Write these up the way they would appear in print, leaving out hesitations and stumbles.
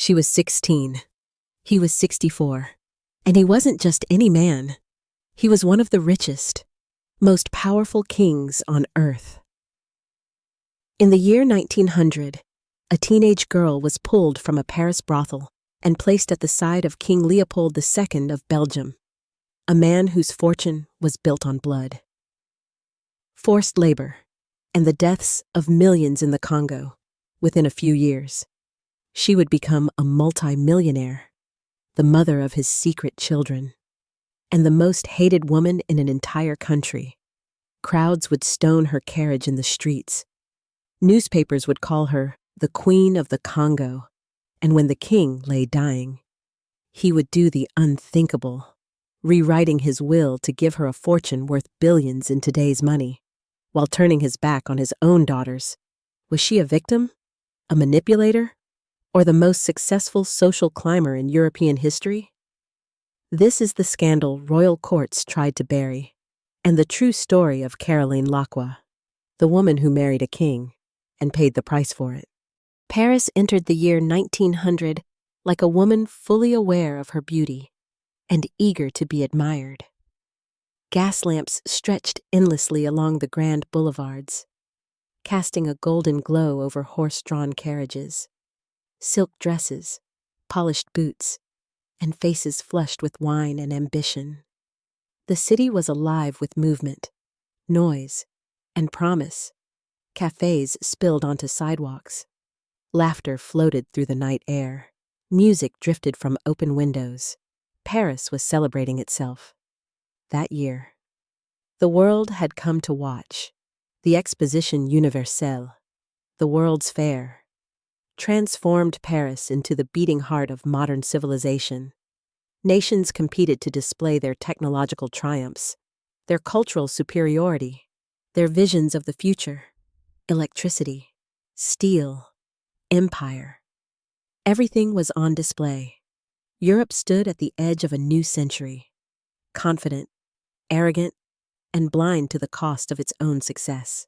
She was 16. He was 64. And he wasn't just any man. He was one of the richest, most powerful kings on earth. In the year 1900, a teenage girl was pulled from a Paris brothel and placed at the side of King Leopold II of Belgium, a man whose fortune was built on blood. Forced labor, and the deaths of millions in the Congo within a few years. She would become a multi-millionaire, the mother of his secret children, and the most hated woman in an entire country. Crowds would stone her carriage in the streets. Newspapers would call her the Queen of the Congo, and when the king lay dying, he would do the unthinkable, rewriting his will to give her a fortune worth billions in today's money, while turning his back on his own daughters. Was she a victim? A manipulator? Or the most successful social climber in European history? This is the scandal royal courts tried to bury, and the true story of Caroline Laqua, the woman who married a king and paid the price for it. Paris entered the year 1900 like a woman fully aware of her beauty and eager to be admired. Gas lamps stretched endlessly along the grand boulevards, casting a golden glow over horse-drawn carriages. Silk dresses, polished boots, and faces flushed with wine and ambition. The city was alive with movement, noise, and promise. Cafes spilled onto sidewalks. Laughter floated through the night air. Music drifted from open windows. Paris was celebrating itself. That year, the world had come to watch. The Exposition Universelle, the World's Fair, transformed Paris into the beating heart of modern civilization. Nations competed to display their technological triumphs, their cultural superiority, their visions of the future. Electricity, steel, empire. Everything was on display. Europe stood at the edge of a new century, confident, arrogant, and blind to the cost of its own success.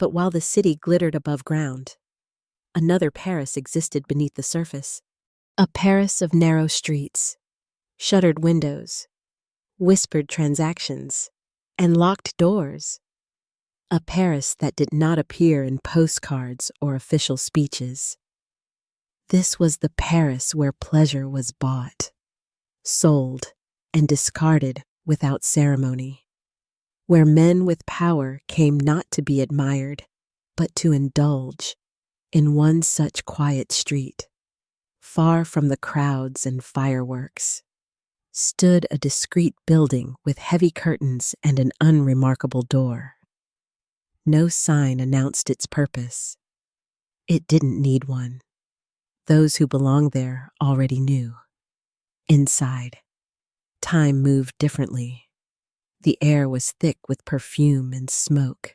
But while the city glittered above ground, another Paris existed beneath the surface. A Paris of narrow streets, shuttered windows, whispered transactions, and locked doors. A Paris that did not appear in postcards or official speeches. This was the Paris where pleasure was bought, sold, and discarded without ceremony. Where men with power came not to be admired, but to indulge. In one such quiet street, far from the crowds and fireworks, stood a discreet building with heavy curtains and an unremarkable door. No sign announced its purpose. It didn't need one. Those who belonged there already knew. Inside, time moved differently. The air was thick with perfume and smoke.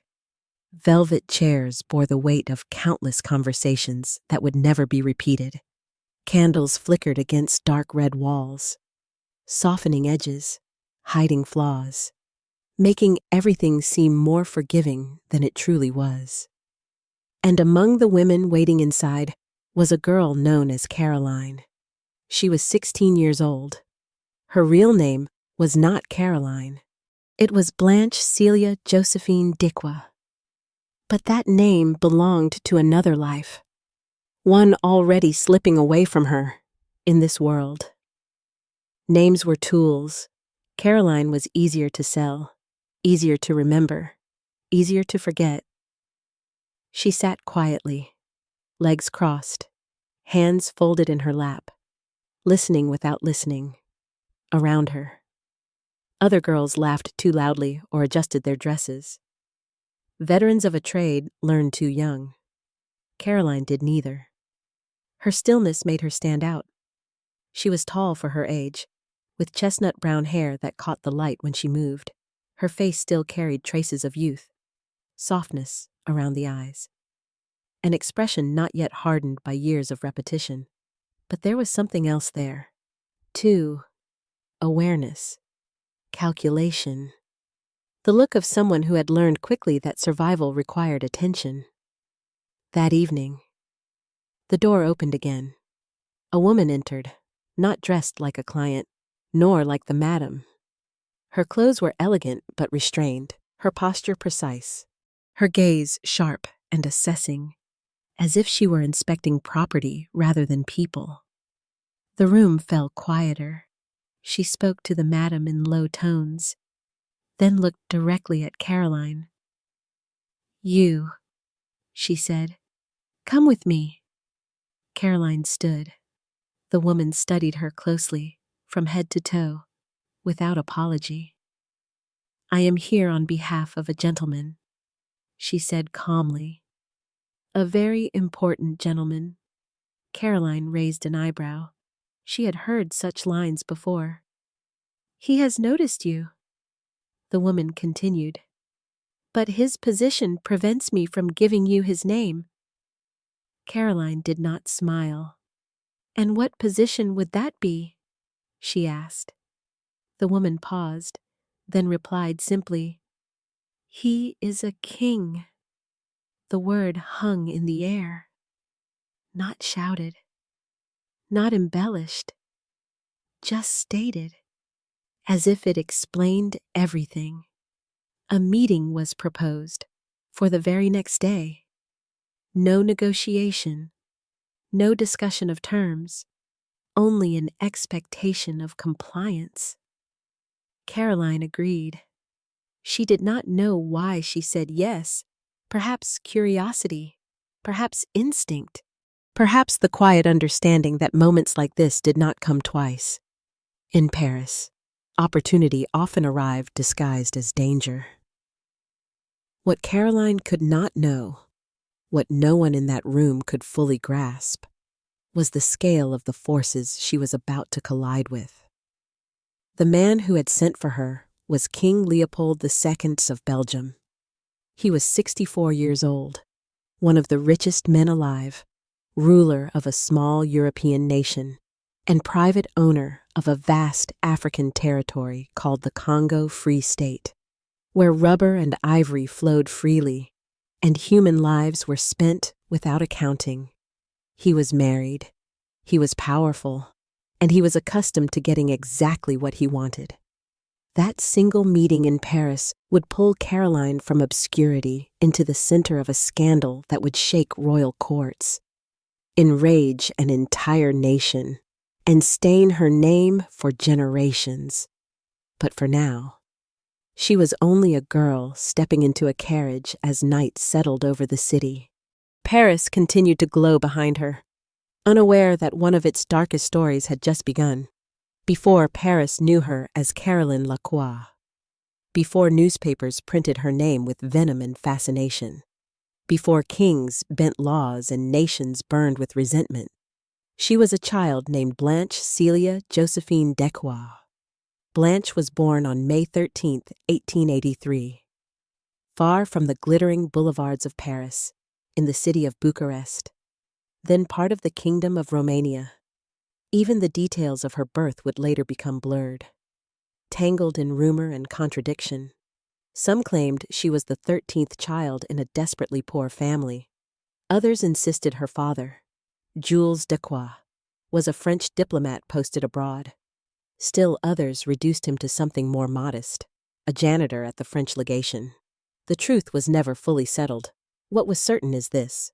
Velvet chairs bore the weight of countless conversations that would never be repeated. Candles flickered against dark red walls, softening edges, hiding flaws, making everything seem more forgiving than it truly was. And among the women waiting inside was a girl known as Caroline. She was 16 years old. Her real name was not Caroline. It was Blanche Celia Josephine Laqua. But that name belonged to another life, one already slipping away from her in this world. Names were tools. Caroline was easier to sell, easier to remember, easier to forget. She sat quietly, legs crossed, hands folded in her lap, listening without listening. Around her, other girls laughed too loudly or adjusted their dresses. Veterans of a trade learned too young. Caroline did neither. Her stillness made her stand out. She was tall for her age, with chestnut brown hair that caught the light when she moved. Her face still carried traces of youth, softness around the eyes, an expression not yet hardened by years of repetition. But there was something else there, too. Awareness, calculation. The look of someone who had learned quickly that survival required attention. That evening, the door opened again. A woman entered, not dressed like a client, nor like the madam. Her clothes were elegant but restrained, her posture precise, her gaze sharp and assessing, as if she were inspecting property rather than people. The room fell quieter. She spoke to the madam in low tones, then looked directly at Caroline. "You," she said, "come with me." Caroline stood. The woman studied her closely, from head to toe, without apology. "I am here on behalf of a gentleman," she said calmly. "A very important gentleman." Caroline raised an eyebrow. She had heard such lines before. "He has noticed you," the woman continued. "But his position prevents me from giving you his name." Caroline did not smile. "And what position would that be?" she asked. The woman paused, then replied simply, "He is a king." The word hung in the air. Not shouted, not embellished, just stated, as if it explained everything. A meeting was proposed for the very next day. No negotiation, no discussion of terms, only an expectation of compliance. Caroline agreed. She did not know why she said yes. Perhaps curiosity, perhaps instinct, perhaps the quiet understanding that moments like this did not come twice. In Paris, opportunity often arrived disguised as danger. What Caroline could not know, what no one in that room could fully grasp, was the scale of the forces she was about to collide with. The man who had sent for her was King Leopold II of Belgium. He was 64 years old, one of the richest men alive, ruler of a small European nation, and private owner of a vast African territory called the Congo Free State, where rubber and ivory flowed freely, and human lives were spent without accounting. He was married, he was powerful, and he was accustomed to getting exactly what he wanted. That single meeting in Paris would pull Caroline from obscurity into the center of a scandal that would shake royal courts, enrage an entire nation, and stain her name for generations. But for now, she was only a girl stepping into a carriage as night settled over the city. Paris continued to glow behind her, unaware that one of its darkest stories had just begun. Before Paris knew her as Caroline Laqua, before newspapers printed her name with venom and fascination, before kings bent laws and nations burned with resentment, she was a child named Blanche Celia Josephine Decois. Blanche was born on May 13, 1883. Far from the glittering boulevards of Paris, in the city of Bucharest, then part of the Kingdom of Romania. Even the details of her birth would later become blurred, tangled in rumor and contradiction. Some claimed she was the 13th child in a desperately poor family. Others insisted her father, Jules Decois, was a French diplomat posted abroad. Still others reduced him to something more modest, a janitor at the French legation. The truth was never fully settled. What was certain is this: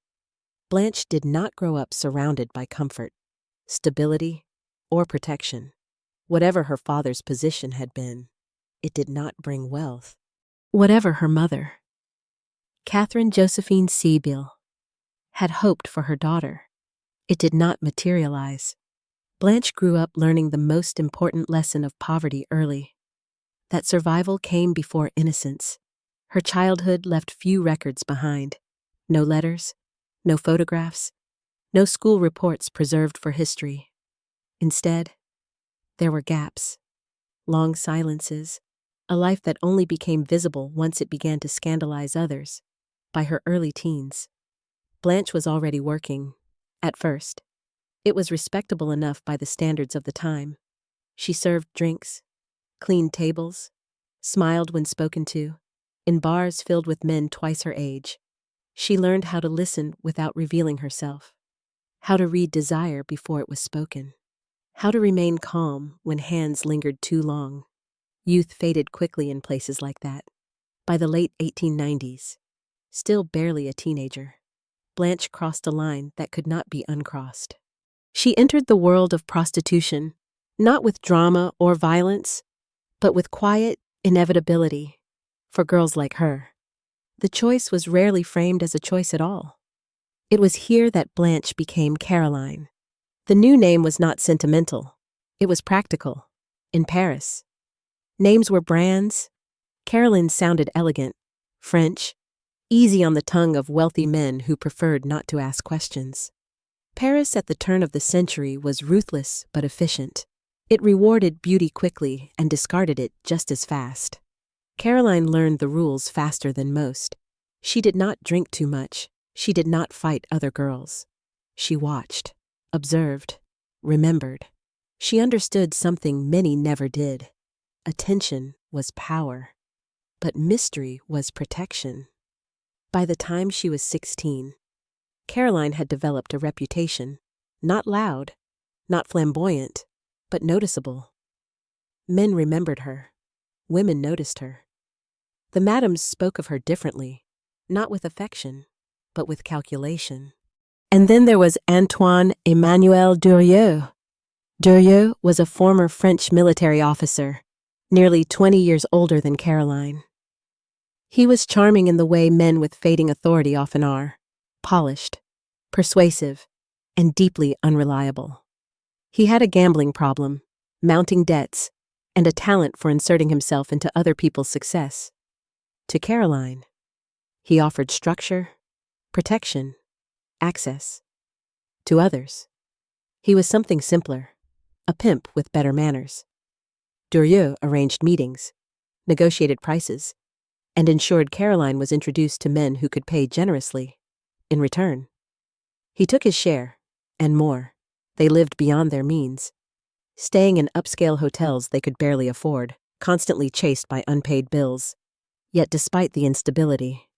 Blanche did not grow up surrounded by comfort, stability, or protection. Whatever her father's position had been, it did not bring wealth. Whatever her mother, Catherine Josephine Sibyl, had hoped for her daughter, it did not materialize. Blanche grew up learning the most important lesson of poverty early, that survival came before innocence. Her childhood left few records behind. No letters, no photographs, no school reports preserved for history. Instead, there were gaps, long silences, a life that only became visible once it began to scandalize others. By her early teens, Blanche was already working. At first, it was respectable enough by the standards of the time. She served drinks, cleaned tables, smiled when spoken to, in bars filled with men twice her age. She learned how to listen without revealing herself. how to read desire before it was spoken, how to remain calm when hands lingered too long. Youth faded quickly in places like that. By the late 1890s, still barely a teenager, Blanche crossed a line that could not be uncrossed. She entered the world of prostitution, not with drama or violence, but with quiet inevitability. For girls like her, the choice was rarely framed as a choice at all. It was here that Blanche became Caroline. The new name was not sentimental. It was practical. In Paris, names were brands. Caroline sounded elegant, French, easy on the tongue of wealthy men who preferred not to ask questions. Paris at the turn of the century was ruthless but efficient. It rewarded beauty quickly and discarded it just as fast. Caroline learned the rules faster than most. She did not drink too much. She did not fight other girls. She watched, observed, remembered. She understood something many never did. Attention was power, but mystery was protection. By the time she was 16, Caroline had developed a reputation, not loud, not flamboyant, but noticeable. Men remembered her. Women noticed her. The madams spoke of her differently, not with affection, but with calculation. And then there was Antoine Emmanuel Durieux. Durieux was a former French military officer, nearly 20 years older than Caroline. He was charming in the way men with fading authority often are, polished, persuasive, and deeply unreliable. He had a gambling problem, mounting debts, and a talent for inserting himself into other people's success. To Caroline, he offered structure, protection, access. To others, he was something simpler, a pimp with better manners. Durieux arranged meetings, negotiated prices, and ensured Caroline was introduced to men who could pay generously. In return, he took his share, and more. They lived beyond their means, staying in upscale hotels they could barely afford, constantly chased by unpaid bills. Yet despite the instability,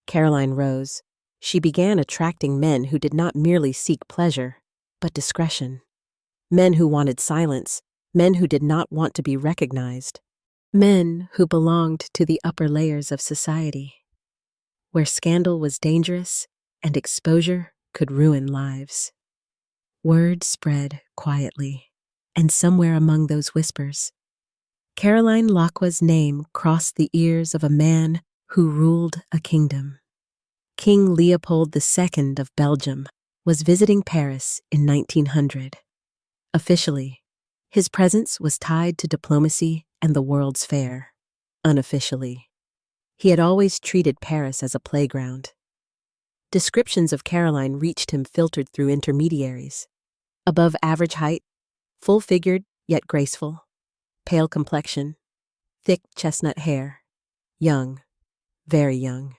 Caroline rose. She began attracting men who did not merely seek pleasure, but discretion. Men who wanted silence, men who did not want to be recognized, men who belonged to the upper layers of society, where scandal was dangerous and exposure could ruin lives. Word spread quietly, and somewhere among those whispers, Caroline Laqua's name crossed the ears of a man who ruled a kingdom. King Leopold II of Belgium was visiting Paris in 1900. Officially, his presence was tied to diplomacy and the World's Fair. Unofficially, he had always treated Paris as a playground. Descriptions of Caroline reached him filtered through intermediaries. Above average height, full-figured yet graceful, pale complexion, thick chestnut hair, young, very young.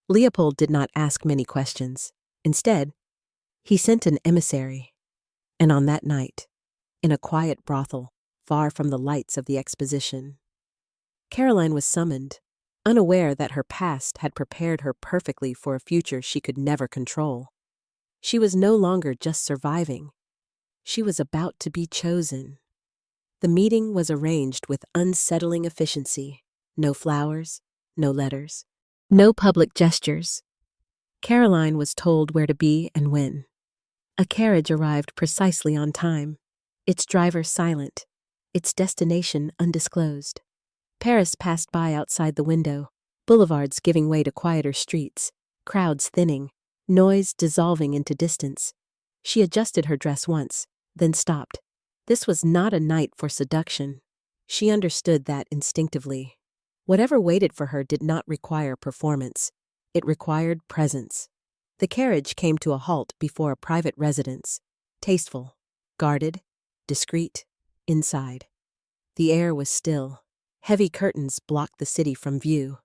Leopold did not ask many questions. Instead, he sent an emissary. And on that night, in a quiet brothel, far from the lights of the exposition, Caroline was summoned, unaware that her past had prepared her perfectly for a future she could never control. She was no longer just surviving. She was about to be chosen. The meeting was arranged with unsettling efficiency. No flowers, no letters, no public gestures. Caroline was told where to be and when. A carriage arrived precisely on time, its driver silent, its destination undisclosed. Paris passed by outside the window, boulevards giving way to quieter streets, crowds thinning, noise dissolving into distance. She adjusted her dress once, then stopped. This was not a night for seduction. She understood that instinctively. Whatever waited for her did not require performance. It required presence. The carriage came to a halt before a private residence, tasteful, guarded, discreet, inside. The air was still. Heavy curtains blocked the city from view.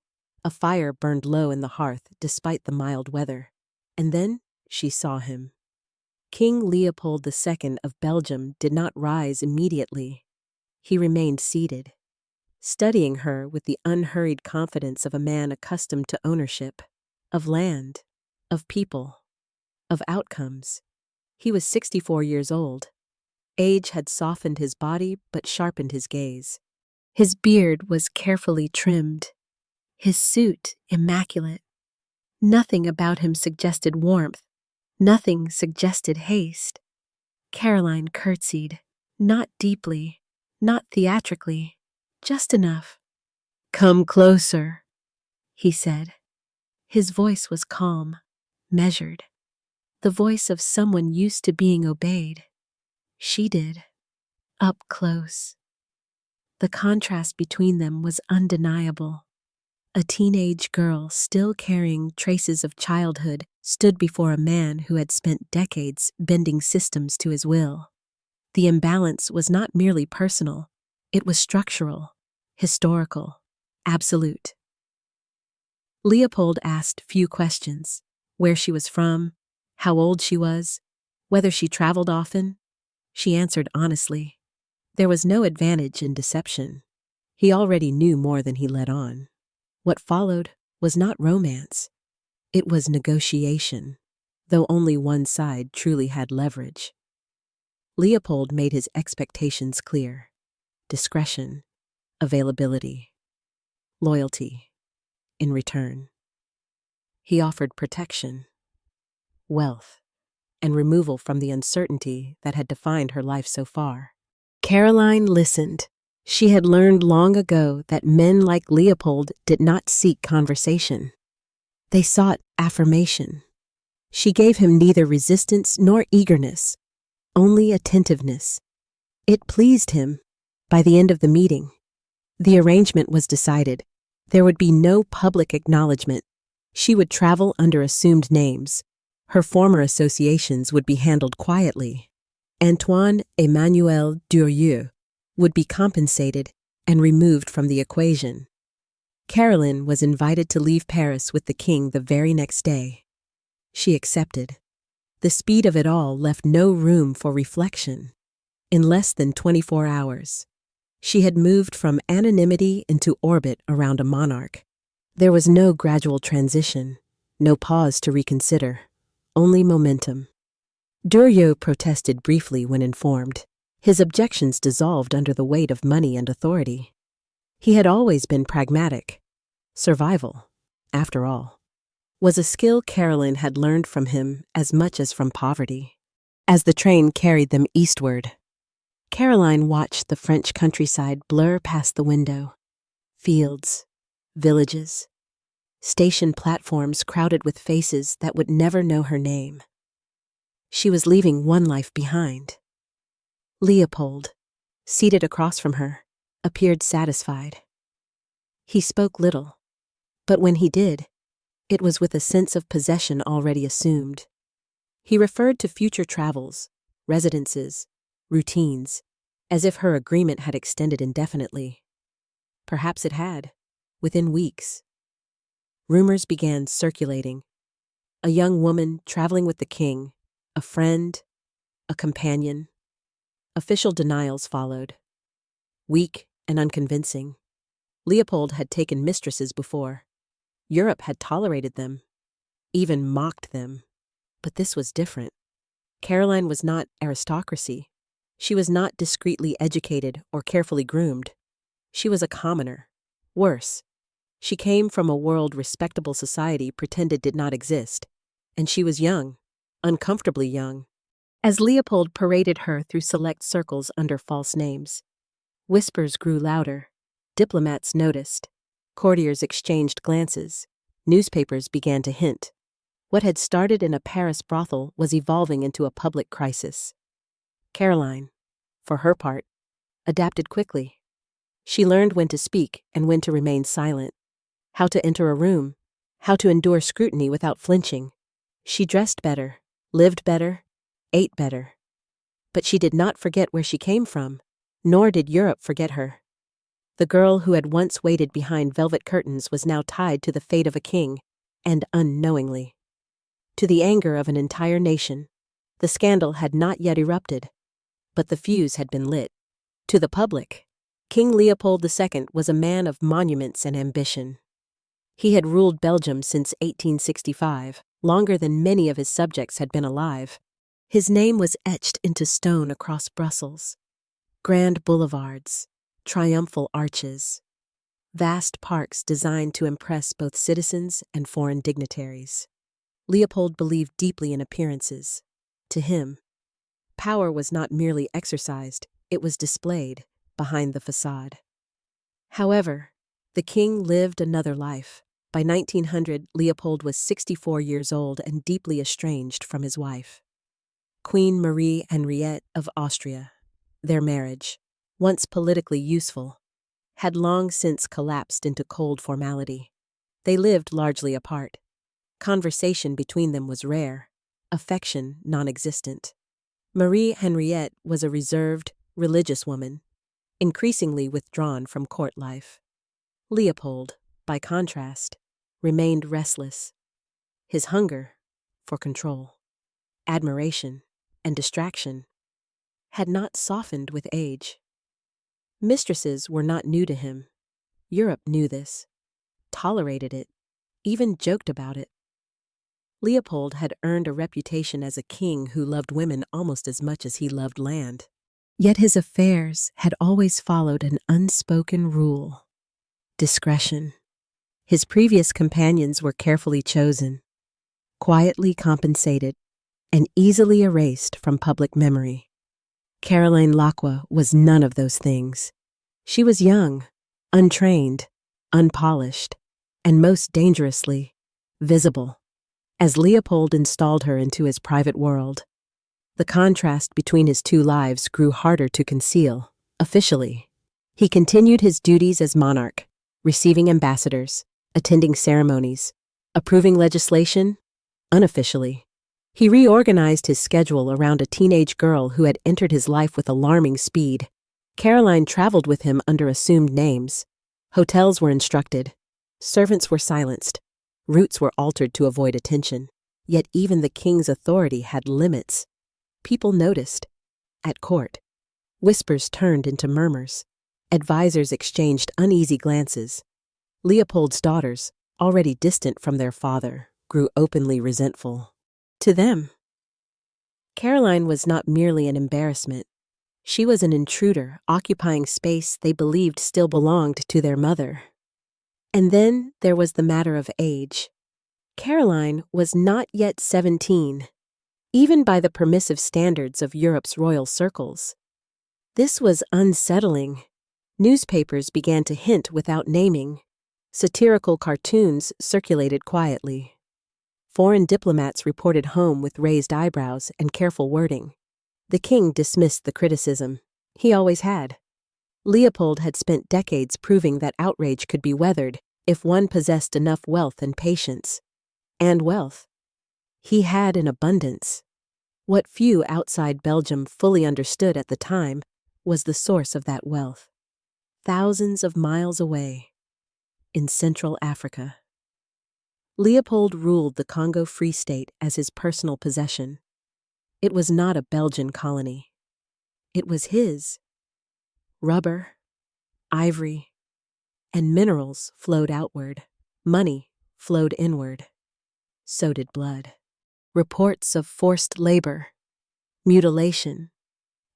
A fire burned low in the hearth despite the mild weather. And then she saw him. King Leopold II of Belgium did not rise immediately. He remained seated, studying her with the unhurried confidence of a man accustomed to ownership, of land, of people, of outcomes. He was 64 years old. Age had softened his body but sharpened his gaze. His beard was carefully trimmed, his suit immaculate. Nothing about him suggested warmth, nothing suggested haste. Caroline curtsied, not deeply, not theatrically, just enough. "Come closer," he said. His voice was calm, measured, the voice of someone used to being obeyed. She did, up close. The contrast between them was undeniable. A teenage girl, still carrying traces of childhood, stood before a man who had spent decades bending systems to his will. The imbalance was not merely personal, it was structural, historical, absolute. Leopold asked few questions: where she was from, how old she was, whether she traveled often. She answered honestly. There was no advantage in deception. He already knew more than he let on. What followed was not romance. It was negotiation, though only one side truly had leverage. Leopold made his expectations clear: discretion, availability, loyalty. In return, he offered protection, wealth, and removal from the uncertainty that had defined her life so far. Caroline listened. She had learned long ago that men like Leopold did not seek conversation. They sought affirmation. She gave him neither resistance nor eagerness, only attentiveness. It pleased him. By the end of the meeting, the arrangement was decided. There would be no public acknowledgement. She would travel under assumed names. Her former associations would be handled quietly. Antoine Emmanuel Durieux would be compensated and removed from the equation. Caroline was invited to leave Paris with the king the very next day. She accepted. The speed of it all left no room for reflection. In less than 24 hours, she had moved from anonymity into orbit around a monarch. There was no gradual transition, no pause to reconsider, only momentum. Durieux protested briefly when informed. His objections dissolved under the weight of money and authority. He had always been pragmatic. Survival, after all, was a skill Caroline had learned from him as much as from poverty. As the train carried them eastward, Caroline watched the French countryside blur past the window. Fields, villages, station platforms crowded with faces that would never know her name. She was leaving one life behind. Leopold, seated across from her, appeared satisfied. He spoke little, but when he did, it was with a sense of possession already assumed. He referred to future travels, residences, routines, as if her agreement had extended indefinitely. Perhaps it had, within weeks. Rumors began circulating. A young woman traveling with the king, a friend, a companion. Official denials followed, weak and unconvincing. Leopold had taken mistresses before. Europe had tolerated them, even mocked them. But this was different. Caroline was not aristocracy. She was not discreetly educated or carefully groomed. She was a commoner. Worse, she came from a world respectable society pretended did not exist, and she was young, uncomfortably young. As Leopold paraded her through select circles under false names, whispers grew louder. Diplomats noticed. Courtiers exchanged glances. Newspapers began to hint. What had started in a Paris brothel was evolving into a public crisis. Caroline, for her part, adapted quickly. She learned when to speak and when to remain silent, how to enter a room, how to endure scrutiny without flinching. She dressed better, lived better, ate better. But she did not forget where she came from, nor did Europe forget her. The girl who had once waited behind velvet curtains was now tied to the fate of a king, and unknowingly. To the anger of an entire nation, the scandal had not yet erupted, but the fuse had been lit. To the public, King Leopold II was a man of monuments and ambition. He had ruled Belgium since 1865, longer than many of his subjects had been alive. His name was etched into stone across Brussels. Grand boulevards, triumphal arches, vast parks designed to impress both citizens and foreign dignitaries. Leopold believed deeply in appearances. To him, power was not merely exercised, it was displayed behind the facade. However, the king lived another life. By 1900, Leopold was 64 years old and deeply estranged from his wife, Queen Marie Henriette of Austria. Their marriage, once politically useful, had long since collapsed into cold formality. They lived largely apart. Conversation between them was rare, affection non-existent. Marie Henriette was a reserved, religious woman, increasingly withdrawn from court life. Leopold, by contrast, remained restless. His hunger for control, admiration, and distraction had not softened with age. Mistresses were not new to him. Europe knew this, tolerated it, even joked about it. Leopold had earned a reputation as a king who loved women almost as much as he loved land. Yet his affairs had always followed an unspoken rule: discretion. His previous companions were carefully chosen, quietly compensated, and easily erased from public memory. Caroline Laqua was none of those things. She was young, untrained, unpolished, and most dangerously, visible. As Leopold installed her into his private world, the contrast between his two lives grew harder to conceal. Officially, he continued his duties as monarch, receiving ambassadors, attending ceremonies, approving legislation. Unofficially, he reorganized his schedule around a teenage girl who had entered his life with alarming speed. Caroline traveled with him under assumed names. Hotels were instructed. Servants were silenced. Routes were altered to avoid attention. Yet even the king's authority had limits. People noticed. At court, whispers turned into murmurs. Advisors exchanged uneasy glances. Leopold's daughters, already distant from their father, grew openly resentful. To them, Caroline was not merely an embarrassment. She was an intruder occupying space they believed still belonged to their mother. And then there was the matter of age. Caroline was not yet 17, even by the permissive standards of Europe's royal circles. This was unsettling. Newspapers began to hint without naming. Satirical cartoons circulated quietly. Foreign diplomats reported home with raised eyebrows and careful wording. The king dismissed the criticism. He always had. Leopold had spent decades proving that outrage could be weathered if one possessed enough wealth and patience. And wealth. He had in abundance. What few outside Belgium fully understood at the time was the source of that wealth. Thousands of miles away, in Central Africa. Leopold ruled the Congo Free State as his personal possession. It was not a Belgian colony. It was his. Rubber, ivory, and minerals flowed outward. Money flowed inward. So did blood. Reports of forced labor, mutilation,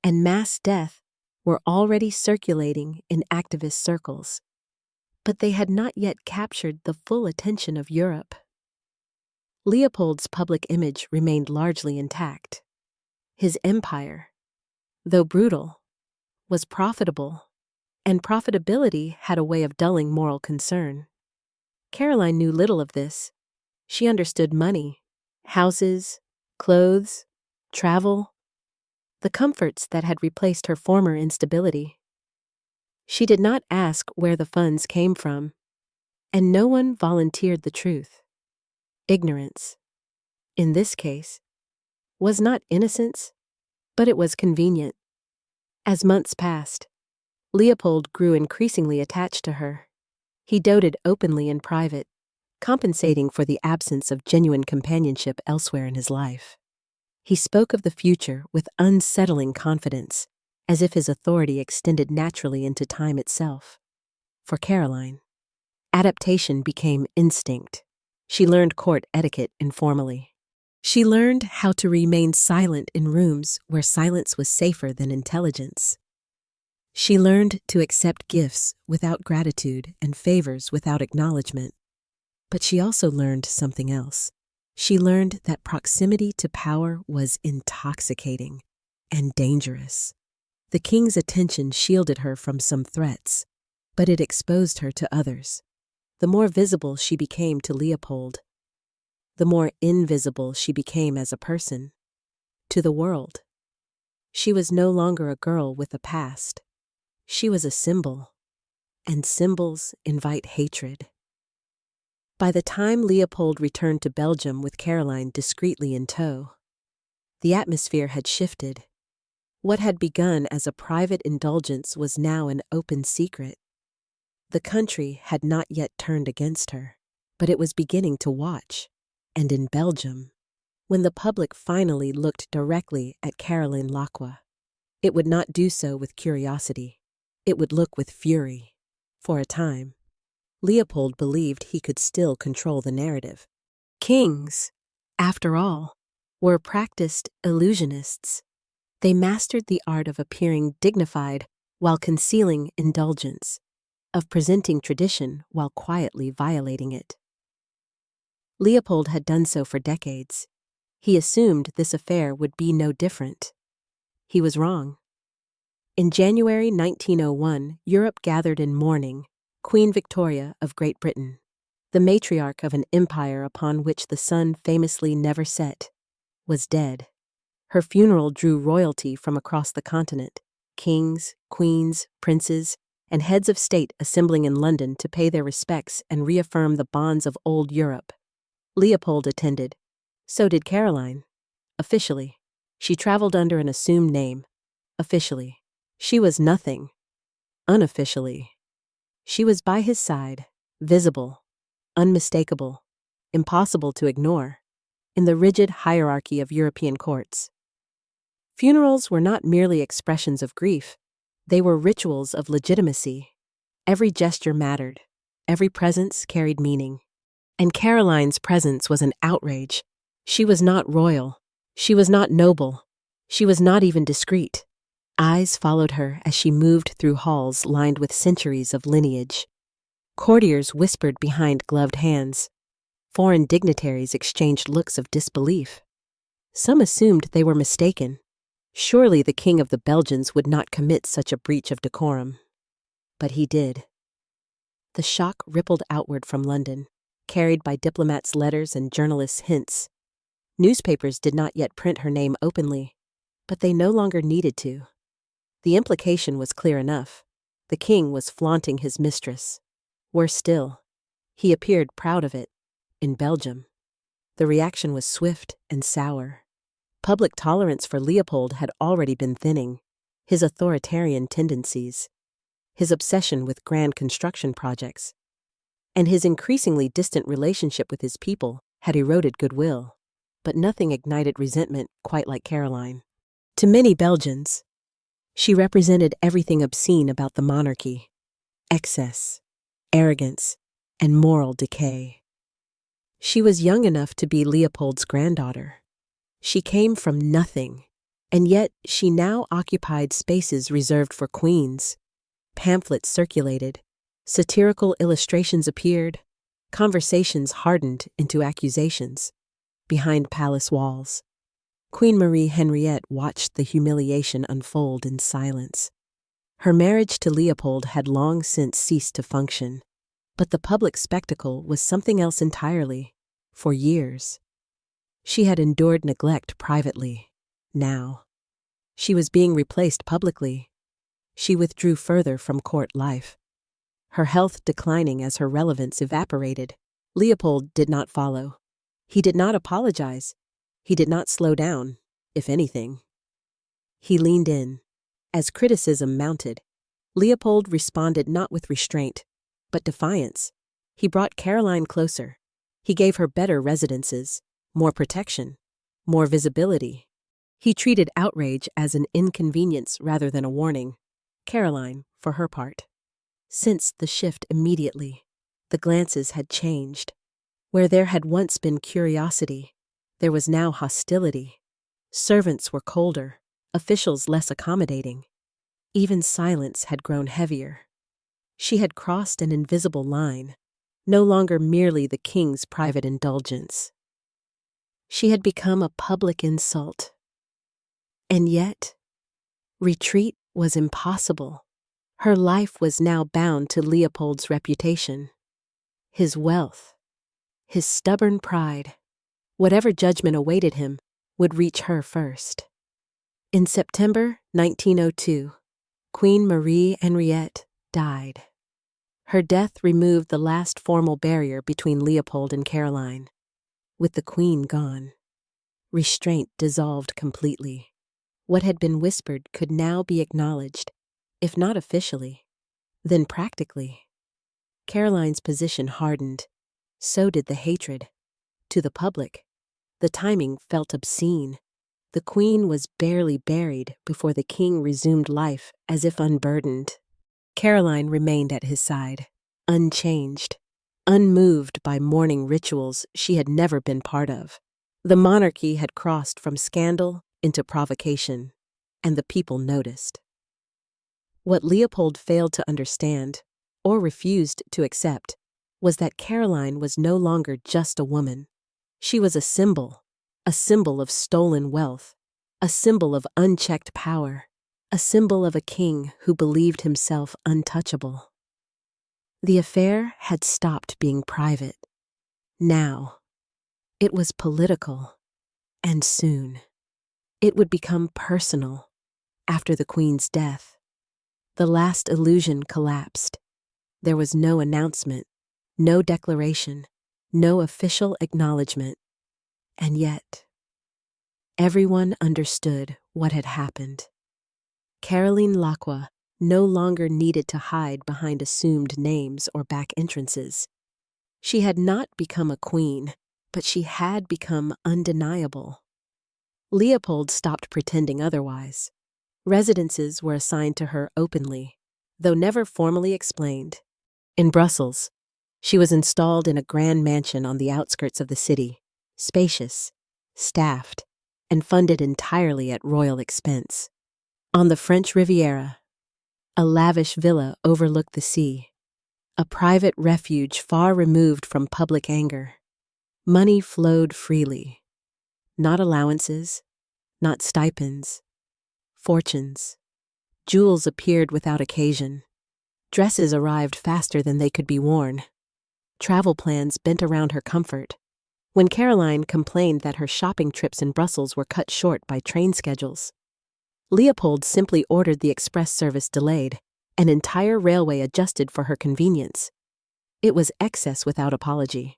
and mass death were already circulating in activist circles, but they had not yet captured the full attention of Europe. Leopold's public image remained largely intact. His empire, though brutal, was profitable, and profitability had a way of dulling moral concern. Caroline knew little of this. She understood money, houses, clothes, travel, the comforts that had replaced her former instability. She did not ask where the funds came from, and no one volunteered the truth. Ignorance, in this case, was not innocence, but it was convenient. As months passed, Leopold grew increasingly attached to her. He doted openly in private, compensating for the absence of genuine companionship elsewhere in his life. He spoke of the future with unsettling confidence, as if his authority extended naturally into time itself. For Caroline, adaptation became instinct. She learned court etiquette informally. She learned how to remain silent in rooms where silence was safer than intelligence. She learned to accept gifts without gratitude and favors without acknowledgement. But she also learned something else. She learned that proximity to power was intoxicating and dangerous. The king's attention shielded her from some threats, but it exposed her to others. The more visible she became to Leopold, the more invisible she became as a person, to the world. She was no longer a girl with a past. She was a symbol, and symbols invite hatred. By the time Leopold returned to Belgium with Caroline discreetly in tow, the atmosphere had shifted. What had begun as a private indulgence was now an open secret. The country had not yet turned against her, but it was beginning to watch. And in Belgium, when the public finally looked directly at Caroline Laqua, it would not do so with curiosity. It would look with fury. For a time, Leopold believed he could still control the narrative. Kings, after all, were practiced illusionists. They mastered the art of appearing dignified while concealing indulgence, of presenting tradition while quietly violating it. Leopold had done so for decades. He assumed this affair would be no different. He was wrong. In January 1901, Europe gathered in mourning Queen Victoria of Great Britain, the matriarch of an empire upon which the sun famously never set, was dead. Her funeral drew royalty from across the continent, kings, queens, princes, and heads of state assembling in London to pay their respects and reaffirm the bonds of old Europe. Leopold attended. So did Caroline. Officially, she traveled under an assumed name. Officially, she was nothing. Unofficially, she was by his side, visible, unmistakable, impossible to ignore, in the rigid hierarchy of European courts. Funerals were not merely expressions of grief. They were rituals of legitimacy. Every gesture mattered. Every presence carried meaning. And Caroline's presence was an outrage. She was not royal. She was not noble. She was not even discreet. Eyes followed her as she moved through halls lined with centuries of lineage. Courtiers whispered behind gloved hands. Foreign dignitaries exchanged looks of disbelief. Some assumed they were mistaken. Surely the king of the Belgians would not commit such a breach of decorum. But he did. The shock rippled outward from London, carried by diplomats' letters and journalists' hints. Newspapers did not yet print her name openly, but they no longer needed to. The implication was clear enough. The king was flaunting his mistress. Worse still, he appeared proud of it. In Belgium, the reaction was swift and sour. Public tolerance for Leopold had already been thinning. His authoritarian tendencies, his obsession with grand construction projects, and his increasingly distant relationship with his people had eroded goodwill. But nothing ignited resentment quite like Caroline. To many Belgians, she represented everything obscene about the monarchy: excess, arrogance, and moral decay. She was young enough to be Leopold's granddaughter. She came from nothing, and yet she now occupied spaces reserved for queens. Pamphlets circulated, satirical illustrations appeared, conversations hardened into accusations. Behind palace walls, Queen Marie Henriette watched the humiliation unfold in silence. Her marriage to Leopold had long since ceased to function, but the public spectacle was something else entirely. For years, she had endured neglect privately. Now, she was being replaced publicly. She withdrew further from court life, her health declining as her relevance evaporated. Leopold did not follow. He did not apologize. He did not slow down, if anything. He leaned in. As criticism mounted, Leopold responded not with restraint, but defiance. He brought Caroline closer. He gave her better residences, more protection, more visibility. He treated outrage as an inconvenience rather than a warning. Caroline, for her part, sensed the shift immediately. The glances had changed. Where there had once been curiosity, There was now hostility. Servants were colder, officials less accommodating. Even silence had grown heavier. She had crossed an invisible line, no longer merely the king's private indulgence. She had become a public insult. And yet, retreat was impossible. Her life was now bound to Leopold's reputation, his wealth, his stubborn pride. Whatever judgment awaited him would reach her first. In September 1902, Queen Marie Henriette died. Her death removed the last formal barrier between Leopold and Caroline. With the queen gone, restraint dissolved completely. What had been whispered could now be acknowledged, if not officially, then practically. Caroline's position hardened. So did the hatred. To the public, the timing felt obscene. The queen was barely buried before the king resumed life as if unburdened. Caroline remained at his side, unchanged, unmoved by mourning rituals she had never been part of. The monarchy had crossed from scandal into provocation, and the people noticed. What Leopold failed to understand, or refused to accept, was that Caroline was no longer just a woman. She was a symbol of stolen wealth, a symbol of unchecked power, a symbol of a king who believed himself untouchable. The affair had stopped being private. Now, it was political, and soon, it would become personal. After the queen's death, the last illusion collapsed. There was no announcement, no declaration, no official acknowledgement. And yet, everyone understood what had happened. Caroline Laqua no longer needed to hide behind assumed names or back entrances. She had not become a queen, but she had become undeniable. Leopold stopped pretending otherwise. Residences were assigned to her openly, though never formally explained. In Brussels, she was installed in a grand mansion on the outskirts of the city, spacious, staffed, and funded entirely at royal expense. On the French Riviera, a lavish villa overlooked the sea, a private refuge far removed from public anger. Money flowed freely. Not allowances, not stipends, fortunes. Jewels appeared without occasion. Dresses arrived faster than they could be worn. Travel plans bent around her comfort. When Caroline complained that her shopping trips in Brussels were cut short by train schedules, Leopold simply ordered the express service delayed, an entire railway adjusted for her convenience. It was excess without apology,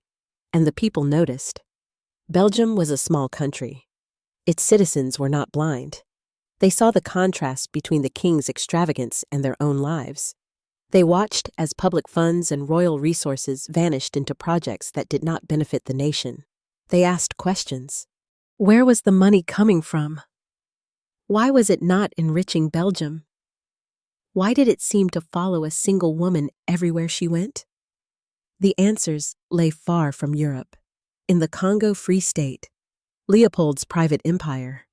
and the people noticed. Belgium was a small country. Its citizens were not blind. They saw the contrast between the king's extravagance and their own lives. They watched as public funds and royal resources vanished into projects that did not benefit the nation. They asked questions. Where was the money coming from? Why was it not enriching Belgium? Why did it seem to follow a single woman everywhere she went? The answers lay far from Europe. In the Congo Free State, Leopold's private empire,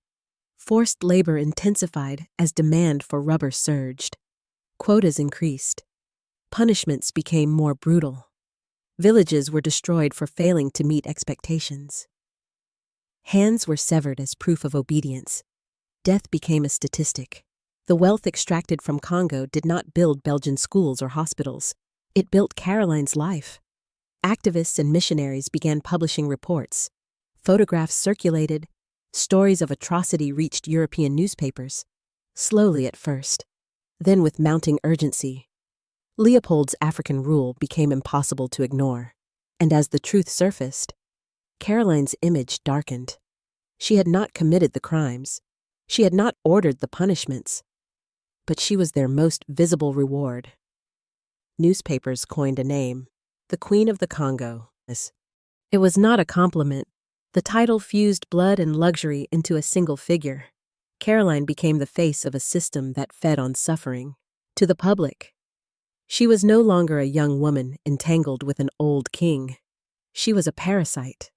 forced labor intensified as demand for rubber surged. Quotas increased. Punishments became more brutal. Villages were destroyed for failing to meet expectations. Hands were severed as proof of obedience. Death became a statistic. The wealth extracted from Congo did not build Belgian schools or hospitals. It built Caroline's life. Activists and missionaries began publishing reports. Photographs circulated. Stories of atrocity reached European newspapers. Slowly at first, then with mounting urgency. Leopold's African rule became impossible to ignore. And as the truth surfaced, Caroline's image darkened. She had not committed the crimes. She had not ordered the punishments. But she was their most visible reward. Newspapers coined a name, the Queen of the Congo. It was not a compliment. The title fused blood and luxury into a single figure. Caroline became the face of a system that fed on suffering. To the public, she was no longer a young woman entangled with an old king. She was a parasite,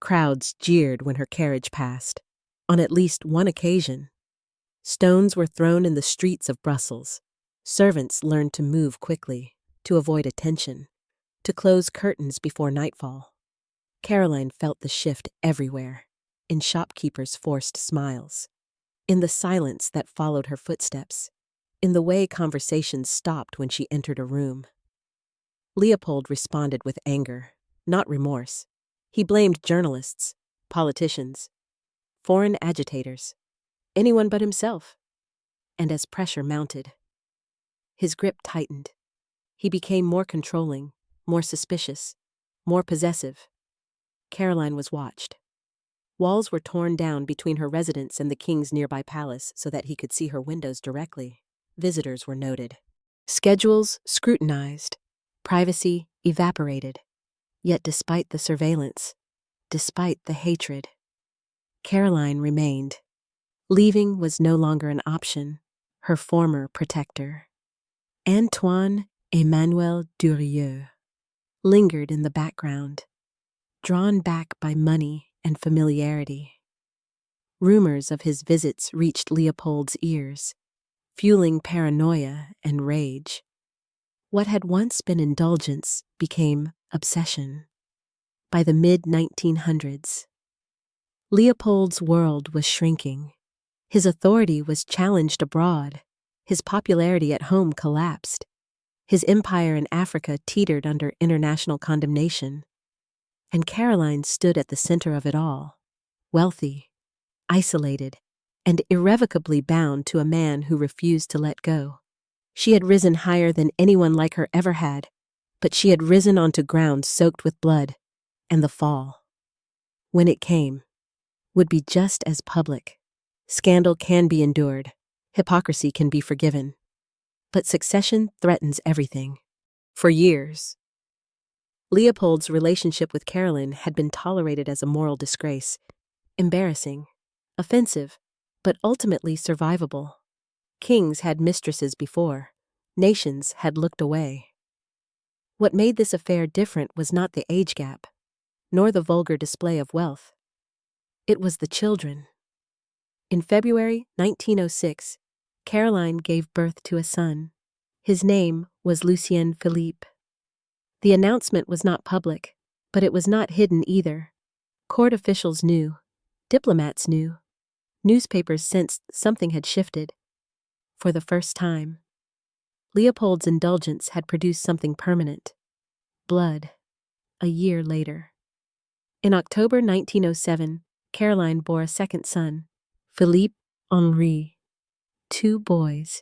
Crowds jeered when her carriage passed. On at least one occasion, stones were thrown in the streets of Brussels. Servants learned to move quickly, to avoid attention, to close curtains before nightfall. Caroline felt the shift everywhere, in shopkeepers' forced smiles, in the silence that followed her footsteps, in the way conversations stopped when she entered a room. Leopold responded with anger, not remorse. He blamed journalists, politicians, foreign agitators, anyone but himself. And as pressure mounted, his grip tightened. He became more controlling, more suspicious, more possessive. Caroline was watched. Walls were torn down between her residence and the king's nearby palace so that he could see her windows directly. Visitors were noted. Schedules scrutinized. Privacy evaporated. Yet despite the surveillance, despite the hatred, Caroline remained. Leaving was no longer an option. Her former protector, Antoine Emmanuel Durieux, lingered in the background, drawn back by money and familiarity. Rumors of his visits reached Leopold's ears, fueling paranoia and rage. What had once been indulgence became obsession. By the mid-1900s, Leopold's world was shrinking. His authority was challenged abroad. His popularity at home collapsed. His empire in Africa teetered under international condemnation. And Caroline stood at the center of it all, wealthy, isolated, and irrevocably bound to a man who refused to let go. She had risen higher than anyone like her ever had, but she had risen onto ground soaked with blood, and the fall, when it came, would be just as public. Scandal can be endured, hypocrisy can be forgiven, but succession threatens everything. For years, Leopold's relationship with Caroline had been tolerated as a moral disgrace, embarrassing, offensive, but ultimately survivable. Kings had mistresses before. Nations had looked away. What made this affair different was not the age gap, nor the vulgar display of wealth. It was the children. In February 1906, Caroline gave birth to a son. His name was Lucien Philippe. The announcement was not public, but it was not hidden either. Court officials knew. Diplomats knew. Newspapers sensed something had shifted. For the first time, Leopold's indulgence had produced something permanent. Blood. A year later. In October 1907, Caroline bore a second son, Philippe Henri. 2 boys,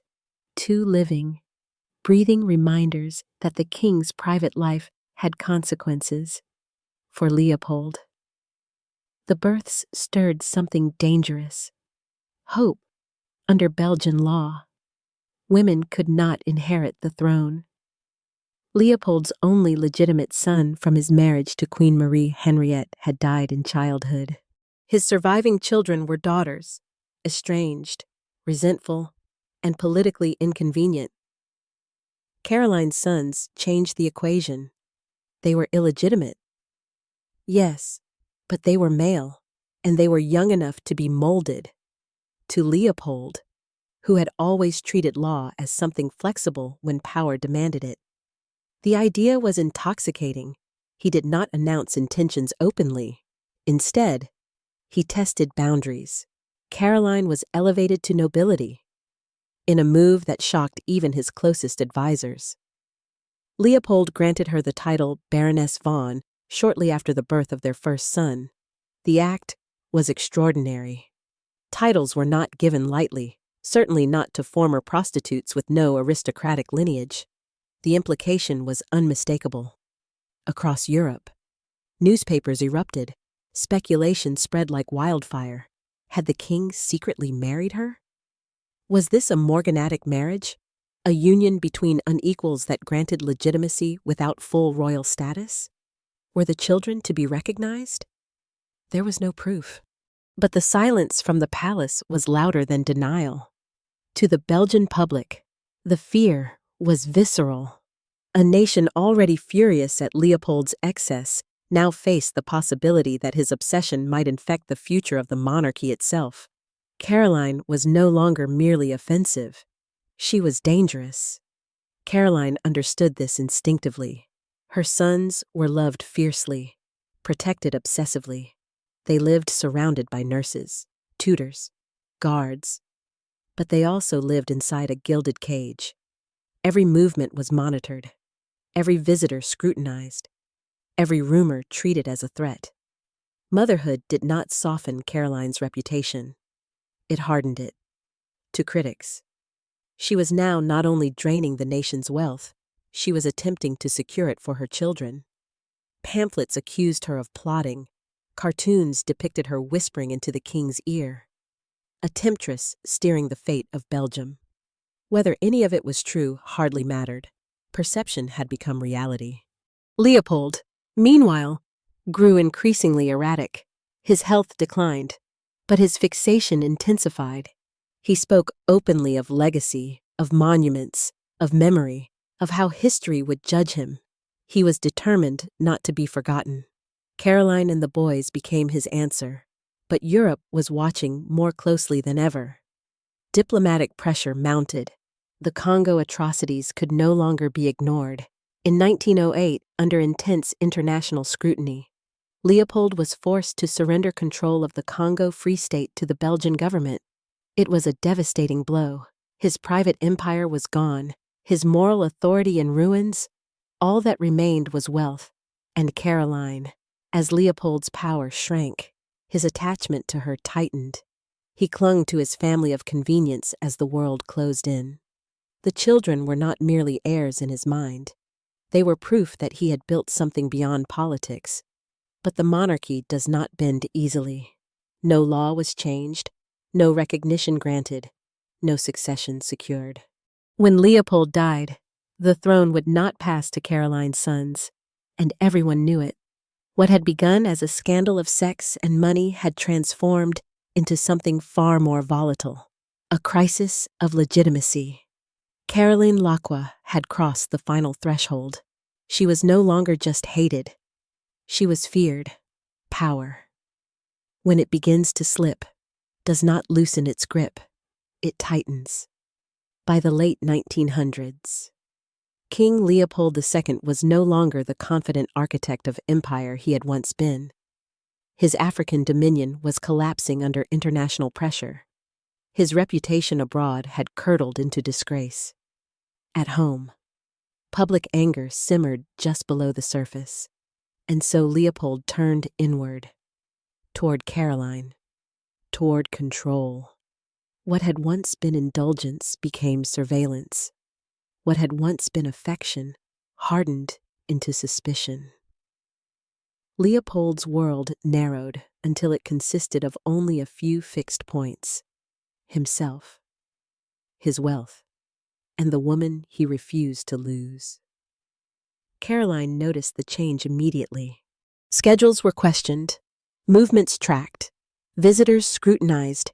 2 living, breathing reminders that the king's private life had consequences. For Leopold, the births stirred something dangerous. Hope. Under Belgian law, women could not inherit the throne. Leopold's only legitimate son from his marriage to Queen Marie Henriette had died in childhood. His surviving children were daughters, estranged, resentful, and politically inconvenient. Caroline's sons changed the equation. They were illegitimate. Yes, but they were male, and they were young enough to be molded. To Leopold, who had always treated law as something flexible when power demanded it, the idea was intoxicating. He did not announce intentions openly. Instead, he tested boundaries. Caroline was elevated to nobility, in a move that shocked even his closest advisors. Leopold granted her the title Baroness von shortly after the birth of their first son. The act was extraordinary. Titles were not given lightly, certainly not to former prostitutes with no aristocratic lineage. The implication was unmistakable. Across Europe, newspapers erupted. Speculation spread like wildfire. Had the king secretly married her? Was this a morganatic marriage? A union between unequals that granted legitimacy without full royal status? Were the children to be recognized? There was no proof. But the silence from the palace was louder than denial. To the Belgian public, the fear was visceral. A nation already furious at Leopold's excess now faced the possibility that his obsession might infect the future of the monarchy itself. Caroline was no longer merely offensive. She was dangerous. Caroline understood this instinctively. Her sons were loved fiercely, protected obsessively. They lived surrounded by nurses, tutors, guards. But they also lived inside a gilded cage. Every movement was monitored, every visitor scrutinized, every rumor treated as a threat. Motherhood did not soften Caroline's reputation. It hardened it. To critics, she was now not only draining the nation's wealth, she was attempting to secure it for her children. Pamphlets accused her of plotting. Cartoons depicted her whispering into the king's ear. A temptress steering the fate of Belgium. Whether any of it was true hardly mattered. Perception had become reality. Leopold, meanwhile, grew increasingly erratic. His health declined, but his fixation intensified. He spoke openly of legacy, of monuments, of memory, of how history would judge him. He was determined not to be forgotten. Caroline and the boys became his answer, but Europe was watching more closely than ever. Diplomatic pressure mounted. The Congo atrocities could no longer be ignored. In 1908, under intense international scrutiny, Leopold was forced to surrender control of the Congo Free State to the Belgian government. It was a devastating blow. His private empire was gone, his moral authority in ruins. All that remained was wealth. And Caroline. As Leopold's power shrank, his attachment to her tightened. He clung to his family of convenience as the world closed in. The children were not merely heirs in his mind. They were proof that he had built something beyond politics. But the monarchy does not bend easily. No law was changed, no recognition granted, no succession secured. When Leopold died, the throne would not pass to Caroline's sons, and everyone knew it. What had begun as a scandal of sex and money had transformed into something far more volatile, a crisis of legitimacy. Caroline Laqua had crossed the final threshold. She was no longer just hated. She was feared. Power, when it begins to slip, does not loosen its grip. It tightens. By the late 1900s, King Leopold II was no longer the confident architect of empire he had once been. His African dominion was collapsing under international pressure. His reputation abroad had curdled into disgrace. At home, public anger simmered just below the surface, and so Leopold turned inward, toward Caroline, toward control. What had once been indulgence became surveillance. What had once been affection hardened into suspicion. Leopold's world narrowed until it consisted of only a few fixed points: himself, his wealth, and the woman he refused to lose. Caroline noticed the change immediately. Schedules were questioned, movements tracked, visitors scrutinized.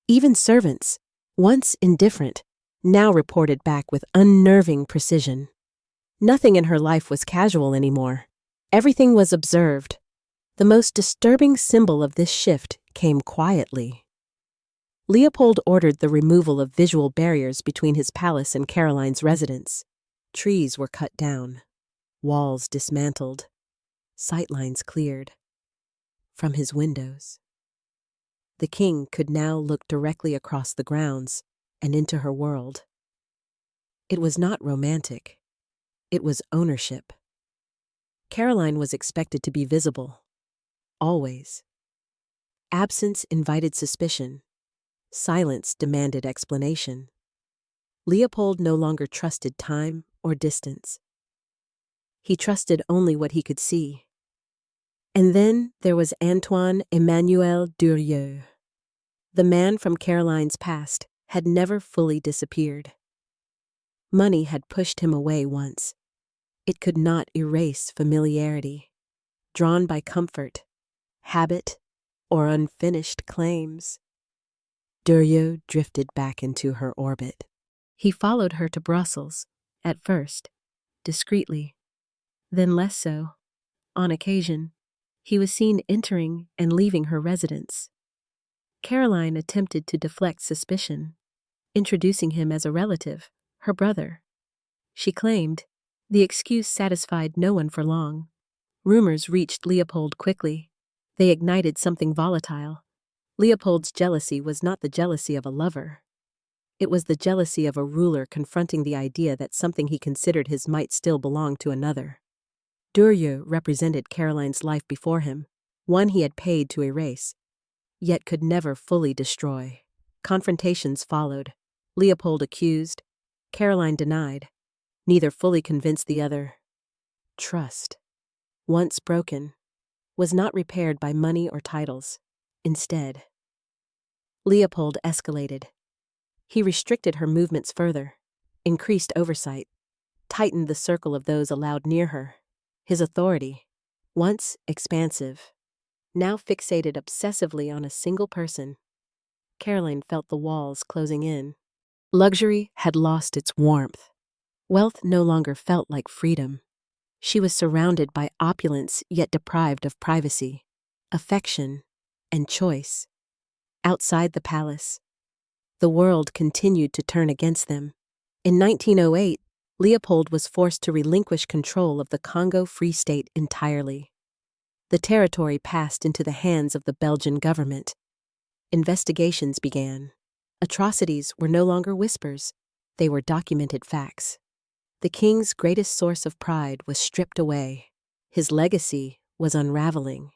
Even servants, once indifferent, now reported back with unnerving precision. Nothing in her life was casual anymore. Everything was observed. The most disturbing symbol of this shift came quietly. Leopold ordered the removal of visual barriers between his palace and Caroline's residence. Trees were cut down, walls dismantled, sightlines cleared. From his windows, the king could now look directly across the grounds and into her world. It was not romantic. It was ownership. Caroline was expected to be visible, always. Absence invited suspicion. Silence demanded explanation. Leopold no longer trusted time or distance. He trusted only what he could see. And then there was Antoine Emmanuel Durieux. The man from Caroline's past had never fully disappeared. Money had pushed him away once. It could not erase familiarity, drawn by comfort, habit, or unfinished claims. Durieux drifted back into her orbit. He followed her to Brussels, at first, discreetly, then less so, on occasion. He was seen entering and leaving her residence. Caroline attempted to deflect suspicion, introducing him as a relative, her brother. She claimed the excuse satisfied no one for long. Rumors reached Leopold quickly. They ignited something volatile. Leopold's jealousy was not the jealousy of a lover. It was the jealousy of a ruler confronting the idea that something he considered his might still belong to another. Durieux represented Caroline's life before him, one he had paid to erase, yet could never fully destroy. Confrontations followed. Leopold accused, Caroline denied. Neither fully convinced the other. Trust, once broken, was not repaired by money or titles. Instead, Leopold escalated. He restricted her movements further, increased oversight, tightened the circle of those allowed near her. His authority, once expansive, now fixated obsessively on a single person. Caroline felt the walls closing in. Luxury had lost its warmth. Wealth no longer felt like freedom. She was surrounded by opulence yet deprived of privacy, affection, and choice. Outside the palace, the world continued to turn against them. In 1908, Leopold was forced to relinquish control of the Congo Free State entirely. The territory passed into the hands of the Belgian government. Investigations began. Atrocities were no longer whispers, they were documented facts. The king's greatest source of pride was stripped away. His legacy was unraveling.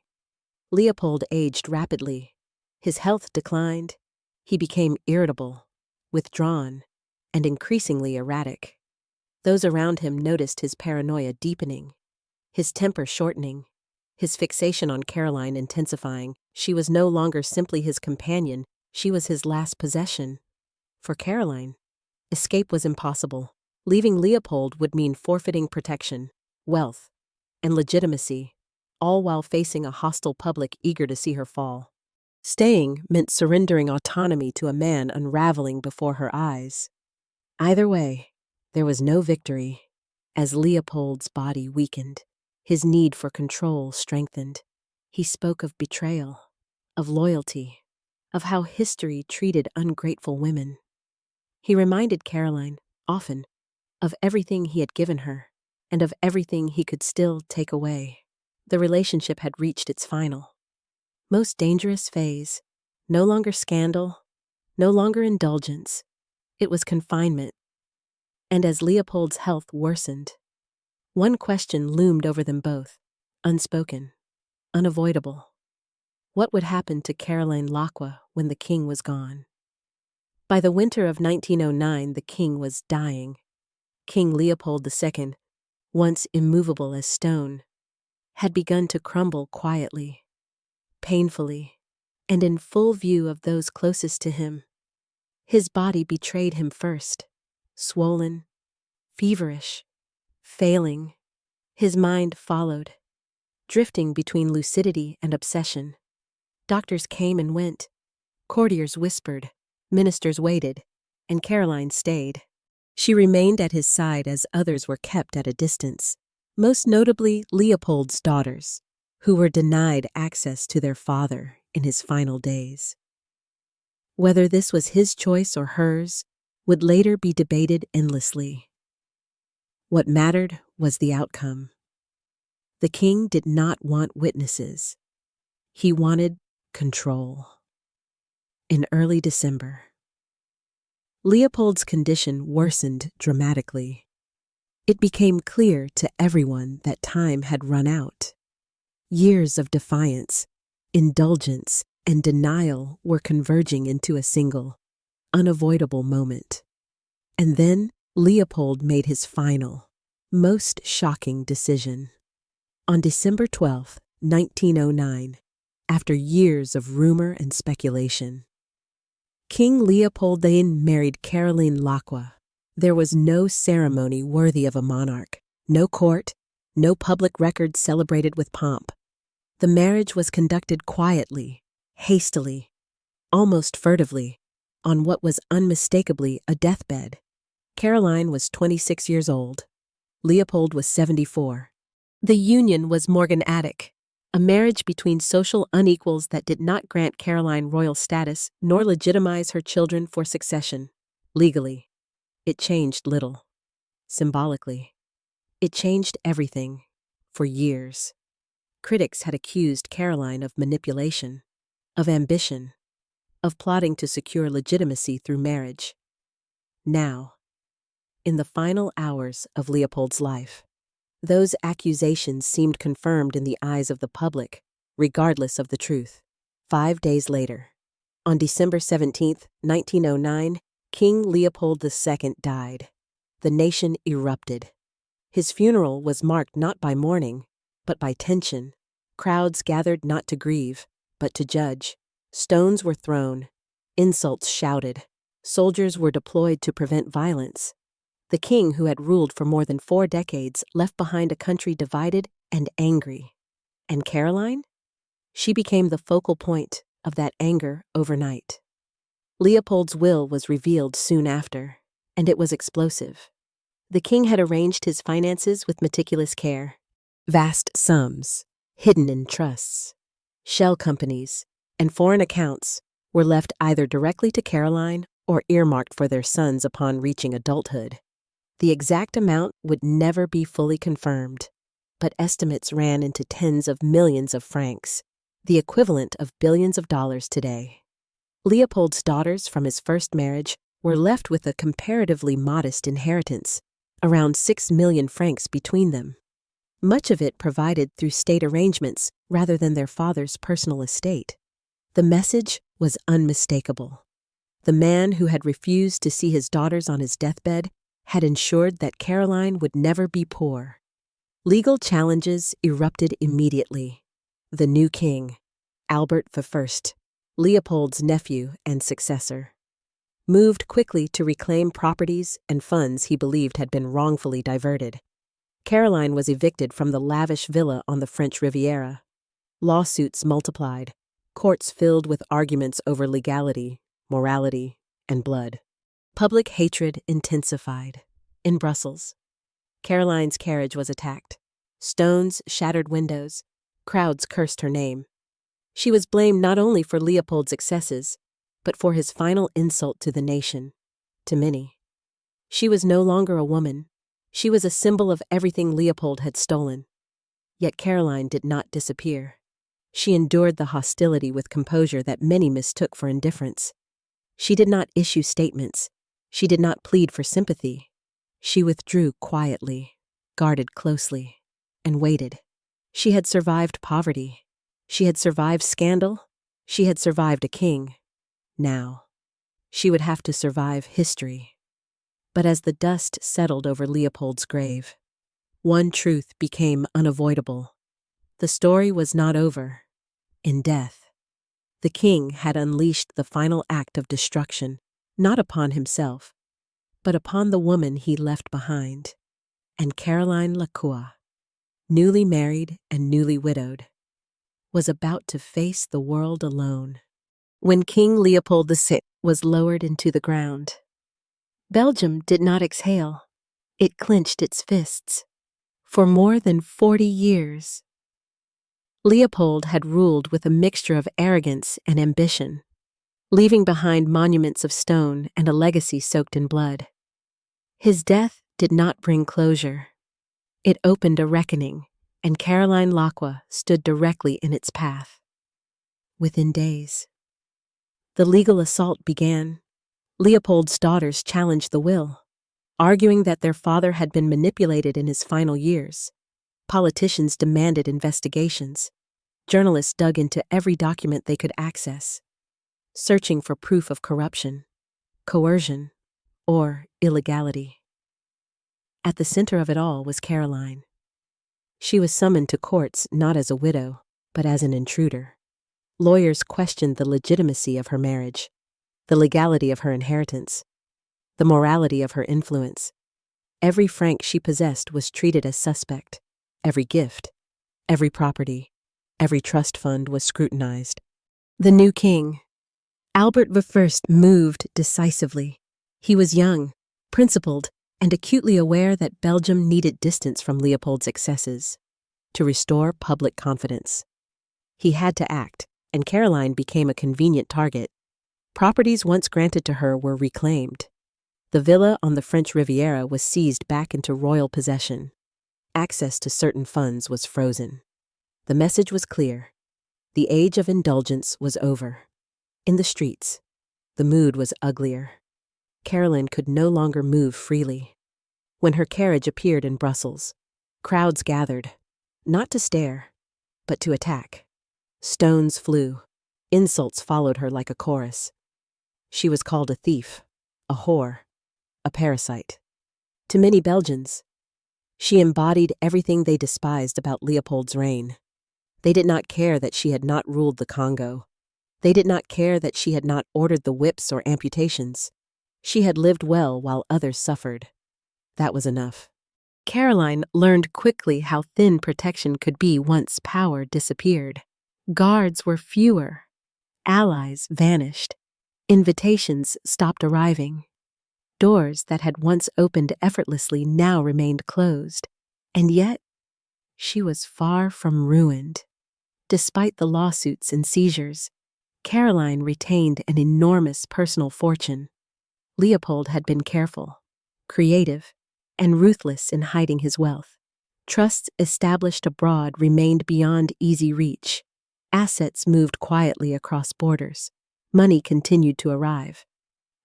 Leopold aged rapidly. His health declined. He became irritable, withdrawn, and increasingly erratic. Those around him noticed his paranoia deepening, his temper shortening, his fixation on Caroline intensifying. She was no longer simply his companion, she was his last possession. For Caroline, escape was impossible. Leaving Leopold would mean forfeiting protection, wealth, and legitimacy, all while facing a hostile public eager to see her fall. Staying meant surrendering autonomy to a man unraveling before her eyes. Either way, there was no victory. As Leopold's body weakened, his need for control strengthened. He spoke of betrayal, of loyalty, of how history treated ungrateful women. He reminded Caroline, often, of everything he had given her, and of everything he could still take away. The relationship had reached its final, most dangerous phase. No longer scandal, no longer indulgence. It was confinement. And as Leopold's health worsened, one question loomed over them both, unspoken, unavoidable. What would happen to Caroline Laqua when the king was gone? By the winter of 1909, the king was dying. King Leopold II, once immovable as stone, had begun to crumble quietly, painfully, and in full view of those closest to him. His body betrayed him first, swollen, feverish, failing. His mind followed, drifting between lucidity and obsession. Doctors came and went, courtiers whispered, ministers waited, and Caroline stayed. She remained at his side as others were kept at a distance, most notably Leopold's daughters, who were denied access to their father in his final days. Whether this was his choice or hers would later be debated endlessly. What mattered was the outcome. The king did not want witnesses. He wanted control. In early December, Leopold's condition worsened dramatically. It became clear to everyone that time had run out. Years of defiance, indulgence, and denial were converging into a single, unavoidable moment. And then Leopold made his final, most shocking decision. On December 12, 1909, after years of rumor and speculation, King Leopold II married Caroline Laqua. There was no ceremony worthy of a monarch, no court, no public record celebrated with pomp. The marriage was conducted quietly, hastily, almost furtively, on what was unmistakably a deathbed. Caroline was 26 years old. Leopold was 74. The union was morganatic. A marriage between social unequals that did not grant Caroline royal status nor legitimize her children for succession. Legally, it changed little. Symbolically, it changed everything. For years, critics had accused Caroline of manipulation, of ambition, of plotting to secure legitimacy through marriage. Now, in the final hours of Leopold's life, those accusations seemed confirmed in the eyes of the public, regardless of the truth. 5 days later, on December 17, 1909, King Leopold II died. The nation erupted. His funeral was marked not by mourning, but by tension. Crowds gathered not to grieve, but to judge. Stones were thrown, insults shouted. Soldiers were deployed to prevent violence. The king, who had ruled for more than 4 decades, left behind a country divided and angry. And Caroline? She became the focal point of that anger overnight. Leopold's will was revealed soon after, and it was explosive. The king had arranged his finances with meticulous care. Vast sums, hidden in trusts, shell companies, and foreign accounts were left either directly to Caroline or earmarked for their sons upon reaching adulthood. The exact amount would never be fully confirmed, but estimates ran into tens of millions of francs, the equivalent of billions of dollars today. Leopold's daughters from his first marriage were left with a comparatively modest inheritance, around 6 million francs between them. Much of it provided through state arrangements rather than their father's personal estate. The message was unmistakable. The man who had refused to see his daughters on his deathbed had ensured that Caroline would never be poor. Legal challenges erupted immediately. The new king, Albert I, Leopold's nephew and successor, moved quickly to reclaim properties and funds he believed had been wrongfully diverted. Caroline was evicted from the lavish villa on the French Riviera. Lawsuits multiplied, courts filled with arguments over legality, morality, and blood. Public hatred intensified. In Brussels, Caroline's carriage was attacked. Stones shattered windows. Crowds cursed her name. She was blamed not only for Leopold's excesses, but for his final insult to the nation, to many. She was no longer a woman. She was a symbol of everything Leopold had stolen. Yet Caroline did not disappear. She endured the hostility with composure that many mistook for indifference. She did not issue statements. She did not plead for sympathy. She withdrew quietly, guarded closely, and waited. She had survived poverty. She had survived scandal. She had survived a king. Now, she would have to survive history. But as the dust settled over Leopold's grave, one truth became unavoidable. The story was not over. In death, the king had unleashed the final act of destruction, not upon himself, but upon the woman he left behind. And Caroline Laqua, newly married and newly widowed, was about to face the world alone. When King Leopold VI was lowered into the ground, Belgium did not exhale. It clenched its fists. For more than 40 years, Leopold had ruled with a mixture of arrogance and ambition, leaving behind monuments of stone and a legacy soaked in blood. His death did not bring closure. It opened a reckoning, and Caroline Laqua stood directly in its path. Within days, the legal assault began. Leopold's daughters challenged the will, arguing that their father had been manipulated in his final years. Politicians demanded investigations. Journalists dug into every document they could access, searching for proof of corruption, coercion, or illegality. At the center of it all was Caroline. She was summoned to courts not as a widow, but as an intruder. Lawyers questioned the legitimacy of her marriage, the legality of her inheritance, the morality of her influence. Every franc she possessed was treated as suspect. Every gift, every property, every trust fund was scrutinized. The new king, Albert I, moved decisively. He was young, principled, and acutely aware that Belgium needed distance from Leopold's excesses to restore public confidence. He had to act, and Caroline became a convenient target. Properties once granted to her were reclaimed. The villa on the French Riviera was seized back into royal possession. Access to certain funds was frozen. The message was clear. The age of indulgence was over. In the streets, the mood was uglier. Caroline could no longer move freely. When her carriage appeared in Brussels, crowds gathered, not to stare, but to attack. Stones flew. Insults followed her like a chorus. She was called a thief, a whore, a parasite. To many Belgians, she embodied everything they despised about Leopold's reign. They did not care that she had not ruled the Congo. They did not care that she had not ordered the whips or amputations. She had lived well while others suffered. That was enough. Caroline learned quickly how thin protection could be once power disappeared. Guards were fewer. Allies vanished. Invitations stopped arriving. Doors that had once opened effortlessly now remained closed. And yet, she was far from ruined. Despite the lawsuits and seizures, Caroline retained an enormous personal fortune. Leopold had been careful, creative, and ruthless in hiding his wealth. Trusts established abroad remained beyond easy reach. Assets moved quietly across borders. Money continued to arrive.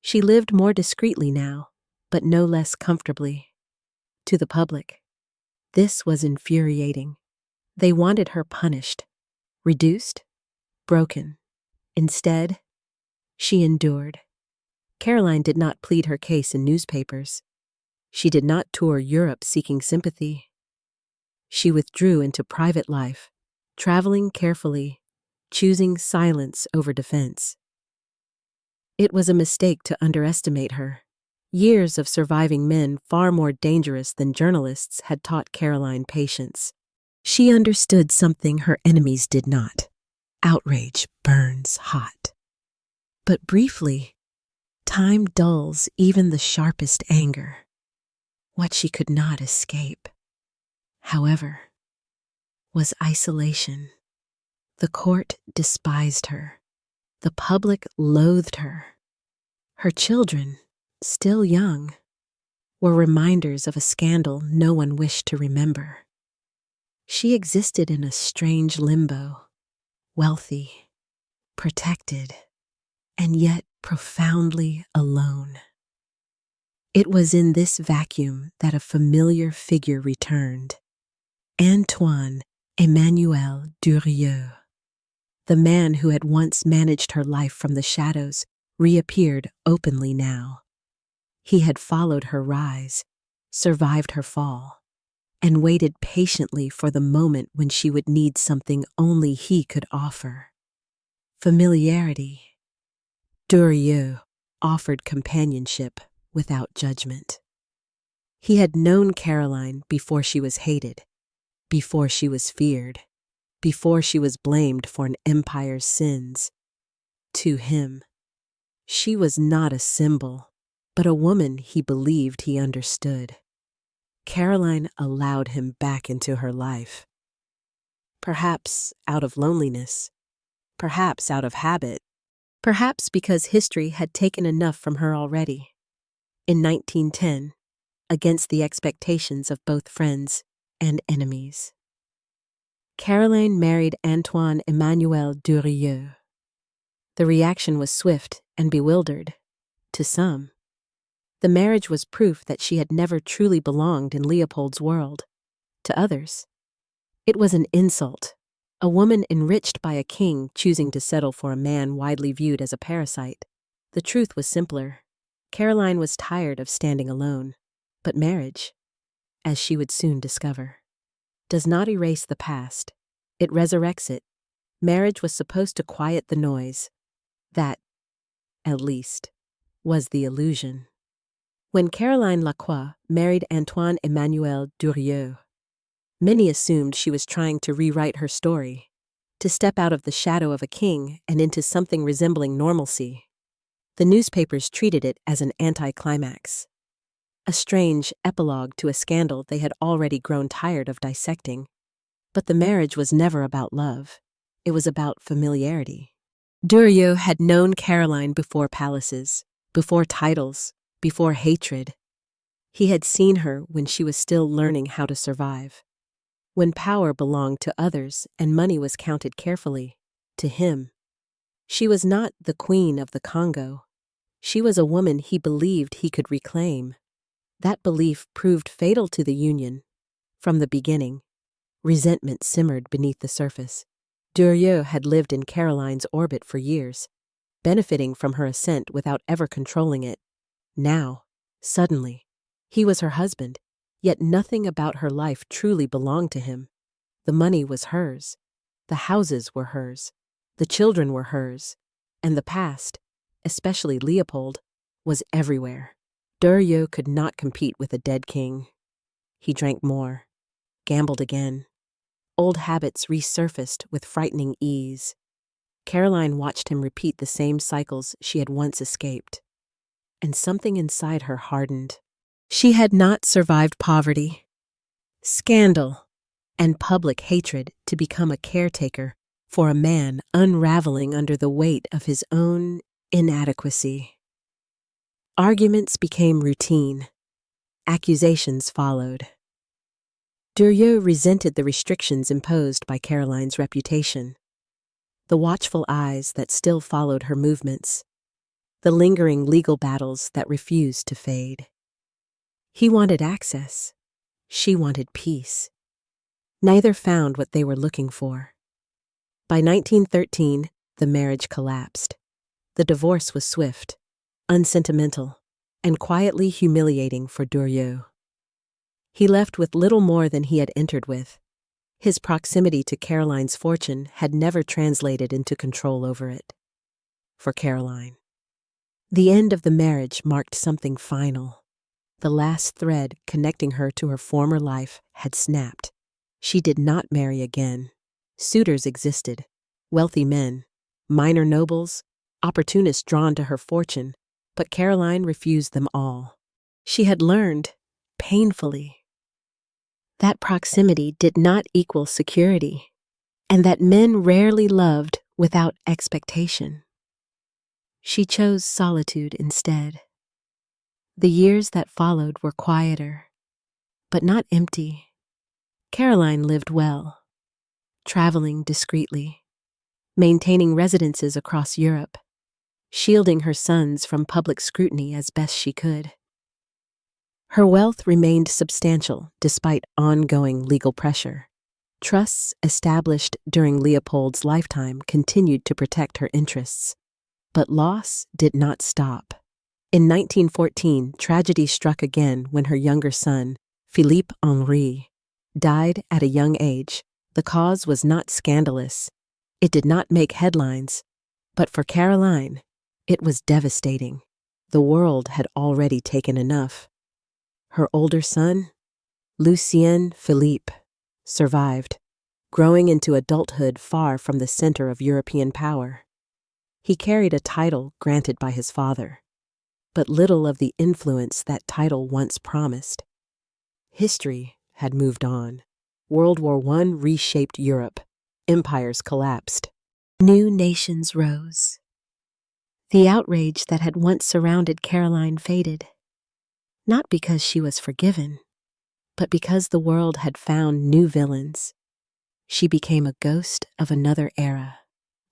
She lived more discreetly now, but no less comfortably. To the public, this was infuriating. They wanted her punished, reduced, broken. Instead, she endured. Caroline did not plead her case in newspapers. She did not tour Europe seeking sympathy. She withdrew into private life, traveling carefully, choosing silence over defense. It was a mistake to underestimate her. Years of surviving men far more dangerous than journalists had taught Caroline patience. She understood something her enemies did not. Outrage burns hot. But briefly, time dulls even the sharpest anger. What she could not escape, however, was isolation. The court despised her. The public loathed her. Her children, still young, were reminders of a scandal no one wished to remember. She existed in a strange limbo, wealthy, protected, and yet profoundly alone. It was in this vacuum that a familiar figure returned. Antoine Emmanuel Durieux. The man who had once managed her life from the shadows reappeared openly now. He had followed her rise, survived her fall, and waited patiently for the moment when she would need something only he could offer. Familiarity. Durieux offered companionship without judgment. He had known Caroline before she was hated, before she was feared, before she was blamed for an empire's sins. To him, she was not a symbol, but a woman he believed he understood. Caroline allowed him back into her life. Perhaps out of loneliness, perhaps out of habit, perhaps because history had taken enough from her already. In 1910, against the expectations of both friends and enemies, Caroline married Antoine Emmanuel Durieux. The reaction was swift and bewildered, to some. The marriage was proof that she had never truly belonged in Leopold's world. To others, it was an insult, a woman enriched by a king choosing to settle for a man widely viewed as a parasite. The truth was simpler. Caroline was tired of standing alone. But marriage, as she would soon discover, does not erase the past. It resurrects it. Marriage was supposed to quiet the noise. That, at least, was the illusion. When Caroline Laqua married Antoine Emmanuel Durieux, many assumed she was trying to rewrite her story, to step out of the shadow of a king and into something resembling normalcy. The newspapers treated it as an anticlimax, a strange epilogue to a scandal they had already grown tired of dissecting. But the marriage was never about love. It was about familiarity. Durieux had known Caroline before palaces, before titles, before hatred. He had seen her when she was still learning how to survive. When power belonged to others and money was counted carefully, to him. She was not the queen of the Congo. She was a woman he believed he could reclaim. That belief proved fatal to the union. From the beginning, resentment simmered beneath the surface. Durieux had lived in Caroline's orbit for years, benefiting from her ascent without ever controlling it. Now, suddenly, he was her husband, yet nothing about her life truly belonged to him. The money was hers, the houses were hers, the children were hers, and the past, especially Leopold, was everywhere. Durieux could not compete with a dead king. He drank more, gambled again. Old habits resurfaced with frightening ease. Caroline watched him repeat the same cycles she had once escaped, and something inside her hardened. She had not survived poverty, scandal, and public hatred to become a caretaker for a man unraveling under the weight of his own inadequacy. Arguments became routine. Accusations followed. Durieux resented the restrictions imposed by Caroline's reputation, the watchful eyes that still followed her movements, the lingering legal battles that refused to fade. He wanted access. She wanted peace. Neither found what they were looking for. By 1913, the marriage collapsed. The divorce was swift, unsentimental, and quietly humiliating for Durieux. He left with little more than he had entered with. His proximity to Caroline's fortune had never translated into control over it. For Caroline, the end of the marriage marked something final. The last thread connecting her to her former life had snapped. She did not marry again. Suitors existed, wealthy men, minor nobles, opportunists drawn to her fortune, but Caroline refused them all. She had learned, painfully, that proximity did not equal security, and that men rarely loved without expectation. She chose solitude instead. The years that followed were quieter, but not empty. Caroline lived well, traveling discreetly, maintaining residences across Europe, shielding her sons from public scrutiny as best she could. Her wealth remained substantial despite ongoing legal pressure. Trusts established during Leopold's lifetime continued to protect her interests. But loss did not stop. In 1914, tragedy struck again when her younger son, Philippe Henri, died at a young age. The cause was not scandalous. It did not make headlines. But for Caroline, it was devastating. The world had already taken enough. Her older son, Lucien Philippe, survived, growing into adulthood far from the center of European power. He carried a title granted by his father, but little of the influence that title once promised. History had moved on. World War I reshaped Europe. Empires collapsed. New nations rose. The outrage that had once surrounded Caroline faded. Not because she was forgiven, but because the world had found new villains. She became a ghost of another era.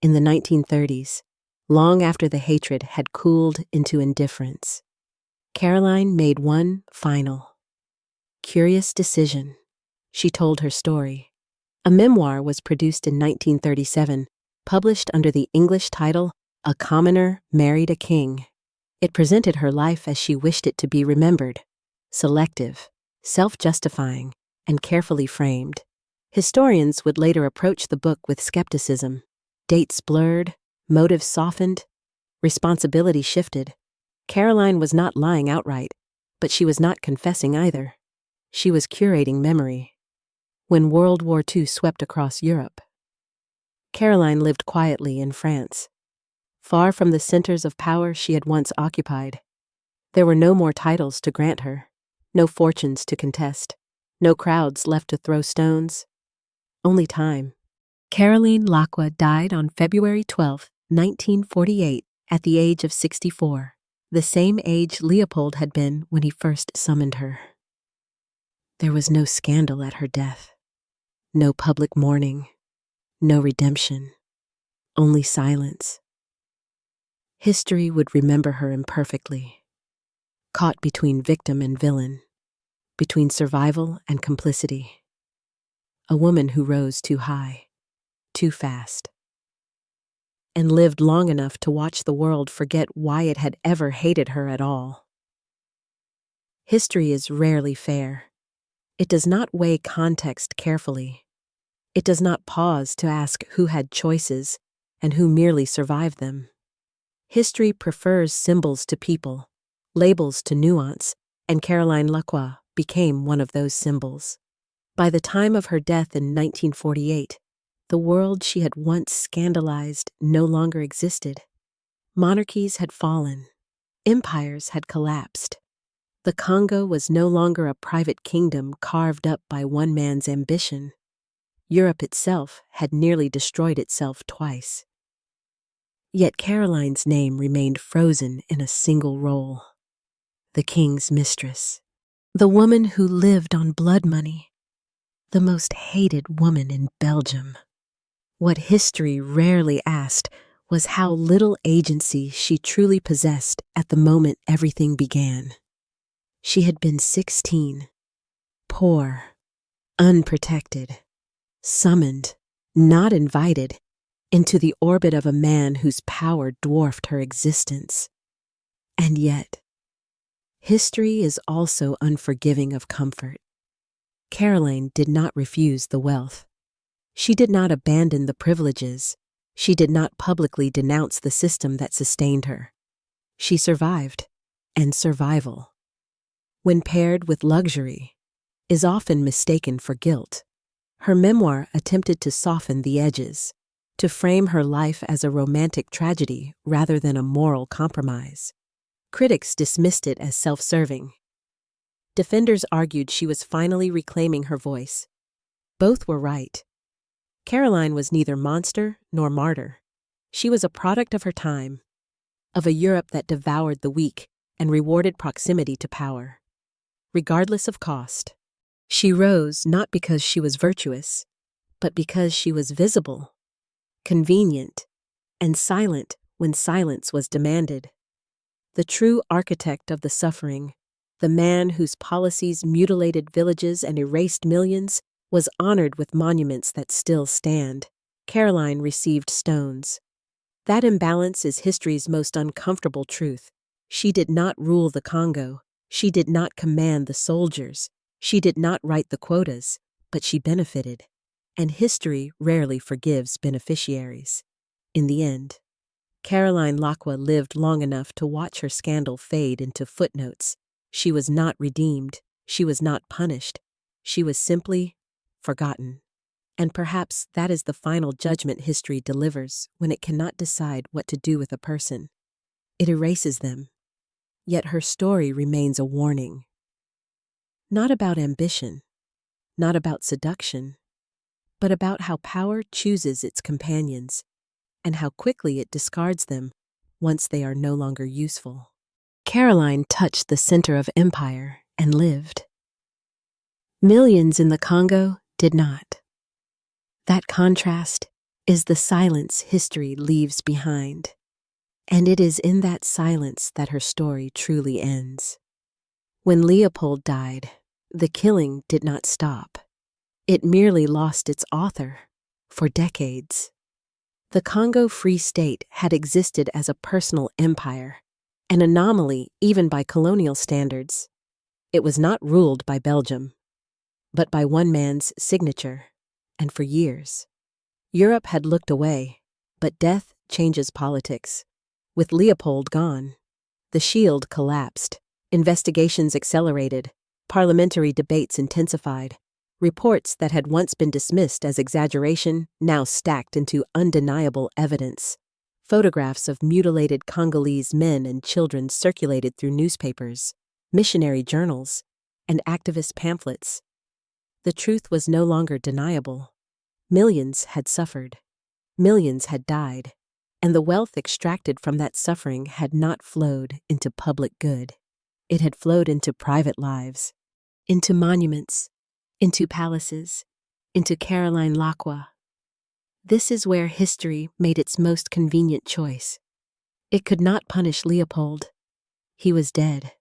In the 1930s, long after the hatred had cooled into indifference, Caroline made one final, curious decision. She told her story. A memoir was produced in 1937, published under the English title, A Commoner Married a King. It presented her life as she wished it to be remembered, selective, self-justifying, and carefully framed. Historians would later approach the book with skepticism. Dates blurred, motives softened, responsibility shifted. Caroline was not lying outright, but she was not confessing either. She was curating memory. When World War II swept across Europe, Caroline lived quietly in France, far from the centers of power she had once occupied. There were no more titles to grant her, no fortunes to contest, no crowds left to throw stones. Only time. Caroline Laqua died on February 12, 1948, at the age of 64, the same age Leopold had been when he first summoned her. There was no scandal at her death, no public mourning, no redemption, only silence. History would remember her imperfectly, caught between victim and villain, between survival and complicity. A woman who rose too high, too fast, and lived long enough to watch the world forget why it had ever hated her at all. History is rarely fair. It does not weigh context carefully. It does not pause to ask who had choices and who merely survived them. History prefers symbols to people, labels to nuance, and Caroline Laqua became one of those symbols. By the time of her death in 1948, the world she had once scandalized no longer existed. Monarchies had fallen. Empires had collapsed. The Congo was no longer a private kingdom carved up by one man's ambition. Europe itself had nearly destroyed itself twice. Yet Caroline's name remained frozen in a single role: the king's mistress, the woman who lived on blood money, the most hated woman in Belgium. What history rarely asked was how little agency she truly possessed at the moment everything began. She had been 16, poor, unprotected, summoned, not invited, into the orbit of a man whose power dwarfed her existence. And yet, history is also unforgiving of comfort. Caroline did not refuse the wealth. She did not abandon the privileges. She did not publicly denounce the system that sustained her. She survived, and survival, when paired with luxury, is often mistaken for guilt. Her memoir attempted to soften the edges, to frame her life as a romantic tragedy rather than a moral compromise. Critics dismissed it as self-serving. Defenders argued she was finally reclaiming her voice. Both were right. Caroline was neither monster nor martyr. She was a product of her time, of a Europe that devoured the weak and rewarded proximity to power. Regardless of cost, she rose not because she was virtuous, but because she was visible, convenient, and silent when silence was demanded. The true architect of the suffering, the man whose policies mutilated villages and erased millions, was honored with monuments that still stand. Caroline received stones. That imbalance is history's most uncomfortable truth. She did not rule the Congo. She did not command the soldiers. She did not write the quotas, but she benefited. And history rarely forgives beneficiaries. In the end, Caroline Laqua lived long enough to watch her scandal fade into footnotes. She was not redeemed. She was not punished. She was simply forgotten. And perhaps that is the final judgment history delivers when it cannot decide what to do with a person. It erases them. Yet her story remains a warning. Not about ambition, not about seduction, but about how power chooses its companions and how quickly it discards them once they are no longer useful. Caroline touched the center of empire and lived. Millions in the Congo did not. That contrast is the silence history leaves behind, and it is in that silence that her story truly ends. When Leopold died, the killing did not stop. It merely lost its author for decades. The Congo Free State had existed as a personal empire, an anomaly even by colonial standards. It was not ruled by Belgium, but by one man's signature, and for years. Europe had looked away, but death changes politics. With Leopold gone, the shield collapsed, investigations accelerated, parliamentary debates intensified. Reports that had once been dismissed as exaggeration now stacked into undeniable evidence. Photographs of mutilated Congolese men and children circulated through newspapers, missionary journals, and activist pamphlets. The truth was no longer deniable. Millions had suffered. Millions had died. And the wealth extracted from that suffering had not flowed into public good. It had flowed into private lives, into monuments, into palaces, into Caroline Laqua. This is where history made its most convenient choice. It could not punish Leopold. He was dead.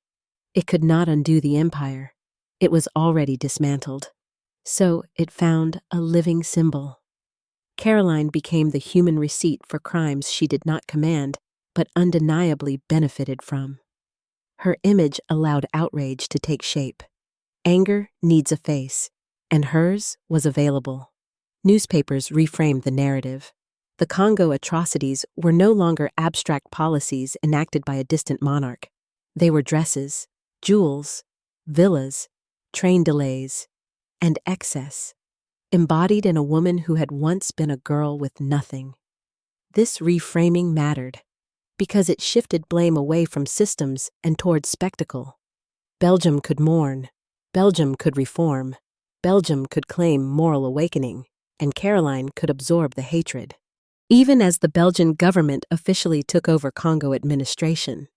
It could not undo the empire. It was already dismantled. So it found a living symbol. Caroline became the human receipt for crimes she did not command, but undeniably benefited from. Her image allowed outrage to take shape. Anger needs a face, and hers was available. Newspapers reframed the narrative. The Congo atrocities were no longer abstract policies enacted by a distant monarch. They were dresses, jewels, villas, train delays, and excess, embodied in a woman who had once been a girl with nothing. This reframing mattered, because it shifted blame away from systems and toward spectacle. Belgium could mourn, Belgium could reform, Belgium could claim moral awakening, and Caroline could absorb the hatred. Even as the Belgian government officially took over Congo administration,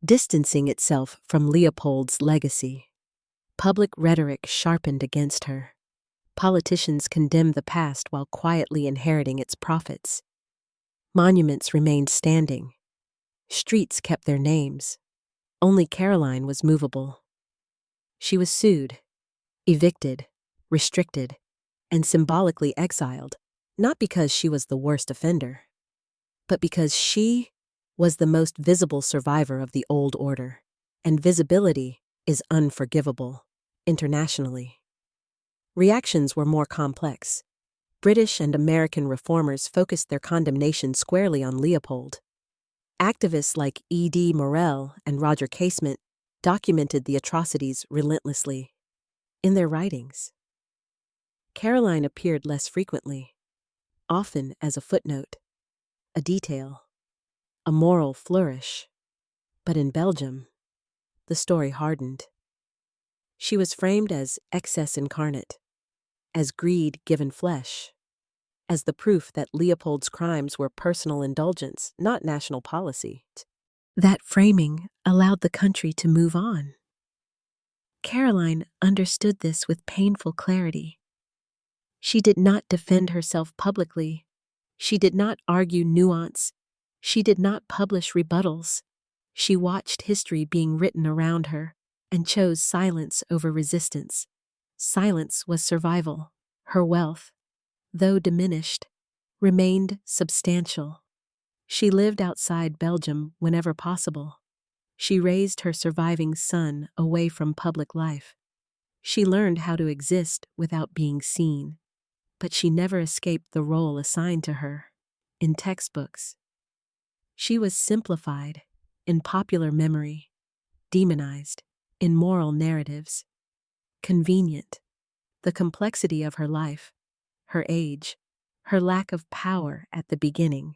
distancing itself from Leopold's legacy, public rhetoric sharpened against her. Politicians condemned the past while quietly inheriting its profits. Monuments remained standing. Streets kept their names. Only Caroline was movable. She was sued, evicted, restricted, and symbolically exiled, not because she was the worst offender, but because she was the most visible survivor of the old order, and visibility is unforgivable internationally. Reactions were more complex. British and American reformers focused their condemnation squarely on Leopold. Activists like E.D. Morel and Roger Casement documented the atrocities relentlessly in their writings. Caroline appeared less frequently, often as a footnote, a detail, a moral flourish. But in Belgium, the story hardened. She was framed as excess incarnate, as greed given flesh, as the proof that Leopold's crimes were personal indulgence, not national policy. That framing allowed the country to move on. Caroline understood this with painful clarity. She did not defend herself publicly. She did not argue nuance. She did not publish rebuttals. She watched history being written around her and chose silence over resistance. Silence was survival. Her wealth, though diminished, remained substantial. She lived outside Belgium whenever possible. She raised her surviving son away from public life. She learned how to exist without being seen, but she never escaped the role assigned to her in textbooks. She was simplified in popular memory, demonized in moral narratives. Convenient. The complexity of her life, her age, her lack of power at the beginning,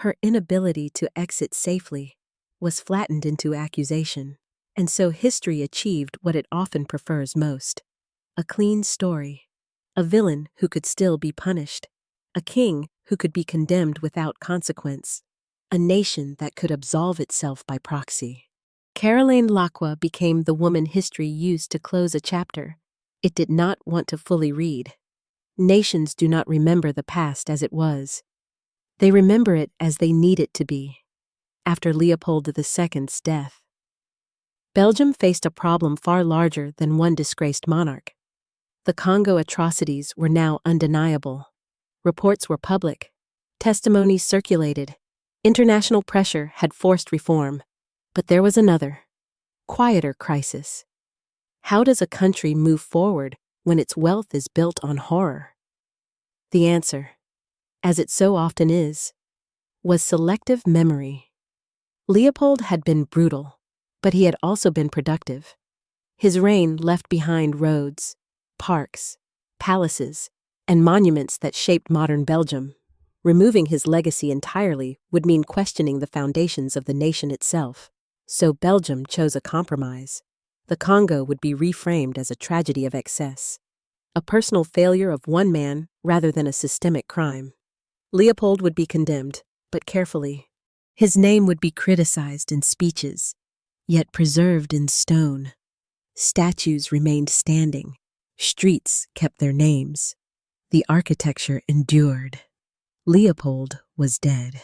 her inability to exit safely was flattened into accusation, and so history achieved what it often prefers most: a clean story, a villain who could still be punished, a king who could be condemned without consequence, a nation that could absolve itself by proxy. Caroline Laqua became the woman history used to close a chapter it did not want to fully read. Nations do not remember the past as it was. They remember it as they need it to be, after Leopold II's death. Belgium faced a problem far larger than one disgraced monarch. The Congo atrocities were now undeniable. Reports were public. Testimonies circulated. International pressure had forced reform. But there was another, quieter crisis. How does a country move forward when its wealth is built on horror? The answer, as it so often is, was selective memory. Leopold had been brutal, but he had also been productive. His reign left behind roads, parks, palaces, and monuments that shaped modern Belgium. Removing his legacy entirely would mean questioning the foundations of the nation itself. So Belgium chose a compromise. The Congo would be reframed as a tragedy of excess, a personal failure of one man rather than a systemic crime. Leopold would be condemned, but carefully. His name would be criticized in speeches, yet preserved in stone. Statues remained standing. Streets kept their names. The architecture endured. Leopold was dead.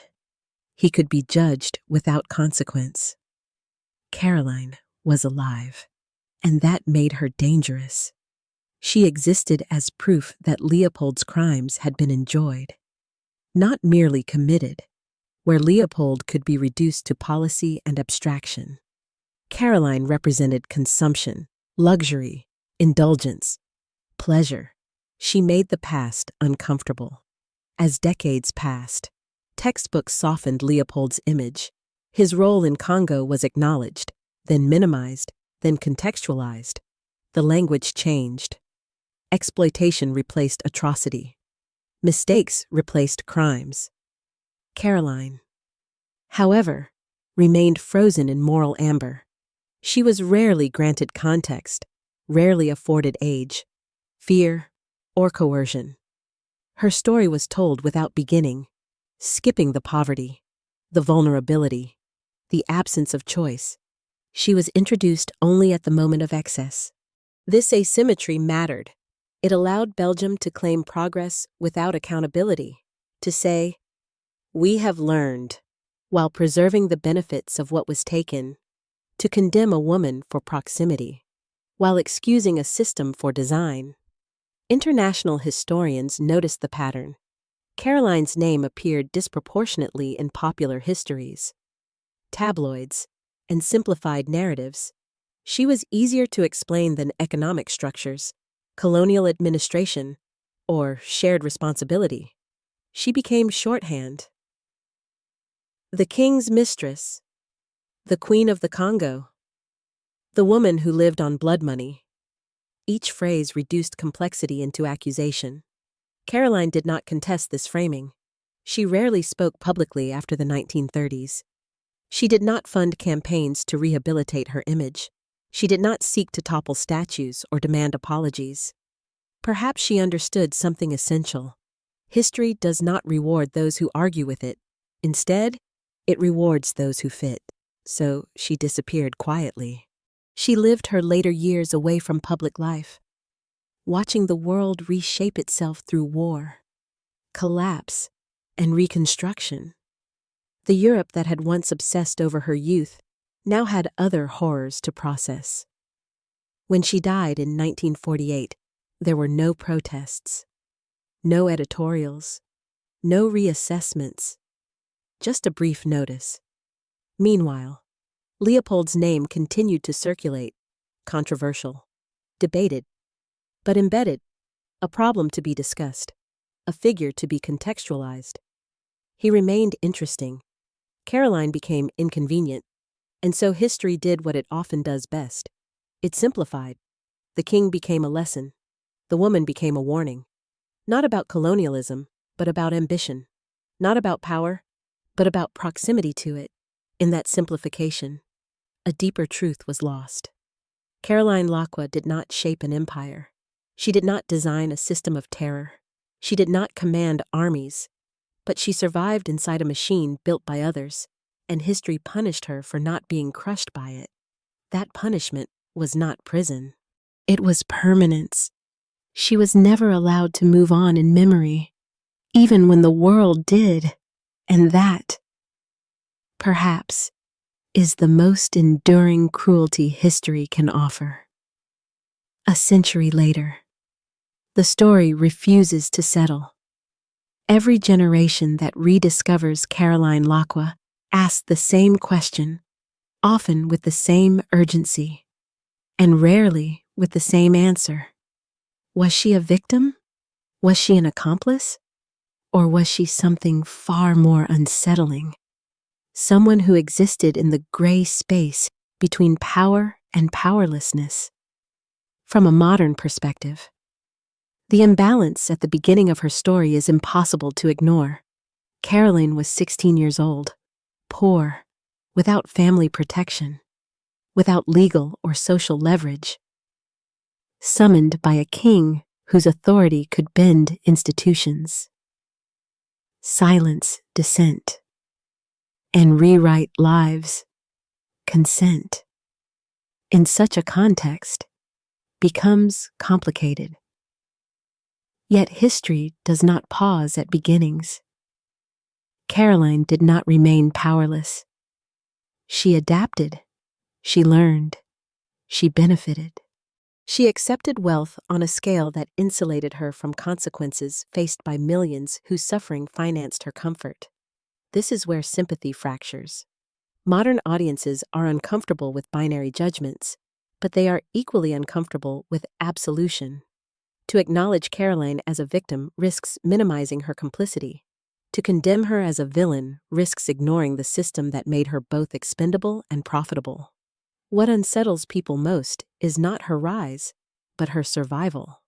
He could be judged without consequence. Caroline was alive, and that made her dangerous. She existed as proof that Leopold's crimes had been enjoyed, not merely committed, where Leopold could be reduced to policy and abstraction. Caroline represented consumption, luxury, indulgence, pleasure. She made the past uncomfortable. As decades passed, textbooks softened Leopold's image. His role in Congo was acknowledged, then minimized, then contextualized. The language changed. Exploitation replaced atrocity. Mistakes replaced crimes. Caroline, however, remained frozen in moral amber. She was rarely granted context, rarely afforded age, fear, or coercion. Her story was told without beginning, skipping the poverty, the vulnerability, the absence of choice. She was introduced only at the moment of excess. This asymmetry mattered. It allowed Belgium to claim progress without accountability, to say, "We have learned," while preserving the benefits of what was taken, to condemn a woman for proximity, while excusing a system for design. International historians noticed the pattern. Caroline's name appeared disproportionately in popular histories, tabloids, and simplified narratives. She was easier to explain than economic structures, colonial administration, or shared responsibility. She became shorthand. The king's mistress, the queen of the Congo, the woman who lived on blood money. Each phrase reduced complexity into accusation. Caroline did not contest this framing. She rarely spoke publicly after the 1930s. She did not fund campaigns to rehabilitate her image. She did not seek to topple statues or demand apologies. Perhaps she understood something essential. History does not reward those who argue with it. Instead, it rewards those who fit. So she disappeared quietly. She lived her later years away from public life, watching the world reshape itself through war, collapse, and reconstruction. The Europe that had once obsessed over her youth now had other horrors to process. When she died in 1948, there were no protests, no editorials, no reassessments, just a brief notice. Meanwhile, Leopold's name continued to circulate, controversial, debated, but embedded, a problem to be discussed, a figure to be contextualized. He remained interesting. Caroline became inconvenient, and so history did what it often does best. It simplified. The king became a lesson. The woman became a warning. Not about colonialism, but about ambition. Not about power, but about proximity to it. In that simplification, a deeper truth was lost. Caroline Laqua did not shape an empire. She did not design a system of terror. She did not command armies, but she survived inside a machine built by others, and history punished her for not being crushed by it. That punishment was not prison. It was permanence. She was never allowed to move on in memory, even when the world did, and that, perhaps, is the most enduring cruelty history can offer. A century later, the story refuses to settle. Every generation that rediscovers Caroline Laqua asks the same question, often with the same urgency, and rarely with the same answer. Was she a victim? Was she an accomplice? Or was she something far more unsettling? Someone who existed in the gray space between power and powerlessness. From a modern perspective, the imbalance at the beginning of her story is impossible to ignore. Caroline was 16 years old, poor, without family protection, without legal or social leverage, summoned by a king whose authority could bend institutions, silence dissent, and rewrite lives. Consent, in such a context, becomes complicated. Yet history does not pause at beginnings. Caroline did not remain powerless. She adapted, she learned, she benefited. She accepted wealth on a scale that insulated her from consequences faced by millions whose suffering financed her comfort. This is where sympathy fractures. Modern audiences are uncomfortable with binary judgments, but they are equally uncomfortable with absolution. To acknowledge Caroline as a victim risks minimizing her complicity. To condemn her as a villain risks ignoring the system that made her both expendable and profitable. What unsettles people most is not her rise, but her survival.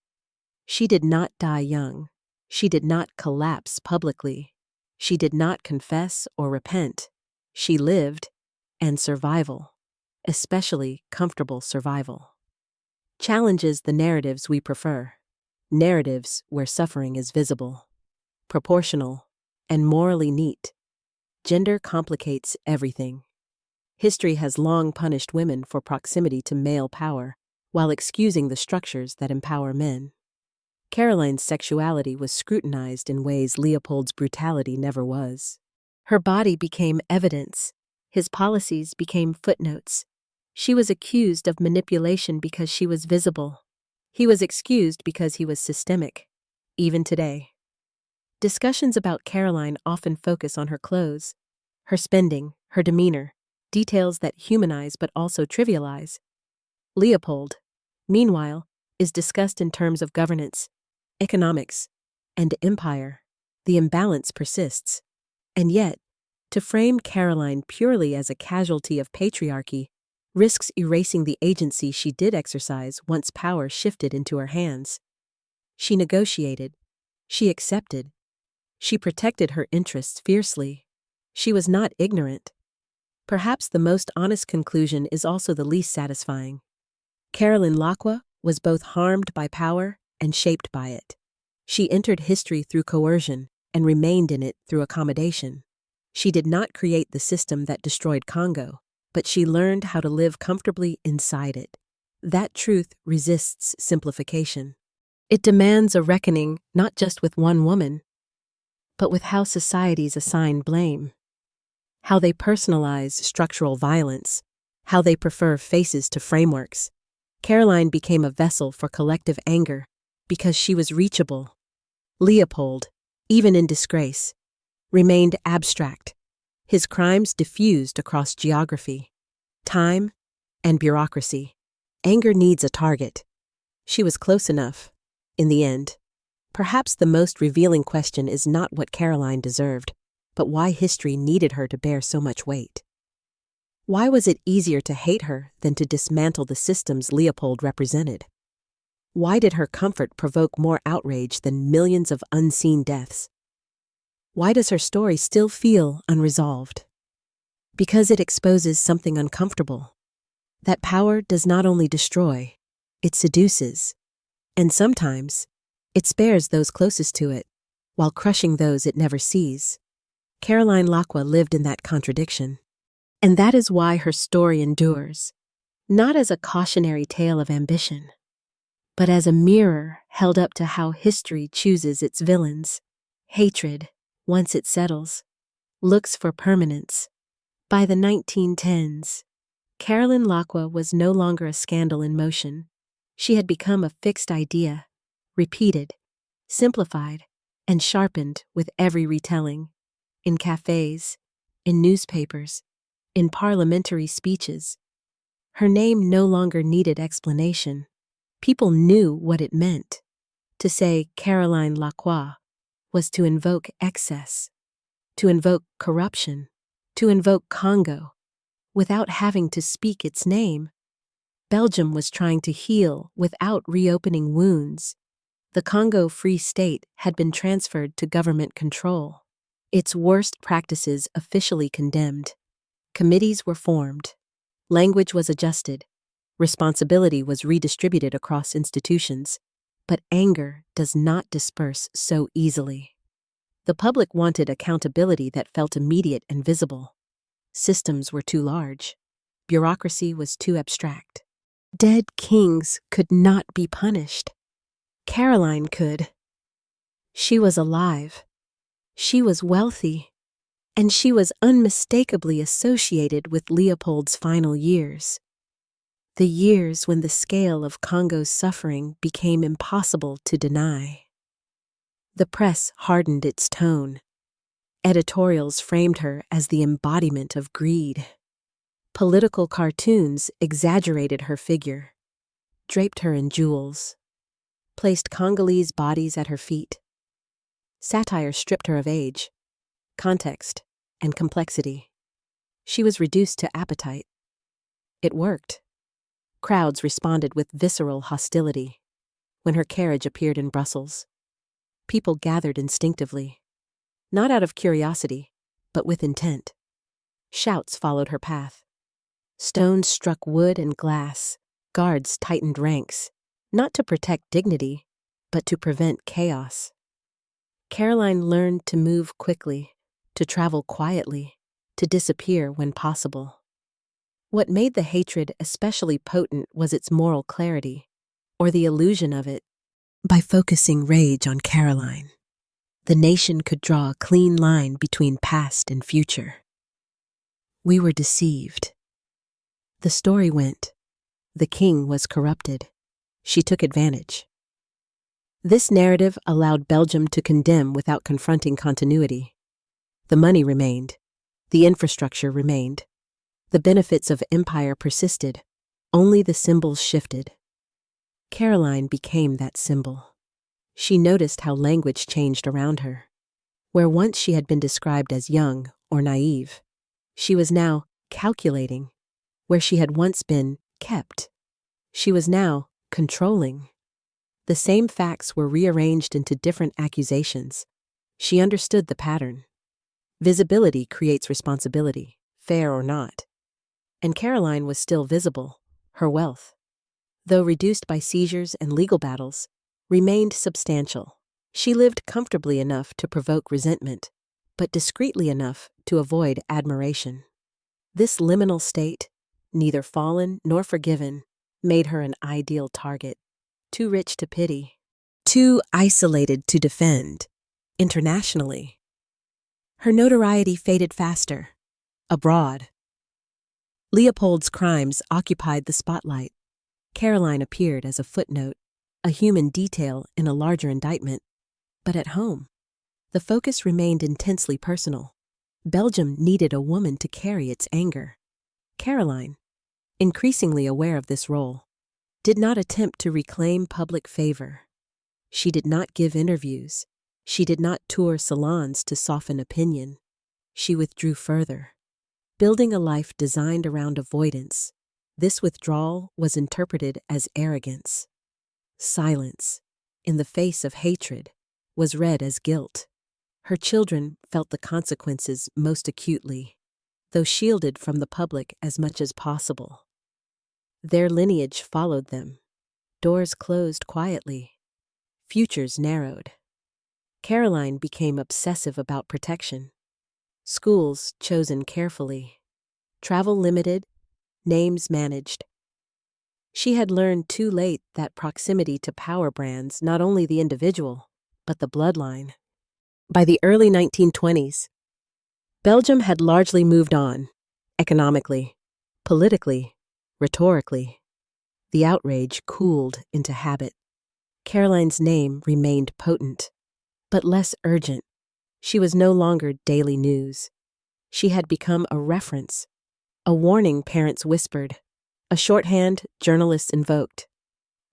She did not die young. She did not collapse publicly. She did not confess or repent. She lived, and survival, especially comfortable survival, challenges the narratives we prefer, narratives where suffering is visible, proportional, and morally neat. Gender complicates everything. History has long punished women for proximity to male power, while excusing the structures that empower men. Caroline's sexuality was scrutinized in ways Leopold's brutality never was. Her body became evidence. His policies became footnotes. She was accused of manipulation because she was visible. He was excused because he was systemic, even today. Discussions about Caroline often focus on her clothes, her spending, her demeanor, details that humanize but also trivialize. Leopold, meanwhile, is discussed in terms of governance, economics, and empire. The imbalance persists. And yet, to frame Caroline purely as a casualty of patriarchy risks erasing the agency she did exercise once power shifted into her hands. She negotiated. She accepted. She protected her interests fiercely. She was not ignorant. Perhaps the most honest conclusion is also the least satisfying. Caroline Laqua was both harmed by power and shaped by it. She entered history through coercion and remained in it through accommodation. She did not create the system that destroyed Congo, but she learned how to live comfortably inside it. That truth resists simplification. It demands a reckoning not just with one woman, but with how societies assign blame, how they personalize structural violence, how they prefer faces to frameworks. Caroline became a vessel for collective anger because she was reachable. Leopold, even in disgrace, remained abstract. His crimes diffused across geography, time, and bureaucracy. Anger needs a target. She was close enough, in the end. Perhaps the most revealing question is not what Caroline deserved, but why history needed her to bear so much weight. Why was it easier to hate her than to dismantle the systems Leopold represented? Why did her comfort provoke more outrage than millions of unseen deaths? Why does her story still feel unresolved? Because it exposes something uncomfortable. That power does not only destroy, it seduces. And sometimes, it spares those closest to it, while crushing those it never sees. Caroline Laqua lived in that contradiction. And that is why her story endures, not as a cautionary tale of ambition, but as a mirror held up to how history chooses its villains. Hatred, once it settles, looks for permanence. By the 1910s, Caroline Laqua was no longer a scandal in motion. She had become a fixed idea, repeated, simplified, and sharpened with every retelling. In cafes, in newspapers, in parliamentary speeches. Her name no longer needed explanation. People knew what it meant. To say Caroline Laqua was to invoke excess, to invoke corruption, to invoke Congo, without having to speak its name. Belgium was trying to heal without reopening wounds. The Congo Free State had been transferred to government control. Its worst practices officially condemned. Committees were formed. Language was adjusted. Responsibility was redistributed across institutions. But anger does not disperse so easily. The public wanted accountability that felt immediate and visible. Systems were too large. Bureaucracy was too abstract. Dead kings could not be punished. Caroline could. She was alive. She was wealthy. And she was unmistakably associated with Leopold's final years. The years when the scale of Congo's suffering became impossible to deny. The press hardened its tone. Editorials framed her as the embodiment of greed. Political cartoons exaggerated her figure, draped her in jewels, placed Congolese bodies at her feet. Satire stripped her of age, context, and complexity. She was reduced to appetite. It worked. Crowds responded with visceral hostility. When her carriage appeared in Brussels, people gathered instinctively, not out of curiosity, but with intent. Shouts followed her path. Stones struck wood and glass. Guards tightened ranks, not to protect dignity, but to prevent chaos. Caroline learned to move quickly, to travel quietly, to disappear when possible. What made the hatred especially potent was its moral clarity, or the illusion of it. By focusing rage on Caroline, the nation could draw a clean line between past and future. We were deceived. The story went, the king was corrupted. She took advantage. This narrative allowed Belgium to condemn without confronting continuity. The money remained. The infrastructure remained. The benefits of empire persisted. Only the symbols shifted. Caroline became that symbol. She noticed how language changed around her. Where once she had been described as young or naive, she was now calculating. Where she had once been kept, she was now controlling. The same facts were rearranged into different accusations. She understood the pattern. Visibility creates responsibility, fair or not. And Caroline was still visible. Her wealth, though reduced by seizures and legal battles, remained substantial. She lived comfortably enough to provoke resentment, but discreetly enough to avoid admiration. This liminal state, neither fallen nor forgiven, made her an ideal target. Too rich to pity, too isolated to defend, internationally. Her notoriety faded faster, abroad. Leopold's crimes occupied the spotlight. Caroline appeared as a footnote, a human detail in a larger indictment. But at home, the focus remained intensely personal. Belgium needed a woman to carry its anger. Caroline, increasingly aware of this role, did not attempt to reclaim public favor. She did not give interviews. She did not tour salons to soften opinion. She withdrew further, building a life designed around avoidance. This withdrawal was interpreted as arrogance. Silence, in the face of hatred, was read as guilt. Her children felt the consequences most acutely, though shielded from the public as much as possible. Their lineage followed them. Doors closed quietly. Futures narrowed. Caroline became obsessive about protection. Schools chosen carefully. Travel limited, names managed. She had learned too late that proximity to power brands not only the individual, but the bloodline. By the early 1920s, Belgium had largely moved on, economically, politically, rhetorically. The outrage cooled into habit. Caroline's name remained potent, but less urgent. She was no longer daily news. She had become a reference, a warning parents whispered, a shorthand journalists invoked,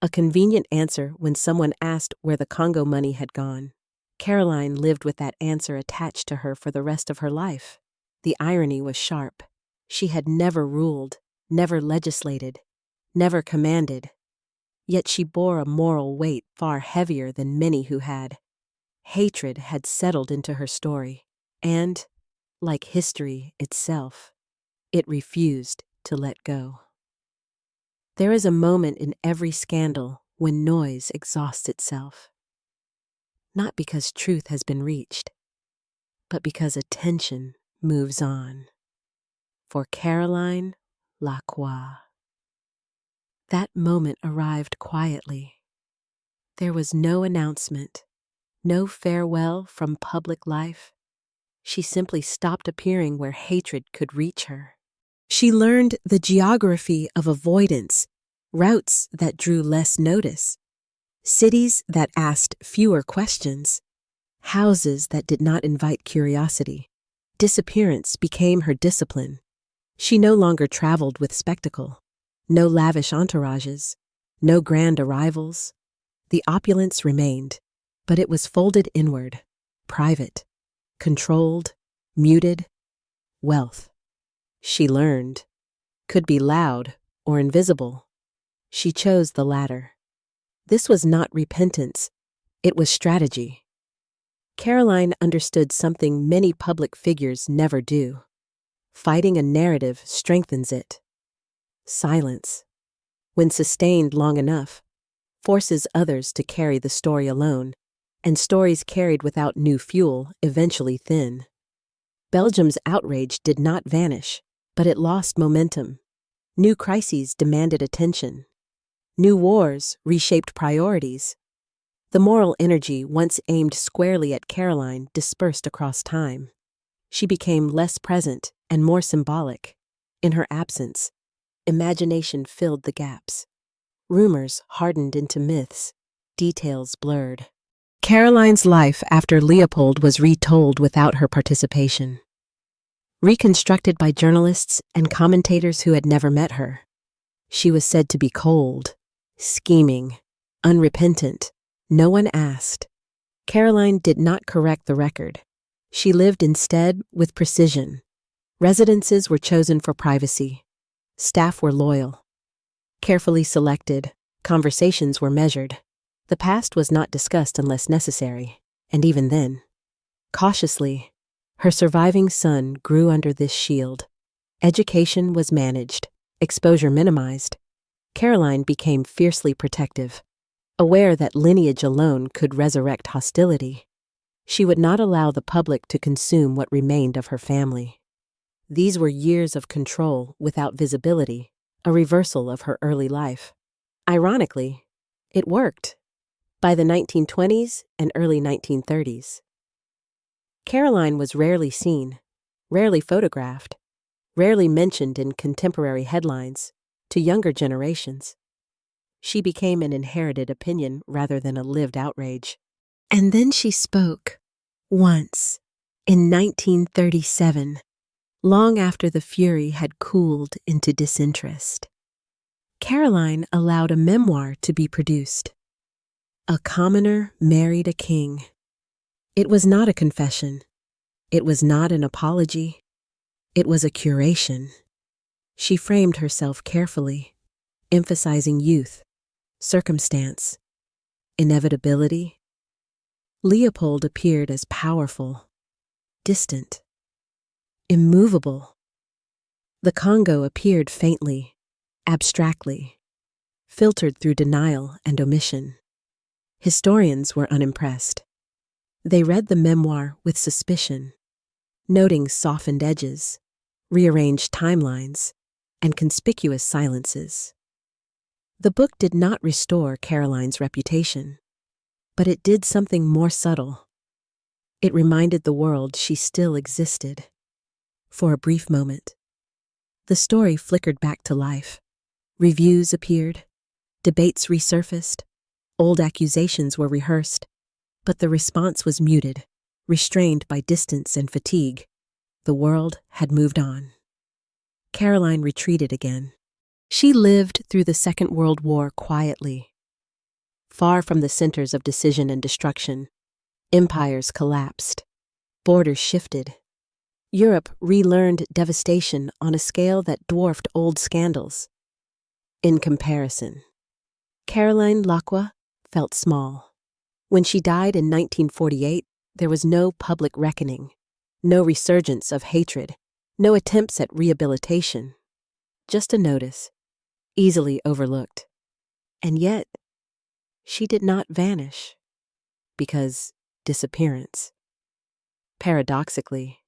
a convenient answer when someone asked where the Congo money had gone. Caroline lived with that answer attached to her for the rest of her life. The irony was sharp. She had never ruled, never legislated, never commanded. Yet she bore a moral weight far heavier than many who had. Hatred had settled into her story, and, like history itself, it refused to let go. There is a moment in every scandal when noise exhausts itself. Not because truth has been reached, but because attention moves on. For Caroline Laqua. That moment arrived quietly. There was no announcement, no farewell from public life. She simply stopped appearing where hatred could reach her. She learned the geography of avoidance, routes that drew less notice, cities that asked fewer questions, houses that did not invite curiosity. Disappearance became her discipline. She no longer traveled with spectacle, no lavish entourages, no grand arrivals. The opulence remained, but it was folded inward, private, controlled, muted. Wealth, she learned, could be loud or invisible. She chose the latter. This was not repentance, it was strategy. Caroline understood something many public figures never do. Fighting a narrative strengthens it. Silence, when sustained long enough, forces others to carry the story alone, and stories carried without new fuel eventually thin. Belgium's outrage did not vanish, but it lost momentum. New crises demanded attention. New wars reshaped priorities. The moral energy once aimed squarely at Caroline dispersed across time. She became less present and more symbolic. In her absence, imagination filled the gaps. Rumors hardened into myths, details blurred. Caroline's life after Leopold was retold without her participation. Reconstructed by journalists and commentators who had never met her. She was said to be cold, scheming, unrepentant. No one asked. Caroline did not correct the record. She lived instead with precision. Residences were chosen for privacy. Staff were loyal. Carefully selected, conversations were measured. The past was not discussed unless necessary, and even then. Cautiously, her surviving son grew under this shield. Education was managed, exposure minimized. Caroline became fiercely protective, aware that lineage alone could resurrect hostility. She would not allow the public to consume what remained of her family. These were years of control without visibility, a reversal of her early life. Ironically, it worked. By the 1920s and early 1930s. Caroline was rarely seen, rarely photographed, rarely mentioned in contemporary headlines to younger generations. She became an inherited opinion rather than a lived outrage. And then she spoke, once, in 1937, long after the fury had cooled into disinterest. Caroline allowed a memoir to be produced. A commoner married a king. It was not a confession. It was not an apology. It was a curation. She framed herself carefully, emphasizing youth, circumstance, inevitability. Leopold appeared as powerful, distant, immovable. The Congo appeared faintly, abstractly, filtered through denial and omission. Historians were unimpressed. They read the memoir with suspicion, noting softened edges, rearranged timelines, and conspicuous silences. The book did not restore Caroline's reputation, but it did something more subtle. It reminded the world she still existed. For a brief moment, the story flickered back to life. Reviews appeared, debates resurfaced, old accusations were rehearsed, but the response was muted, restrained by distance and fatigue. The world had moved on. Caroline retreated again. She lived through the Second World War quietly. Far from the centers of decision and destruction, empires collapsed, borders shifted. Europe relearned devastation on a scale that dwarfed old scandals. In comparison, Caroline Laqua felt small. When she died in 1948, there was no public reckoning, no resurgence of hatred, no attempts at rehabilitation. Just a notice, easily overlooked. And yet, she did not vanish, because disappearance, paradoxically,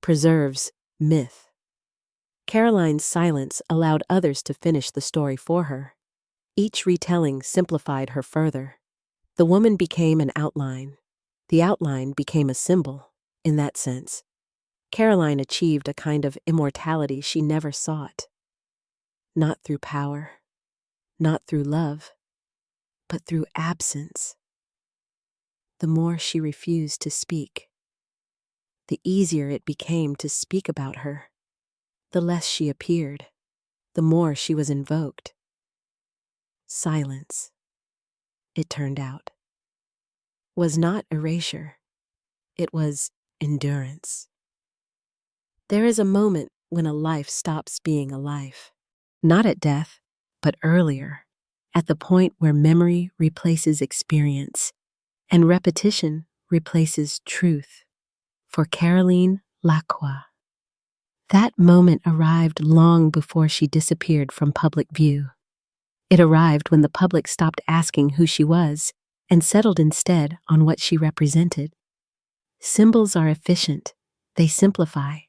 preserves myth. Caroline's silence allowed others to finish the story for her. Each retelling simplified her further. The woman became an outline. The outline became a symbol. In that sense, Caroline achieved a kind of immortality she never sought. Not through power, not through love, but through absence. The more she refused to speak, the easier it became to speak about her. The less she appeared, the more she was invoked. Silence, it turned out, was not erasure. It was endurance. There is a moment when a life stops being a life. Not at death, but earlier, at the point where memory replaces experience and repetition replaces truth. For Caroline Laqua, that moment arrived long before she disappeared from public view. It arrived when the public stopped asking who she was and settled instead on what she represented. Symbols are efficient. They simplify.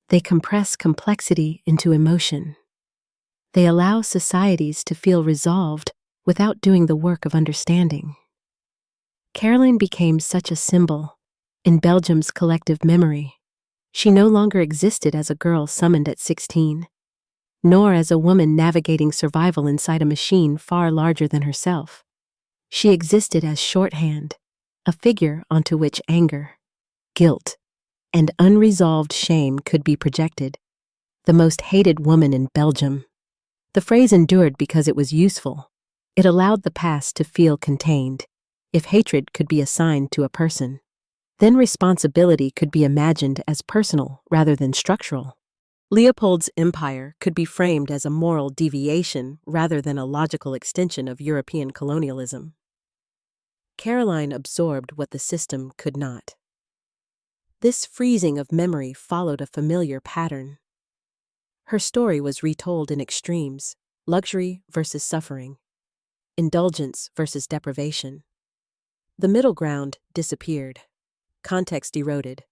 They compress complexity into emotion. They allow societies to feel resolved without doing the work of understanding. Caroline became such a symbol in Belgium's collective memory. She no longer existed as a girl summoned at 16, nor as a woman navigating survival inside a machine far larger than herself. She existed as shorthand, a figure onto which anger, guilt, and unresolved shame could be projected. The most hated woman in Belgium. The phrase endured because it was useful. It allowed the past to feel contained. If hatred could be assigned to a person, then responsibility could be imagined as personal rather than structural. Leopold's empire could be framed as a moral deviation rather than a logical extension of European colonialism. Caroline absorbed what the system could not. This freezing of memory followed a familiar pattern. Her story was retold in extremes: luxury versus suffering, indulgence versus deprivation. The middle ground disappeared. Context eroded.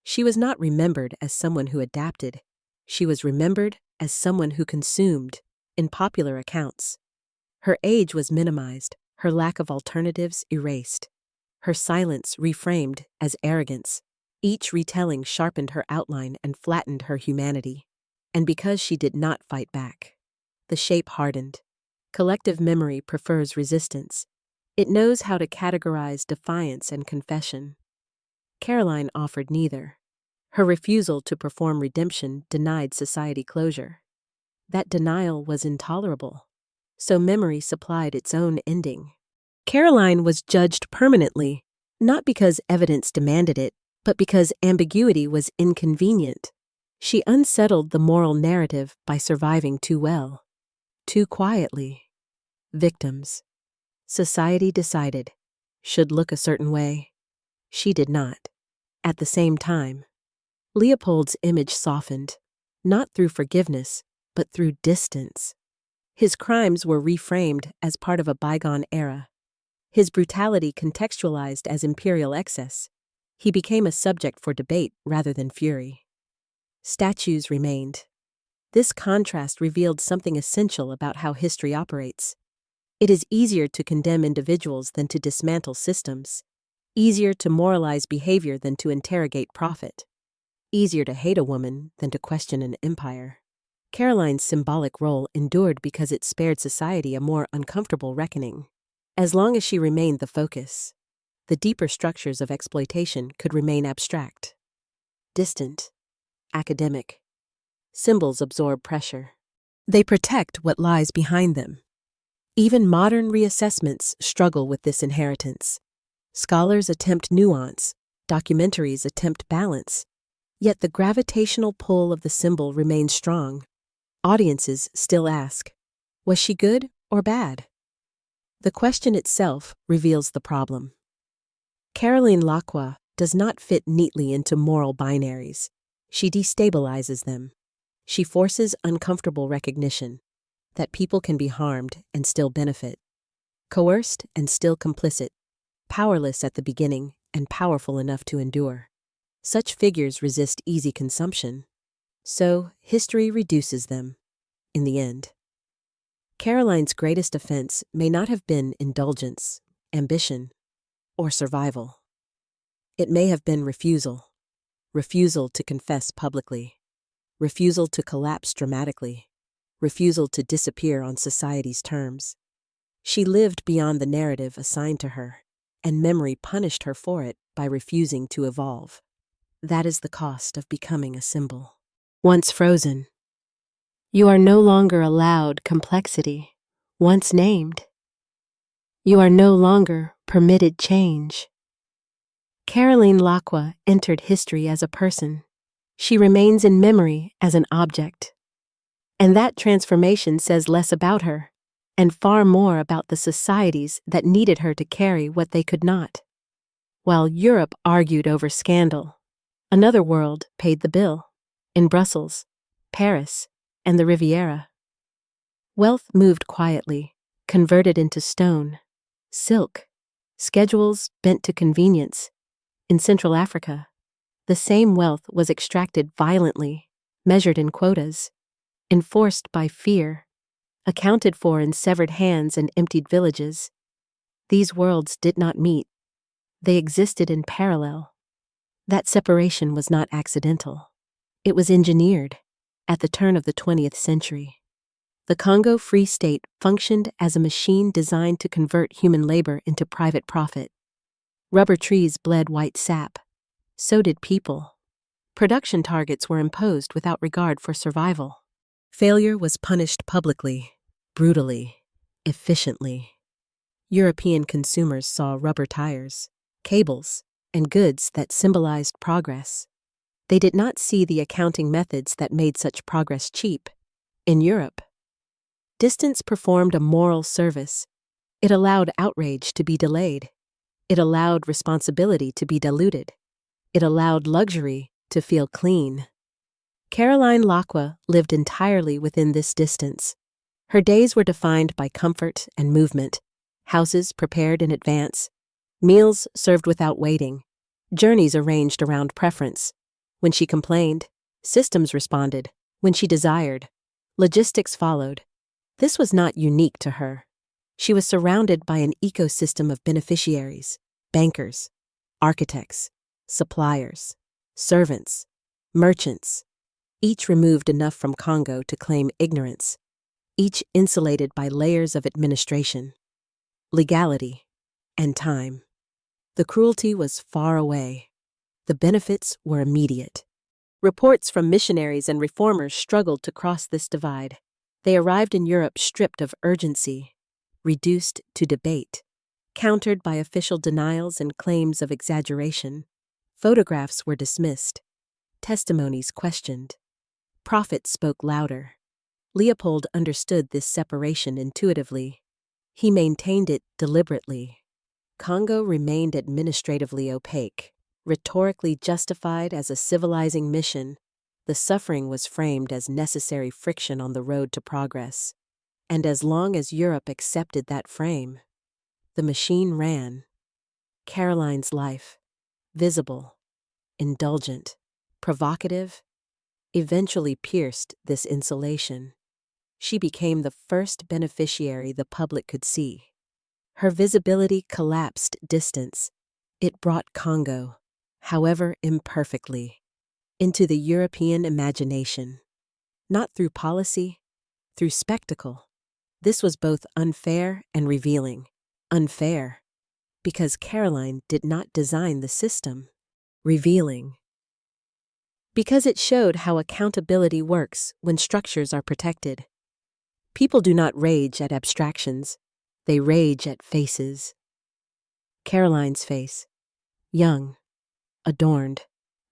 She was not remembered as someone who adapted. She was remembered as someone who consumed, in popular accounts. Her age was minimized, her lack of alternatives erased, her silence reframed as arrogance. Each retelling sharpened her outline and flattened her humanity. And because she did not fight back, the shape hardened. Collective memory prefers resistance. It knows how to categorize defiance and confession. Caroline offered neither. Her refusal to perform redemption denied society closure. That denial was intolerable, so memory supplied its own ending. Caroline was judged permanently, not because evidence demanded it, but because ambiguity was inconvenient. She unsettled the moral narrative by surviving too well, too quietly. Victims, society decided, should look a certain way. She did not. At the same time, Leopold's image softened, not through forgiveness, but through distance. His crimes were reframed as part of a bygone era. His brutality contextualized as imperial excess. He became a subject for debate rather than fury. Statues remained. This contrast revealed something essential about how history operates. It is easier to condemn individuals than to dismantle systems. Easier to moralize behavior than to interrogate profit. Easier to hate a woman than to question an empire. Caroline's symbolic role endured because it spared society a more uncomfortable reckoning. As long as she remained the focus, the deeper structures of exploitation could remain abstract, distant, academic. Symbols absorb pressure. They protect what lies behind them. Even modern reassessments struggle with this inheritance. Scholars attempt nuance, documentaries attempt balance, yet the gravitational pull of the symbol remains strong. Audiences still ask, was she good or bad? The question itself reveals the problem. Caroline Laqua does not fit neatly into moral binaries. She destabilizes them. She forces uncomfortable recognition that people can be harmed and still benefit, Coerced and still complicit, powerless at the beginning and powerful enough to endure. Such figures resist easy consumption, so history reduces them, in the end. Caroline's greatest offense may not have been indulgence, ambition, or survival. It may have been refusal to confess publicly, refusal to collapse dramatically, refusal to disappear on society's terms. She lived beyond the narrative assigned to her, and memory punished her for it by refusing to evolve. That is the cost of becoming a symbol. Once frozen, you are no longer allowed complexity. Once named, you are no longer permitted change. Caroline Laqua entered history as a person. She remains in memory as an object. And that transformation says less about her, and far more about the societies that needed her to carry what they could not. While Europe argued over scandal, another world paid the bill, in Brussels, Paris, and the Riviera. Wealth moved quietly, converted into stone, silk, schedules bent to convenience. In Central Africa, the same wealth was extracted violently, measured in quotas, enforced by fear, accounted for in severed hands and emptied villages. These worlds did not meet. They existed in parallel. That separation was not accidental. It was engineered at the turn of the 20th century. The Congo Free State functioned as a machine designed to convert human labor into private profit. Rubber trees bled white sap. So did people. Production targets were imposed without regard for survival. Failure was punished publicly, brutally, efficiently. European consumers saw rubber tires, cables, and goods that symbolized progress. They did not see the accounting methods that made such progress cheap. In Europe, distance performed a moral service. It allowed outrage to be delayed. It allowed responsibility to be diluted. It allowed luxury to feel clean. Caroline Laqua lived entirely within this distance. Her days were defined by comfort and movement, houses prepared in advance, meals served without waiting, journeys arranged around preference. When she complained, systems responded. When she desired, logistics followed. This was not unique to her. She was surrounded by an ecosystem of beneficiaries, bankers, architects, suppliers, servants, merchants, each removed enough from Congo to claim ignorance, each insulated by layers of administration, legality, and time. The cruelty was far away. The benefits were immediate. Reports from missionaries and reformers struggled to cross this divide. They arrived in Europe stripped of urgency, reduced to debate, countered by official denials and claims of exaggeration. Photographs were dismissed, testimonies questioned. Prophets spoke louder. Leopold understood this separation intuitively. He maintained it deliberately. Congo remained administratively opaque, rhetorically justified as a civilizing mission. The suffering was framed as necessary friction on the road to progress. And as long as Europe accepted that frame, the machine ran. Caroline's life, visible, indulgent, provocative, eventually pierced this insulation. She became the first beneficiary the public could see. Her visibility collapsed distance. It brought Congo, however imperfectly, into the European imagination. Not through policy, through spectacle. This was both unfair and revealing. Unfair, because Caroline did not design the system. Revealing, because it showed how accountability works when structures are protected. People do not rage at abstractions. They rage at faces. Caroline's face, young, adorned,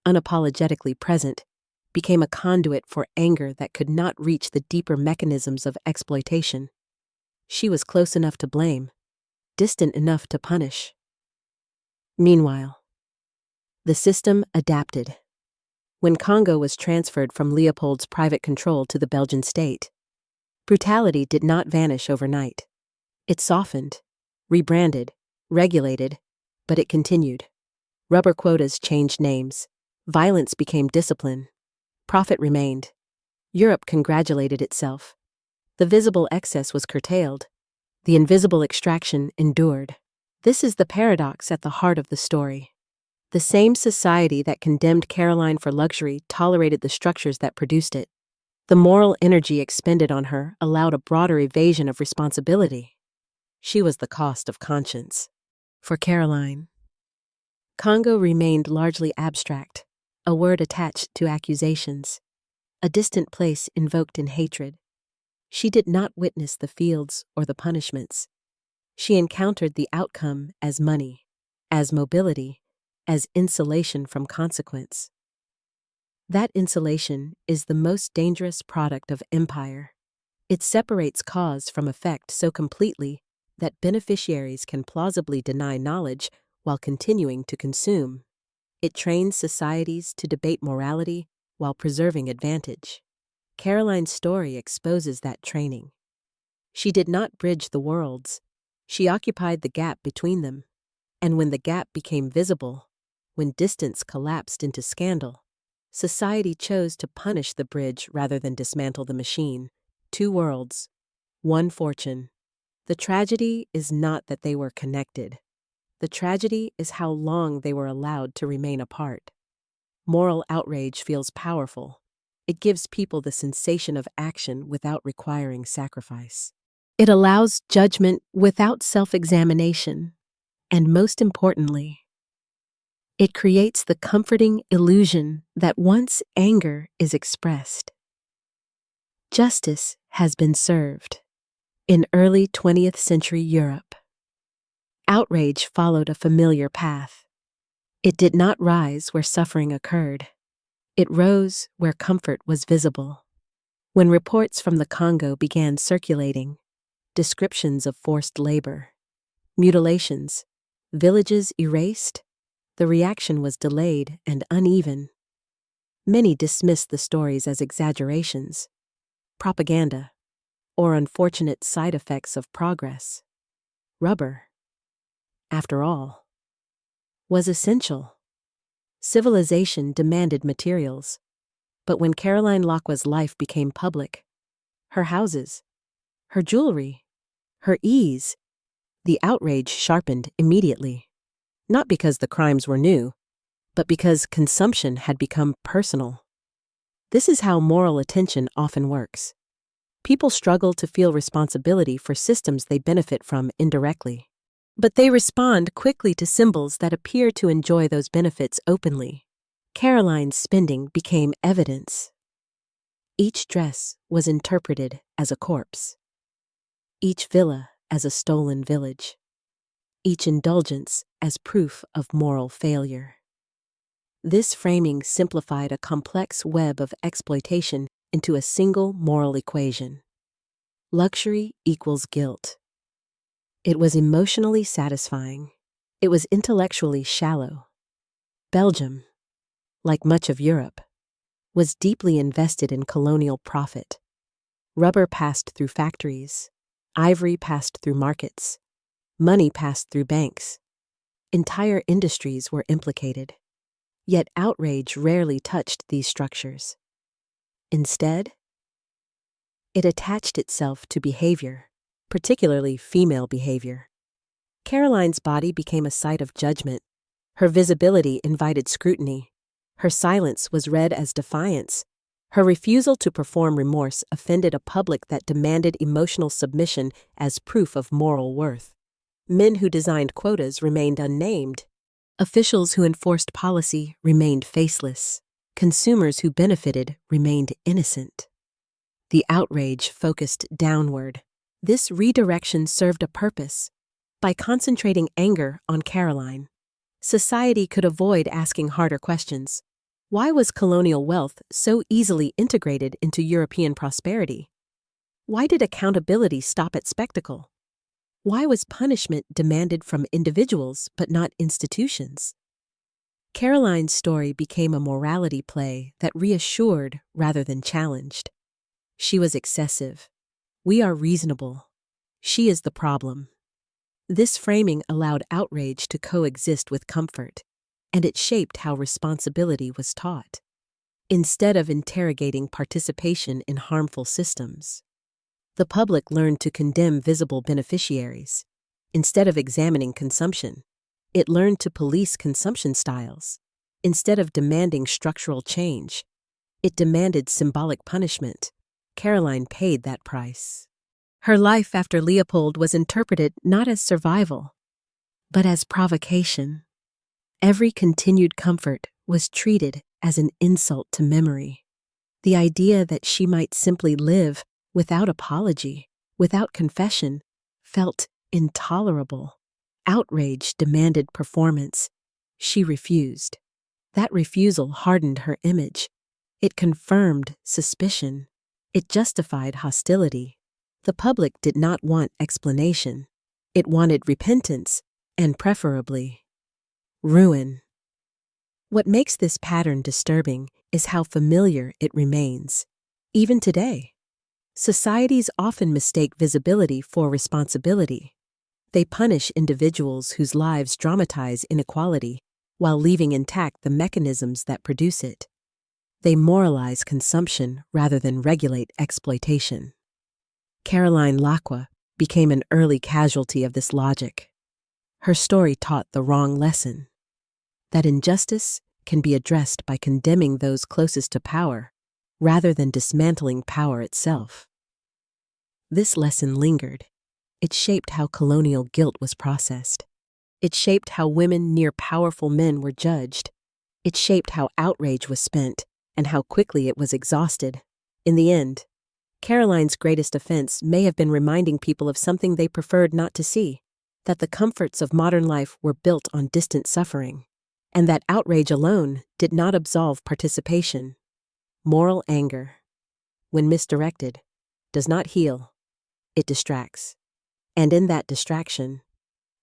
unapologetically present, became a conduit for anger that could not reach the deeper mechanisms of exploitation. She was close enough to blame, distant enough to punish. Meanwhile, the system adapted. When Congo was transferred from Leopold's private control to the Belgian state, brutality did not vanish overnight. It softened, rebranded, regulated, but it continued. Rubber quotas changed names. Violence became discipline. Profit remained. Europe congratulated itself. The visible excess was curtailed. The invisible extraction endured. This is the paradox at the heart of the story. The same society that condemned Caroline for luxury tolerated the structures that produced it. The moral energy expended on her allowed a broader evasion of responsibility. She was the cost of conscience. For Caroline, Congo remained largely abstract, a word attached to accusations, a distant place invoked in hatred. She did not witness the fields or the punishments. She encountered the outcome as money, as mobility, as insulation from consequence. That insulation is the most dangerous product of empire. It separates cause from effect so completely that beneficiaries can plausibly deny knowledge while continuing to consume. It trains societies to debate morality while preserving advantage. Caroline's story exposes that training. She did not bridge the worlds. She occupied the gap between them. And when the gap became visible, when distance collapsed into scandal, society chose to punish the bridge rather than dismantle the machine. Two worlds, one fortune. The tragedy is not that they were connected. The tragedy is how long they were allowed to remain apart. Moral outrage feels powerful. It gives people the sensation of action without requiring sacrifice. It allows judgment without self-examination. And most importantly, it creates the comforting illusion that once anger is expressed, justice has been served. In early 20th century Europe, outrage followed a familiar path. It did not rise where suffering occurred. It rose where comfort was visible. When reports from the Congo began circulating, descriptions of forced labor, mutilations, villages erased, the reaction was delayed and uneven. Many dismissed the stories as exaggerations, propaganda, or unfortunate side effects of progress. Rubber, after all, was essential. Civilization demanded materials, but when Caroline Laqua's life became public, her houses, her jewelry, her ease, the outrage sharpened immediately. Not because the crimes were new, but because consumption had become personal. This is how moral attention often works. People struggle to feel responsibility for systems they benefit from indirectly. But they respond quickly to symbols that appear to enjoy those benefits openly. Caroline's spending became evidence. Each dress was interpreted as a corpse. Each villa as a stolen village. Each indulgence as proof of moral failure. This framing simplified a complex web of exploitation into a single moral equation. Luxury equals guilt. It was emotionally satisfying. It was intellectually shallow. Belgium, like much of Europe, was deeply invested in colonial profit. Rubber passed through factories. Ivory passed through markets. Money passed through banks. Entire industries were implicated. Yet outrage rarely touched these structures. Instead, it attached itself to behavior, particularly female behavior. Caroline's body became a site of judgment. Her visibility invited scrutiny. Her silence was read as defiance. Her refusal to perform remorse offended a public that demanded emotional submission as proof of moral worth. Men who designed quotas remained unnamed. Officials who enforced policy remained faceless. Consumers who benefited remained innocent. The outrage focused downward. This redirection served a purpose. By concentrating anger on Caroline, society could avoid asking harder questions. Why was colonial wealth so easily integrated into European prosperity? Why did accountability stop at spectacle? Why was punishment demanded from individuals but not institutions? Caroline's story became a morality play that reassured rather than challenged. She was excessive. We are reasonable. She is the problem. This framing allowed outrage to coexist with comfort, and it shaped how responsibility was taught. Instead of interrogating participation in harmful systems, the public learned to condemn visible beneficiaries. Instead of examining consumption, it learned to police consumption styles. Instead of demanding structural change, it demanded symbolic punishment. Caroline paid that price. Her life after Leopold was interpreted not as survival, but as provocation. Every continued comfort was treated as an insult to memory. The idea that she might simply live without apology, without confession, felt intolerable. Outrage demanded performance. She refused. That refusal hardened her image. It confirmed suspicion. It justified hostility. The public did not want explanation. It wanted repentance, and preferably, ruin. What makes this pattern disturbing is how familiar it remains. Even today, societies often mistake visibility for responsibility. They punish individuals whose lives dramatize inequality while leaving intact the mechanisms that produce it. They moralize consumption rather than regulate exploitation. Caroline Laqua became an early casualty of this logic. Her story taught the wrong lesson: that injustice can be addressed by condemning those closest to power rather than dismantling power itself. This lesson lingered. It shaped how colonial guilt was processed. It shaped how women near powerful men were judged. It shaped how outrage was spent and how quickly it was exhausted. In the end, Caroline's greatest offense may have been reminding people of something they preferred not to see: that the comforts of modern life were built on distant suffering, and that outrage alone did not absolve participation. Moral anger, when misdirected, does not heal, it distracts. And in that distraction,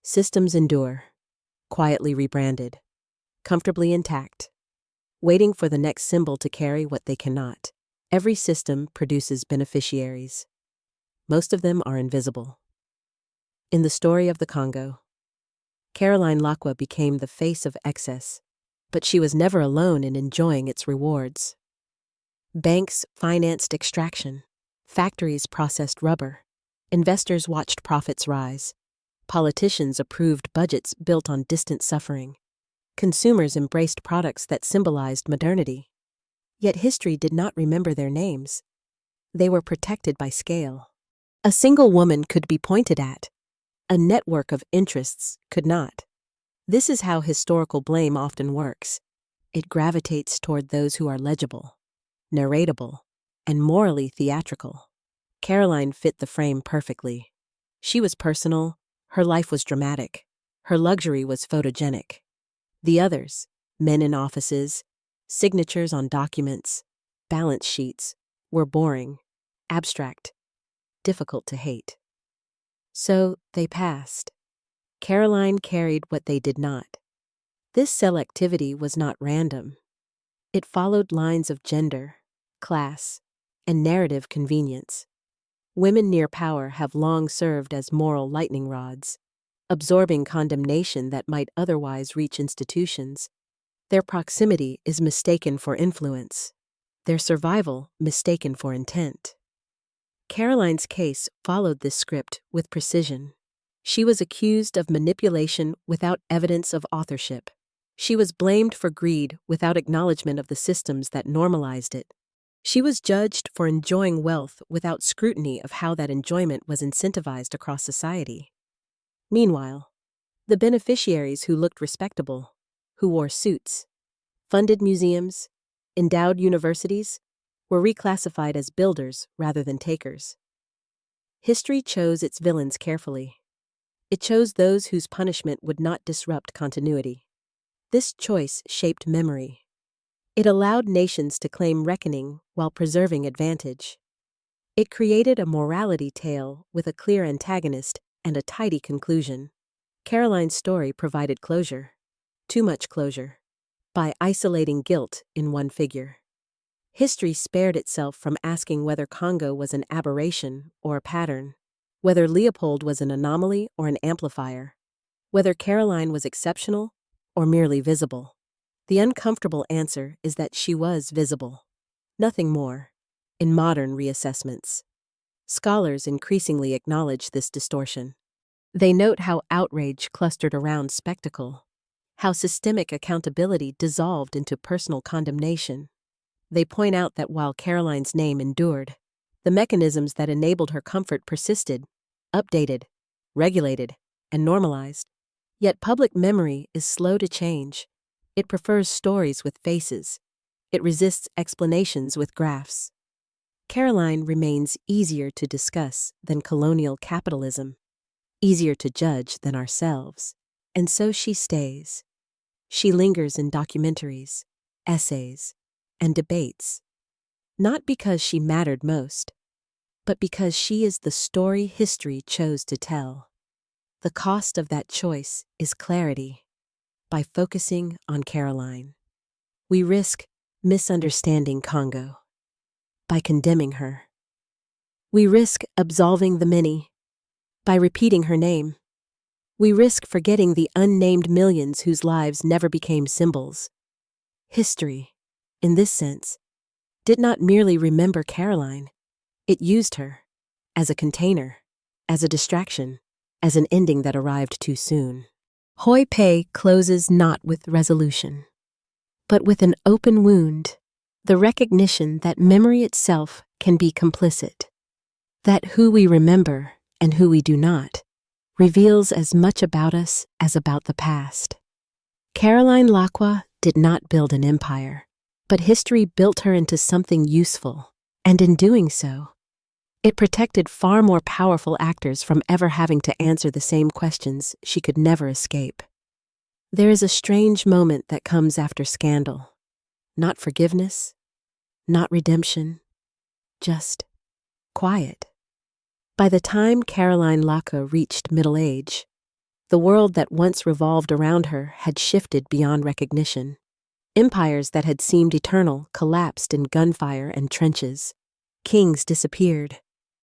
systems endure, quietly rebranded, comfortably intact, waiting for the next symbol to carry what they cannot. Every system produces beneficiaries. Most of them are invisible. In the story of the Congo, Caroline Laqua became the face of excess, but she was never alone in enjoying its rewards. Banks financed extraction. Factories processed rubber. Investors watched profits rise. Politicians approved budgets built on distant suffering. Consumers embraced products that symbolized modernity. Yet history did not remember their names. They were protected by scale. A single woman could be pointed at. A network of interests could not. This is how historical blame often works. It gravitates toward those who are legible, narratable, and morally theatrical. Caroline fit the frame perfectly. She was personal, her life was dramatic, her luxury was photogenic. The others, men in offices, signatures on documents, balance sheets, were boring, abstract, difficult to hate. So they passed. Caroline carried what they did not. This selectivity was not random. It followed lines of gender, class, and narrative convenience. Women near power have long served as moral lightning rods, absorbing condemnation that might otherwise reach institutions. Their proximity is mistaken for influence, their survival mistaken for intent. Caroline's case followed this script with precision. She was accused of manipulation without evidence of authorship. She was blamed for greed without acknowledgement of the systems that normalized it. She was judged for enjoying wealth without scrutiny of how that enjoyment was incentivized across society. Meanwhile, the beneficiaries who looked respectable, who wore suits, funded museums, endowed universities, were reclassified as builders rather than takers. History chose its villains carefully. It chose those whose punishment would not disrupt continuity. This choice shaped memory. It allowed nations to claim reckoning while preserving advantage. It created a morality tale with a clear antagonist and a tidy conclusion. Caroline's story provided closure, too much closure, by isolating guilt in one figure. History spared itself from asking whether Congo was an aberration or a pattern. Whether Leopold was an anomaly or an amplifier, whether Caroline was exceptional or merely visible, the uncomfortable answer is that she was visible. Nothing more. In modern reassessments, scholars increasingly acknowledge this distortion. They note how outrage clustered around spectacle, how systemic accountability dissolved into personal condemnation. They point out that while Caroline's name endured, the mechanisms that enabled her comfort persisted, updated, regulated, and normalized. Yet public memory is slow to change. It prefers stories with faces. It resists explanations with graphs. Caroline remains easier to discuss than colonial capitalism, easier to judge than ourselves, and so she stays. She lingers in documentaries, essays, and debates, not because she mattered most, but because she is the story history chose to tell. The cost of that choice is clarity. By focusing on Caroline, we risk misunderstanding Congo. By condemning her, we risk absolving the many. By repeating her name, we risk forgetting the unnamed millions whose lives never became symbols. History, in this sense, did not merely remember Caroline. It used her as a container, as a distraction, as an ending that arrived too soon. Hoi Pei closes not with resolution, but with an open wound, the recognition that memory itself can be complicit, that who we remember and who we do not reveals as much about us as about the past. Caroline Laqua did not build an empire, but history built her into something useful, and in doing so, it protected far more powerful actors from ever having to answer the same questions she could never escape. There is a strange moment that comes after scandal. Not forgiveness, not redemption, just quiet. By the time Caroline Laqua reached middle age, the world that once revolved around her had shifted beyond recognition. Empires that had seemed eternal collapsed in gunfire and trenches. Kings disappeared.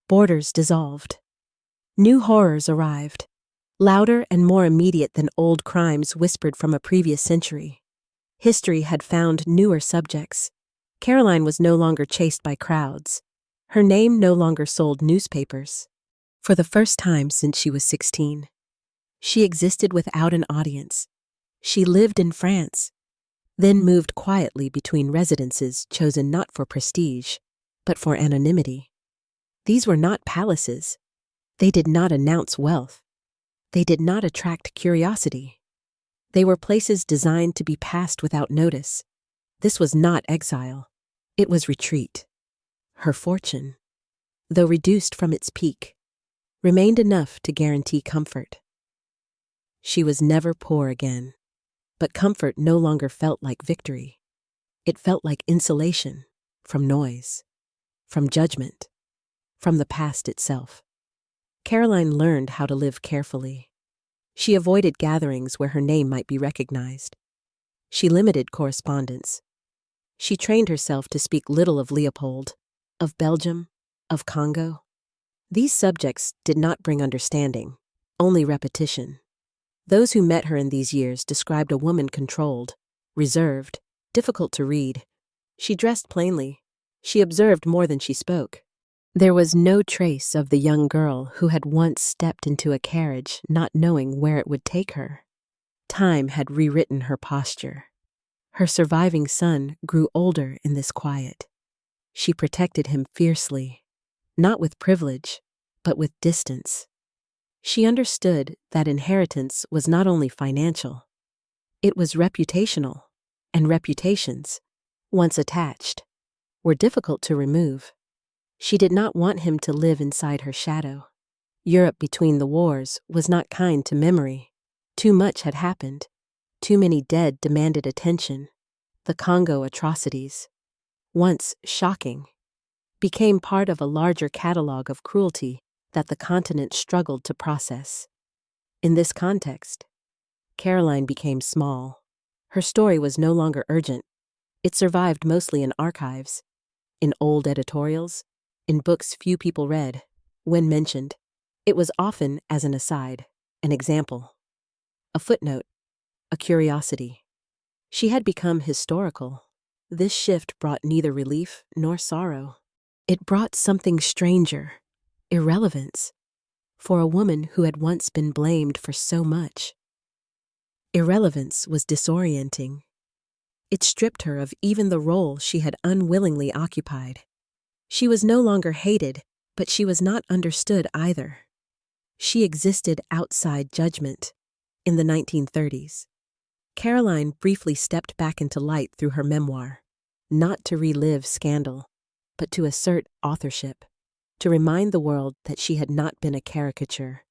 Borders dissolved. New horrors arrived, louder and more immediate than old crimes whispered from a previous century. History had found newer subjects. Caroline was no longer chased by crowds. Her name no longer sold newspapers. For the first time since she was 16, she existed without an audience. She lived in France, then moved quietly between residences chosen not for prestige, but for anonymity. These were not palaces. They did not announce wealth. They did not attract curiosity. They were places designed to be passed without notice. This was not exile. It was retreat. Her fortune, though reduced from its peak, remained enough to guarantee comfort. She was never poor again, but comfort no longer felt like victory. It felt like insulation from noise, from judgment, from the past itself. Caroline learned how to live carefully. She avoided gatherings where her name might be recognized. She limited correspondence. She trained herself to speak little of Leopold, of Belgium, of Congo. These subjects did not bring understanding, only repetition. Those who met her in these years described a woman controlled, reserved, difficult to read. She dressed plainly. She observed more than she spoke. There was no trace of the young girl who had once stepped into a carriage not knowing where it would take her. Time had rewritten her posture. Her surviving son grew older in this quiet. She protected him fiercely, not with privilege, but with distance. She understood that inheritance was not only financial, it was reputational, and reputations, once attached, were difficult to remove. She did not want him to live inside her shadow. Europe between the wars was not kind to memory. Too much had happened. Too many dead demanded attention. The Congo atrocities, once shocking, became part of a larger catalog of cruelty that the continent struggled to process. In this context, Caroline became small. Her story was no longer urgent. It survived mostly in archives, in old editorials, in books few people read. When mentioned, It was often as an aside, an example, a footnote, a curiosity. She had become historical. This shift brought neither relief nor sorrow. It brought something stranger, irrelevance, for a woman who had once been blamed for so much. Irrelevance was disorienting. It stripped her of even the role she had unwillingly occupied. She was no longer hated, but she was not understood either. She existed outside judgment. In the 1930s, Caroline briefly stepped back into light through her memoir, not to relive scandal, but to assert authorship, to remind the world that she had not been a caricature,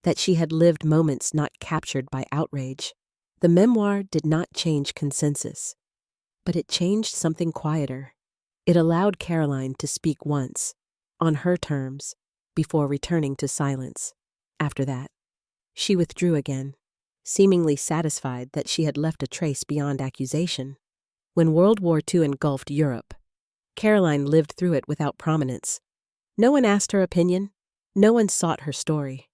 that she had lived moments not captured by outrage. The memoir did not change consensus, but it changed something quieter. It allowed Caroline to speak once, on her terms, before returning to silence. After that, she withdrew again, seemingly satisfied that she had left a trace beyond accusation. When World War II engulfed Europe, Caroline lived through it without prominence. No one asked her opinion. No one sought her story.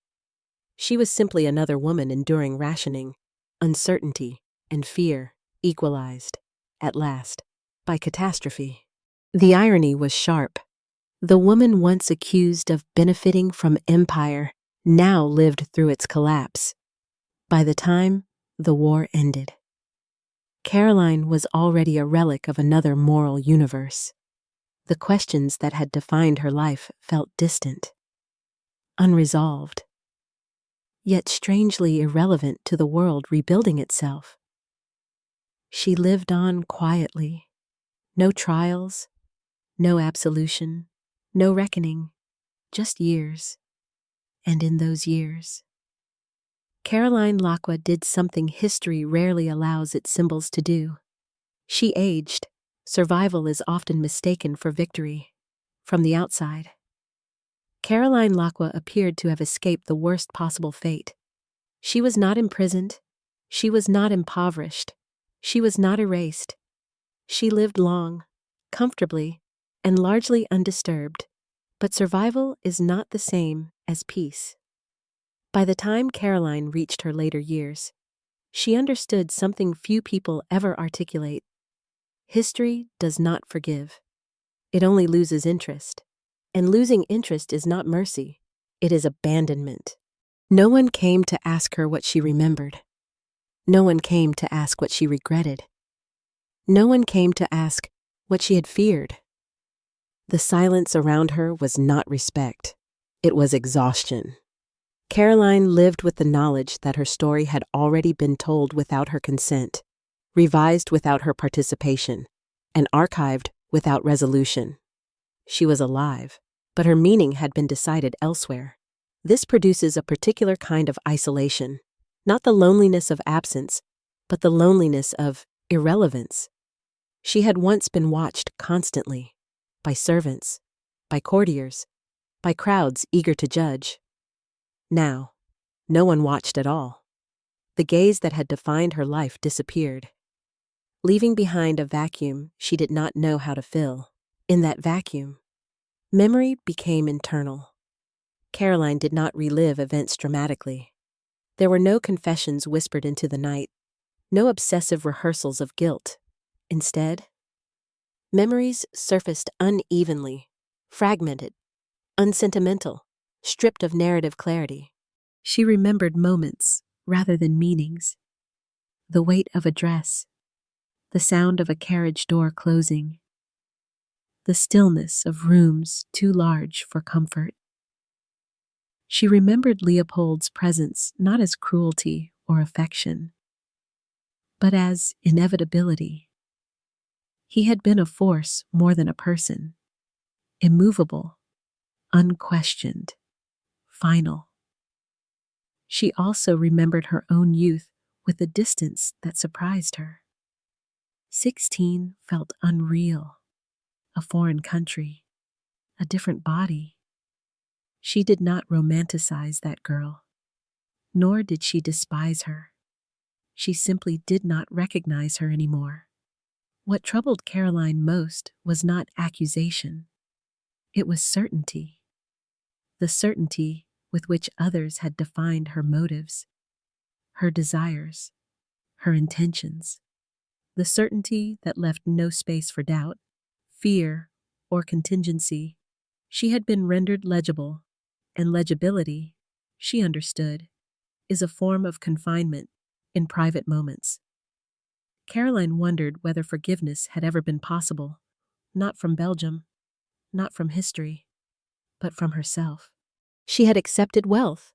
She was simply another woman enduring rationing, uncertainty, and fear, equalized, at last, by catastrophe. The irony was sharp. The woman once accused of benefiting from empire now lived through its collapse. By the time the war ended, Caroline was already a relic of another moral universe. The questions that had defined her life felt distant, unresolved, yet strangely irrelevant to the world rebuilding itself. She lived on quietly. No trials, no absolution, no reckoning, just years. And in those years, Caroline Laqua did something history rarely allows its symbols to do. She aged. Survival is often mistaken for victory. From the outside, Caroline Laqua appeared to have escaped the worst possible fate. She was not imprisoned. She was not impoverished. She was not erased. She lived long, comfortably, and largely undisturbed. But survival is not the same as peace. By the time Caroline reached her later years, she understood something few people ever articulate. History does not forgive. It only loses interest. And losing interest is not mercy. It is abandonment. No one came to ask her what she remembered. No one came to ask what she regretted. No one came to ask what she had feared. The silence around her was not respect. It was exhaustion. Caroline lived with the knowledge that her story had already been told without her consent, revised without her participation, and archived without resolution. She was alive, but her meaning had been decided elsewhere. This produces a particular kind of isolation, not the loneliness of absence, but the loneliness of irrelevance. She had once been watched constantly, by servants, by courtiers, by crowds eager to judge. Now, no one watched at all. The gaze that had defined her life disappeared, leaving behind a vacuum she did not know how to fill. In that vacuum, memory became internal. Caroline did not relive events dramatically. There were no confessions whispered into the night, no obsessive rehearsals of guilt. Instead, memories surfaced unevenly, fragmented, unsentimental, stripped of narrative clarity. She remembered moments rather than meanings. The weight of a dress, the sound of a carriage door closing, the stillness of rooms too large for comfort. She remembered Leopold's presence not as cruelty or affection, but as inevitability. He had been a force more than a person, immovable, unquestioned, final. She also remembered her own youth with a distance that surprised her. 16 felt unreal, a foreign country, a different body. She did not romanticize that girl, nor did she despise her. She simply did not recognize her anymore. What troubled Caroline most was not accusation. It was certainty. The certainty with which others had defined her motives, her desires, her intentions. The certainty that left no space for doubt, fear, or contingency. She had been rendered legible, and legibility, she understood, is a form of confinement in private moments. Caroline wondered whether forgiveness had ever been possible, not from Belgium, not from history, but from herself. She had accepted wealth.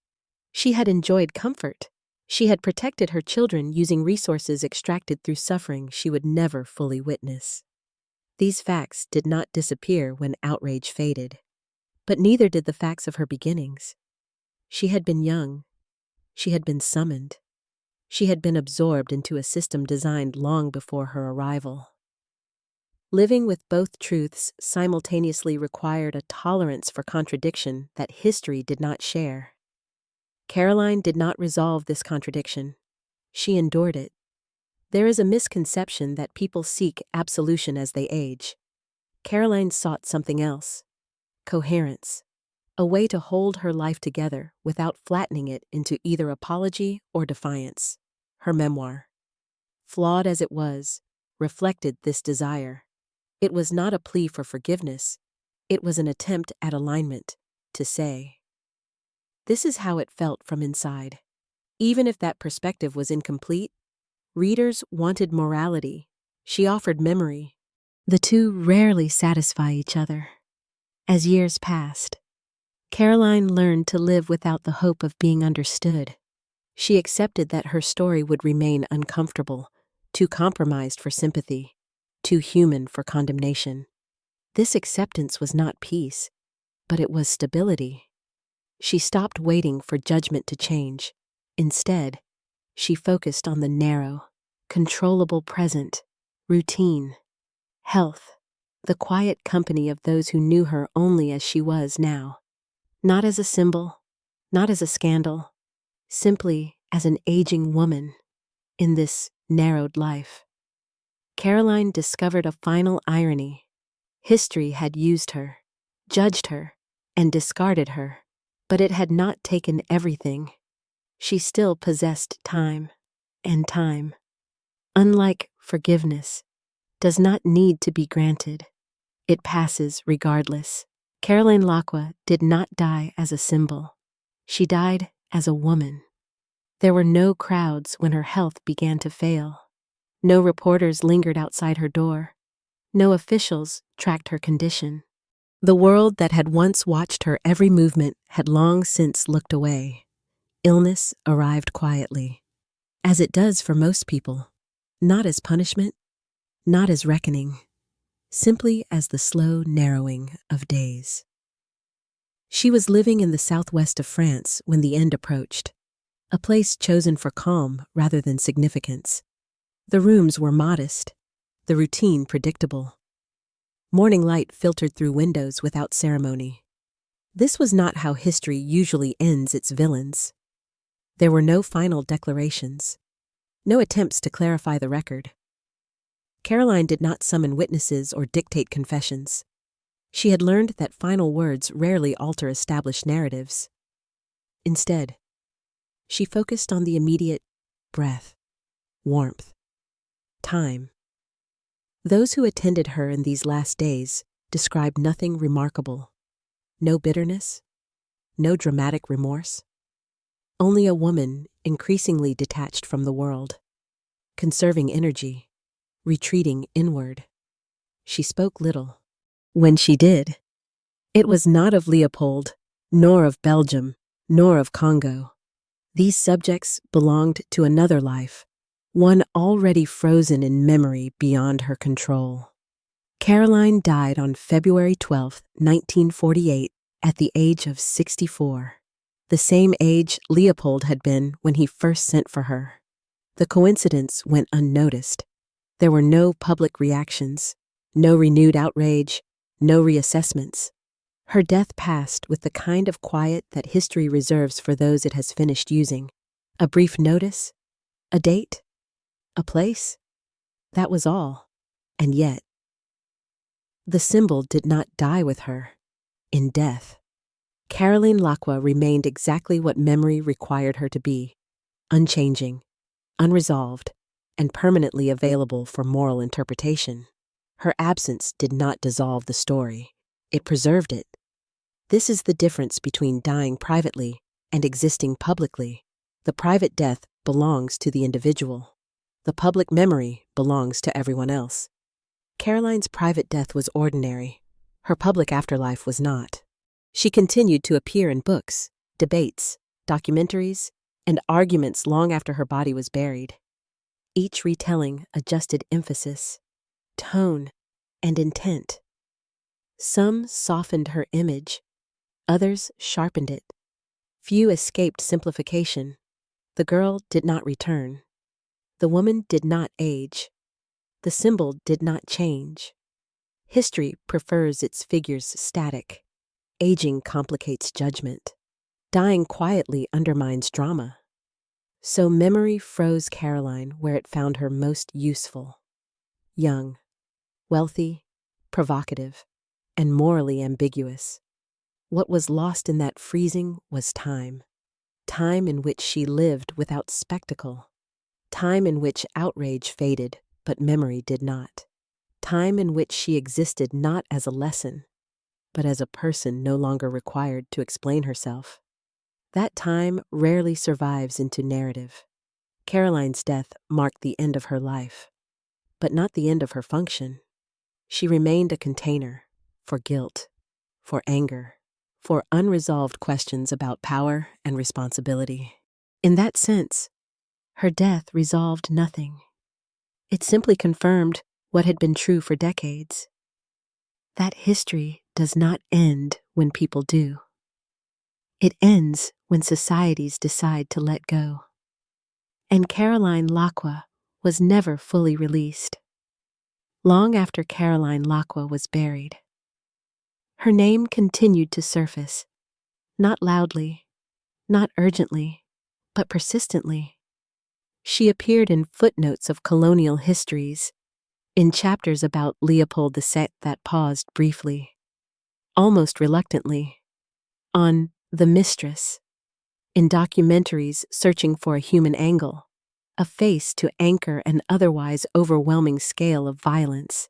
She had enjoyed comfort. She had protected her children using resources extracted through suffering she would never fully witness. These facts did not disappear when outrage faded, but neither did the facts of her beginnings. She had been young. She had been summoned. She had been absorbed into a system designed long before her arrival. Living with both truths simultaneously required a tolerance for contradiction that history did not share. Caroline did not resolve this contradiction. She endured it. There is a misconception that people seek absolution as they age. Caroline sought something else: coherence, a way to hold her life together without flattening it into either apology or defiance. Her memoir, flawed as it was, reflected this desire. It was not a plea for forgiveness. It was an attempt at alignment, to say, "This is how it felt from inside." Even if that perspective was incomplete, readers wanted morality. She offered memory. The two rarely satisfy each other. As years passed, Caroline learned to live without the hope of being understood. She accepted that her story would remain uncomfortable, too compromised for sympathy, too human for condemnation. This acceptance was not peace, but it was stability. She stopped waiting for judgment to change. Instead, she focused on the narrow, controllable present, routine, health, the quiet company of those who knew her only as she was now. Not as a symbol, not as a scandal, simply as an aging woman in this narrowed life. Caroline discovered a final irony. History had used her, judged her, and discarded her, but it had not taken everything. She still possessed time, and time, unlike forgiveness, does not need to be granted. It passes regardless. Caroline Laqua did not die as a symbol. She died as a woman. There were no crowds when her health began to fail. No reporters lingered outside her door. No officials tracked her condition. The world that had once watched her every movement had long since looked away. Illness arrived quietly, as it does for most people, not as punishment, not as reckoning, simply as the slow narrowing of days. She was living in the southwest of France when the end approached, a place chosen for calm rather than significance. The rooms were modest, the routine predictable. Morning light filtered through windows without ceremony. This was not how history usually ends its villains. There were no final declarations, no attempts to clarify the record. Caroline did not summon witnesses or dictate confessions. She had learned that final words rarely alter established narratives. Instead, she focused on the immediate: breath, warmth, time. Those who attended her in these last days described nothing remarkable. No bitterness, no dramatic remorse. Only a woman increasingly detached from the world, conserving energy, retreating inward. She spoke little. When she did, it was not of Leopold, nor of Belgium, nor of Congo. These subjects belonged to another life, one already frozen in memory beyond her control. Caroline died on February 12, 1948, at the age of 64, the same age Leopold had been when he first sent for her. The coincidence went unnoticed. There were no public reactions, no renewed outrage, no reassessments. Her death passed with the kind of quiet that history reserves for those it has finished using. A brief notice, a date, a place. That was all. And yet, the symbol did not die with her in death. Caroline Laqua remained exactly what memory required her to be: unchanging, unresolved, and permanently available for moral interpretation. Her absence did not dissolve the story, it preserved it. This is the difference between dying privately and existing publicly. The private death belongs to the individual. The public memory belongs to everyone else. Caroline's private death was ordinary. Her public afterlife was not. She continued to appear in books, debates, documentaries, and arguments long after her body was buried. Each retelling adjusted emphasis, tone, and intent. Some softened her image, others sharpened it. Few escaped simplification. The girl did not return. The woman did not age. The symbol did not change. History prefers its figures static. Aging complicates judgment. Dying quietly undermines drama. So memory froze Caroline where it found her most useful. Young, wealthy, provocative, and morally ambiguous. What was lost in that freezing was time. Time in which she lived without spectacle. Time in which outrage faded, but memory did not. Time in which she existed not as a lesson, but as a person no longer required to explain herself. That time rarely survives into narrative. Caroline's death marked the end of her life, but not the end of her function. She remained a container for guilt, for anger, for unresolved questions about power and responsibility. In that sense, her death resolved nothing. It simply confirmed what had been true for decades. That history does not end when people do. It ends when societies decide to let go. And Caroline Laqua was never fully released. Long after Caroline Laqua was buried, her name continued to surface, not loudly, not urgently, but persistently. She appeared in footnotes of colonial histories, in chapters about Leopold II that paused briefly, almost reluctantly, on The Mistress, in documentaries searching for a human angle, a face to anchor an otherwise overwhelming scale of violence.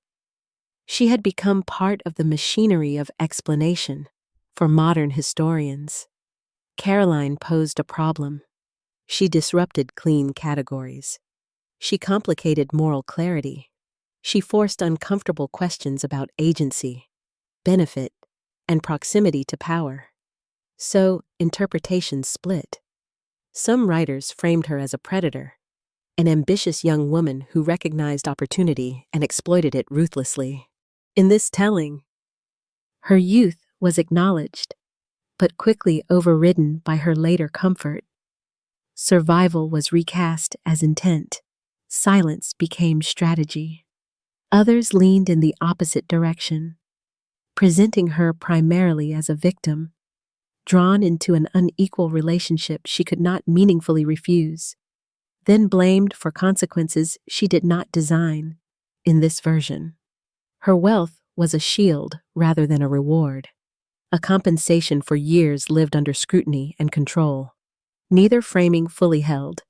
She had become part of the machinery of explanation for modern historians. Caroline posed a problem. She disrupted clean categories. She complicated moral clarity. She forced uncomfortable questions about agency, benefit, and proximity to power. So, interpretations split. Some writers framed her as a predator, an ambitious young woman who recognized opportunity and exploited it ruthlessly. In this telling, her youth was acknowledged, but quickly overridden by her later comfort. Survival was recast as intent. Silence became strategy. Others leaned in the opposite direction, presenting her primarily as a victim, drawn into an unequal relationship she could not meaningfully refuse, then blamed for consequences she did not design. In this version, her wealth was a shield rather than a reward, a compensation for years lived under scrutiny and control. Neither framing fully held.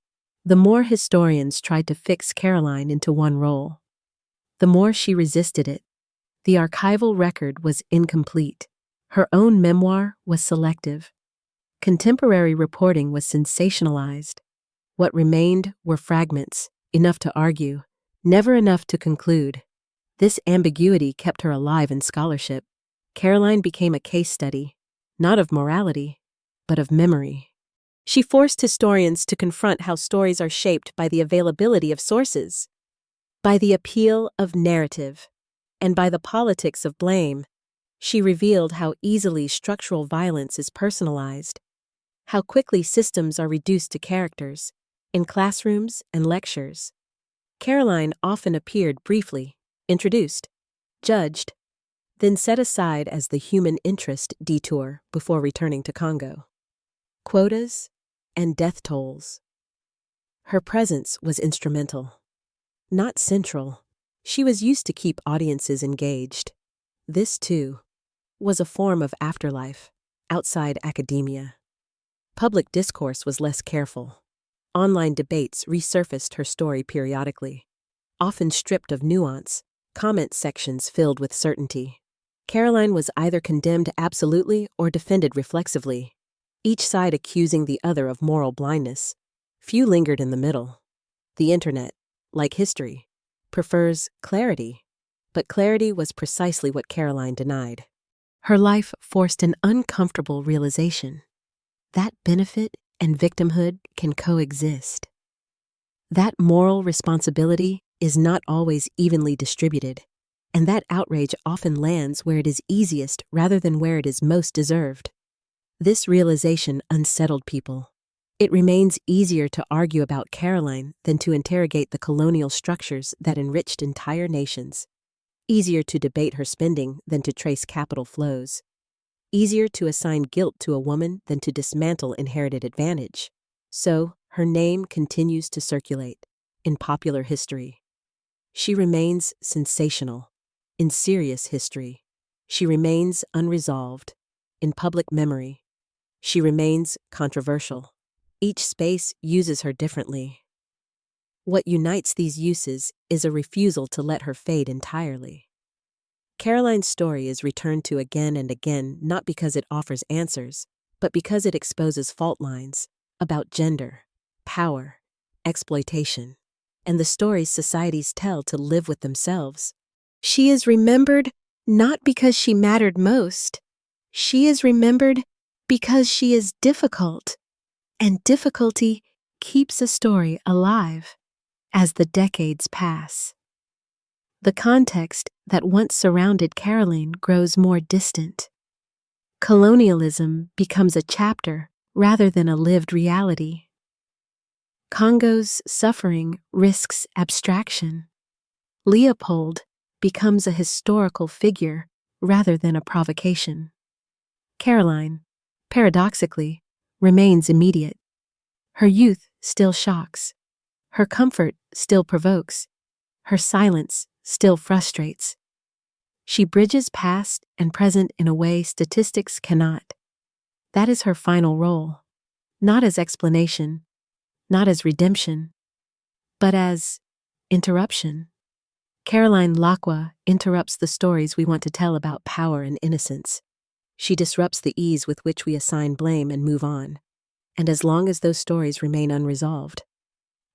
The more historians tried to fix Caroline into one role, the more she resisted it. The archival record was incomplete. Her own memoir was selective. Contemporary reporting was sensationalized. What remained were fragments, enough to argue, never enough to conclude. This ambiguity kept her alive in scholarship. Caroline became a case study, not of morality, but of memory. She forced historians to confront how stories are shaped by the availability of sources, by the appeal of narrative, and by the politics of blame. She revealed how easily structural violence is personalized, how quickly systems are reduced to characters, in classrooms and lectures. Caroline often appeared briefly, introduced, judged, then set aside as the human interest detour before returning to Congo. Quotas and death tolls. Her presence was instrumental, not central. She was used to keep audiences engaged. This, too, was a form of afterlife, outside academia. Public discourse was less careful. Online debates resurfaced her story periodically, often stripped of nuance, comment sections filled with certainty. Caroline was either condemned absolutely or defended reflexively, each side accusing the other of moral blindness. Few lingered in the middle. The internet, like history, prefers clarity, but clarity was precisely what Caroline denied. Her life forced an uncomfortable realization that benefit and victimhood can coexist. That moral responsibility is not always evenly distributed, and that outrage often lands where it is easiest rather than where it is most deserved. This realization unsettled people. It remains easier to argue about Caroline than to interrogate the colonial structures that enriched entire nations. Easier to debate her spending than to trace capital flows. Easier to assign guilt to a woman than to dismantle inherited advantage. So, her name continues to circulate in popular history. She remains sensational in serious history. She remains unresolved in public memory. She remains controversial. Each space uses her differently. What unites these uses is a refusal to let her fade entirely. Caroline's story is returned to again and again not because it offers answers, but because it exposes fault lines about gender, power, exploitation, and the stories societies tell to live with themselves. She is remembered not because she mattered most. She is remembered because she is difficult, and difficulty keeps a story alive as the decades pass. The context that once surrounded Caroline grows more distant. Colonialism becomes a chapter rather than a lived reality. Congo's suffering risks abstraction. Leopold becomes a historical figure rather than a provocation. Caroline, paradoxically, remains immediate. Her youth still shocks. Her comfort still provokes. Her silence still frustrates. She bridges past and present in a way statistics cannot. That is her final role, not as explanation, not as redemption, but as interruption. Caroline Laqua interrupts the stories we want to tell about power and innocence. She disrupts the ease with which we assign blame and move on. And as long as those stories remain unresolved,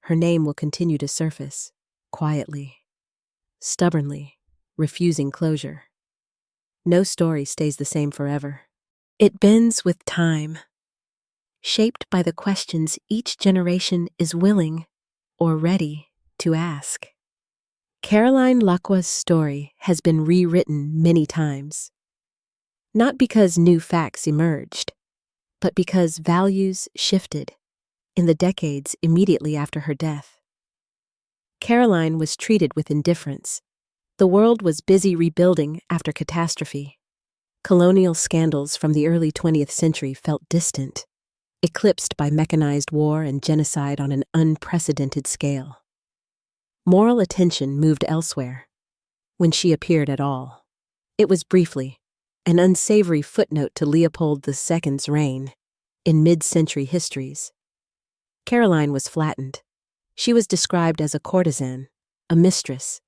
her name will continue to surface, quietly, stubbornly, refusing closure. No story stays the same forever. It bends with time, shaped by the questions each generation is willing or ready to ask. Caroline Laqua's story has been rewritten many times, not because new facts emerged, but because values shifted in the decades immediately after her death. Caroline was treated with indifference. The world was busy rebuilding after catastrophe. Colonial scandals from the early 20th century felt distant, eclipsed by mechanized war and genocide on an unprecedented scale. Moral attention moved elsewhere. When she appeared at all, it was briefly an unsavory footnote to Leopold II's reign in mid-century histories. Caroline was flattened. She was described as a courtesan, a mistress,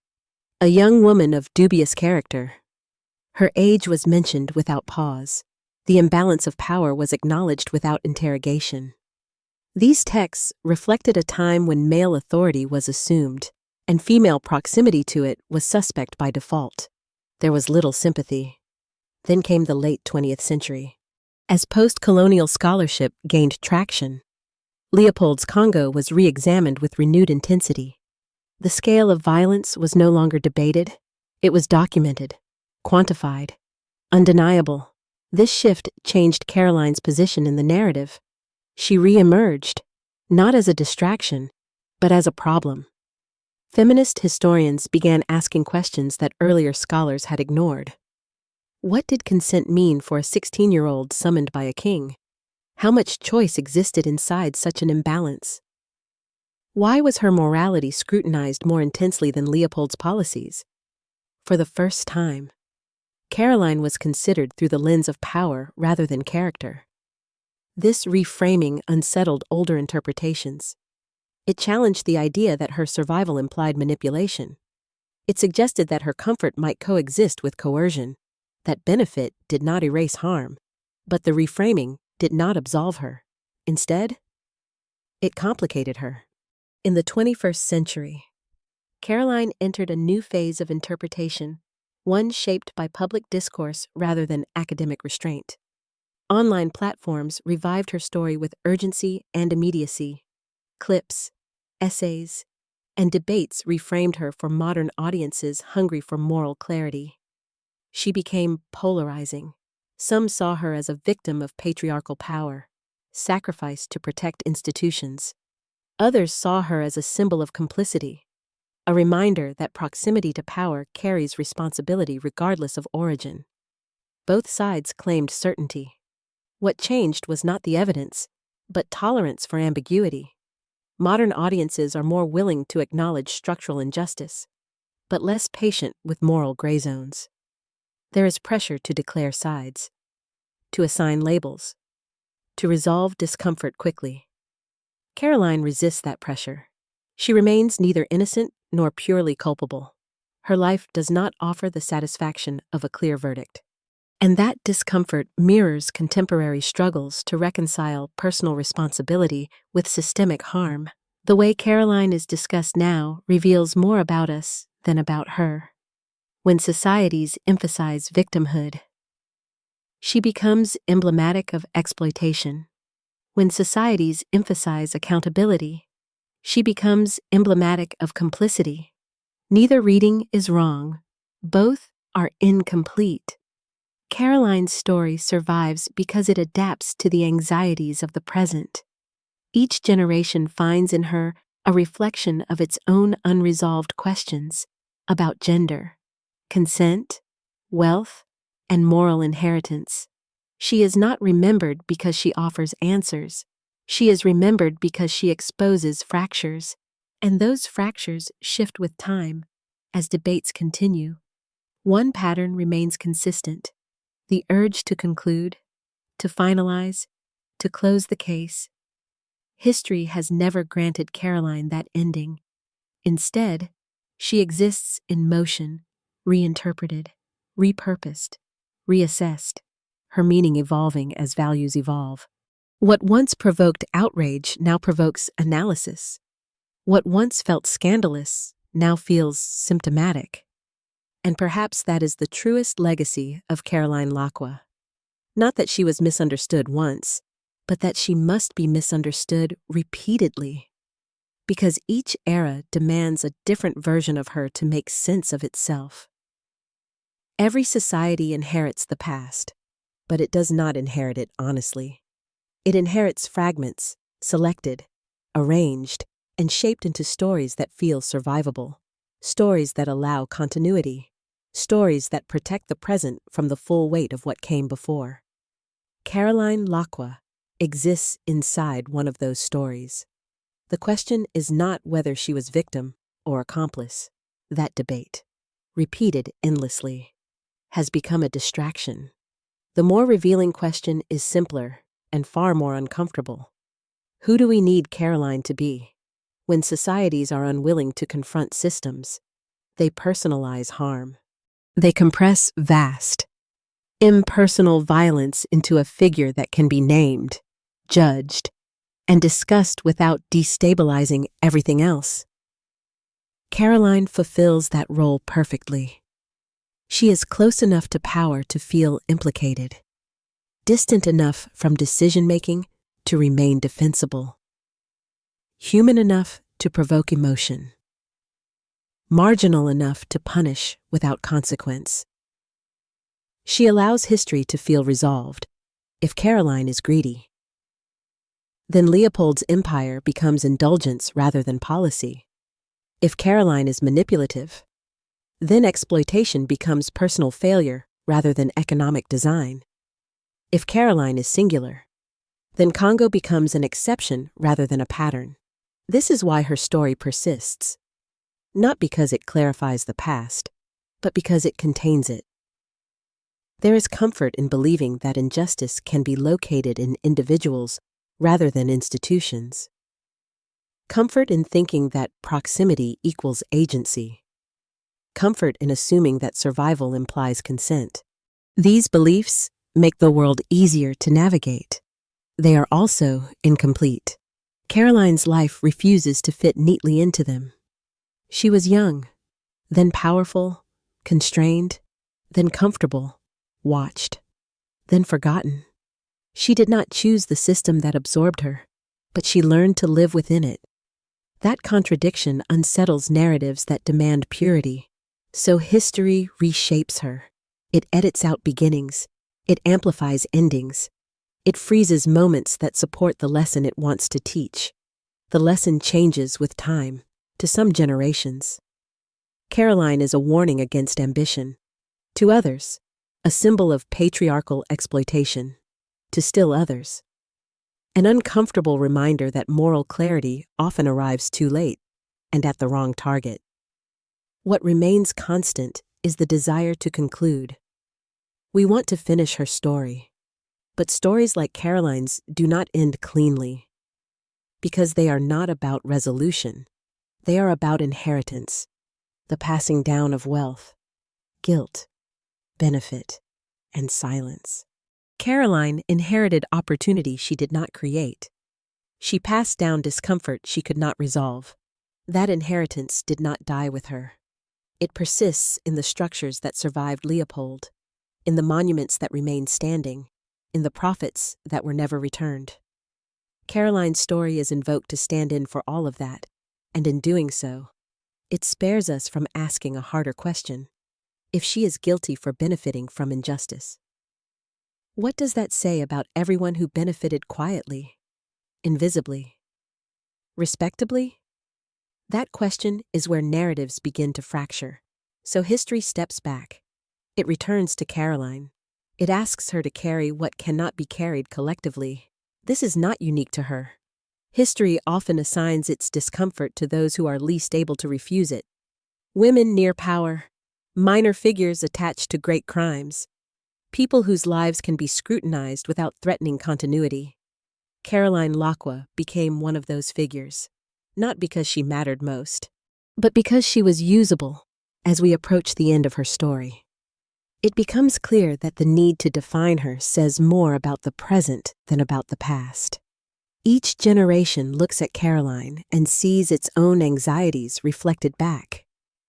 a young woman of dubious character. Her age was mentioned without pause. The imbalance of power was acknowledged without interrogation. These texts reflected a time when male authority was assumed, and female proximity to it was suspect by default. There was little sympathy. Then came the late 20th century. As post-colonial scholarship gained traction, Leopold's Congo was re-examined with renewed intensity. The scale of violence was no longer debated. It was documented, quantified, undeniable. This shift changed Caroline's position in the narrative. She re-emerged, not as a distraction, but as a problem. Feminist historians began asking questions that earlier scholars had ignored. What did consent mean for a 16-year-old summoned by a king? How much choice existed inside such an imbalance? Why was her morality scrutinized more intensely than Leopold's policies? For the first time, Caroline was considered through the lens of power rather than character. This reframing unsettled older interpretations. It challenged the idea that her survival implied manipulation. It suggested that her comfort might coexist with coercion, that benefit did not erase harm. But the reframing did not absolve her. Instead, it complicated her. In the 21st century, Caroline entered a new phase of interpretation, one shaped by public discourse rather than academic restraint. Online platforms revived her story with urgency and immediacy. Clips, essays, and debates reframed her for modern audiences hungry for moral clarity. She became polarizing. Some saw her as a victim of patriarchal power, sacrificed to protect institutions. Others saw her as a symbol of complicity, a reminder that proximity to power carries responsibility regardless of origin. Both sides claimed certainty. What changed was not the evidence, but tolerance for ambiguity. Modern audiences are more willing to acknowledge structural injustice, but less patient with moral gray zones. There is pressure to declare sides, to assign labels, to resolve discomfort quickly. Caroline resists that pressure. She remains neither innocent nor purely culpable. Her life does not offer the satisfaction of a clear verdict. And that discomfort mirrors contemporary struggles to reconcile personal responsibility with systemic harm. The way Caroline is discussed now reveals more about us than about her. When societies emphasize victimhood, she becomes emblematic of exploitation. When societies emphasize accountability, she becomes emblematic of complicity. Neither reading is wrong. Both are incomplete. Caroline's story survives because it adapts to the anxieties of the present. Each generation finds in her a reflection of its own unresolved questions about gender, consent, wealth, and moral inheritance. She is not remembered because she offers answers. She is remembered because she exposes fractures, and those fractures shift with time as debates continue. One pattern remains consistent: the urge to conclude, to finalize, to close the case. History has never granted Caroline that ending. Instead, she exists in motion, reinterpreted, repurposed, reassessed, her meaning evolving as values evolve. What once provoked outrage now provokes analysis. What once felt scandalous now feels symptomatic. And perhaps that is the truest legacy of Caroline Laqua. Not that she was misunderstood once, but that she must be misunderstood repeatedly. Because each era demands a different version of her to make sense of itself. Every society inherits the past, but it does not inherit it honestly. It inherits fragments, selected, arranged, and shaped into stories that feel survivable, stories that allow continuity, stories that protect the present from the full weight of what came before. Caroline Laqua exists inside one of those stories. The question is not whether she was victim or accomplice. That debate, repeated endlessly, has become a distraction. The more revealing question is simpler and far more uncomfortable. Who do we need Caroline to be? When societies are unwilling to confront systems, they personalize harm. They compress vast, impersonal violence into a figure that can be named, judged, and discussed without destabilizing everything else. Caroline fulfills that role perfectly. She is close enough to power to feel implicated, distant enough from decision-making to remain defensible, human enough to provoke emotion, marginal enough to punish without consequence. She allows history to feel resolved. If Caroline is greedy, then Leopold's empire becomes indulgence rather than policy. If Caroline is manipulative, then exploitation becomes personal failure rather than economic design. If Caroline is singular, then Congo becomes an exception rather than a pattern. This is why her story persists, not because it clarifies the past, but because it contains it. There is comfort in believing that injustice can be located in individuals rather than institutions. Comfort in thinking that proximity equals agency. Comfort in assuming that survival implies consent. These beliefs make the world easier to navigate. They are also incomplete. Caroline's life refuses to fit neatly into them. She was young, then powerful, constrained, then comfortable, watched, then forgotten. She did not choose the system that absorbed her, but she learned to live within it. That contradiction unsettles narratives that demand purity. So history reshapes her. It edits out beginnings. It amplifies endings. It freezes moments that support the lesson it wants to teach. The lesson changes with time, to some generations. Caroline is a warning against ambition. To others, a symbol of patriarchal exploitation. To still others, an uncomfortable reminder that moral clarity often arrives too late and at the wrong target. What remains constant is the desire to conclude. We want to finish her story, but stories like Caroline's do not end cleanly. Because they are not about resolution, they are about inheritance, the passing down of wealth, guilt, benefit, and silence. Caroline inherited opportunity she did not create. She passed down discomfort she could not resolve. That inheritance did not die with her. It persists in the structures that survived Leopold, in the monuments that remained standing, in the prophets that were never returned. Caroline's story is invoked to stand in for all of that, and in doing so, it spares us from asking a harder question: if she is guilty for benefiting from injustice. What does that say about everyone who benefited quietly, invisibly, respectably? That question is where narratives begin to fracture. So history steps back. It returns to Caroline. It asks her to carry what cannot be carried collectively. This is not unique to her. History often assigns its discomfort to those who are least able to refuse it. Women near power, minor figures attached to great crimes, people whose lives can be scrutinized without threatening continuity. Caroline Laqua became one of those figures, not because she mattered most, but because she was usable as we approach the end of her story. It becomes clear that the need to define her says more about the present than about the past. Each generation looks at Caroline and sees its own anxieties reflected back,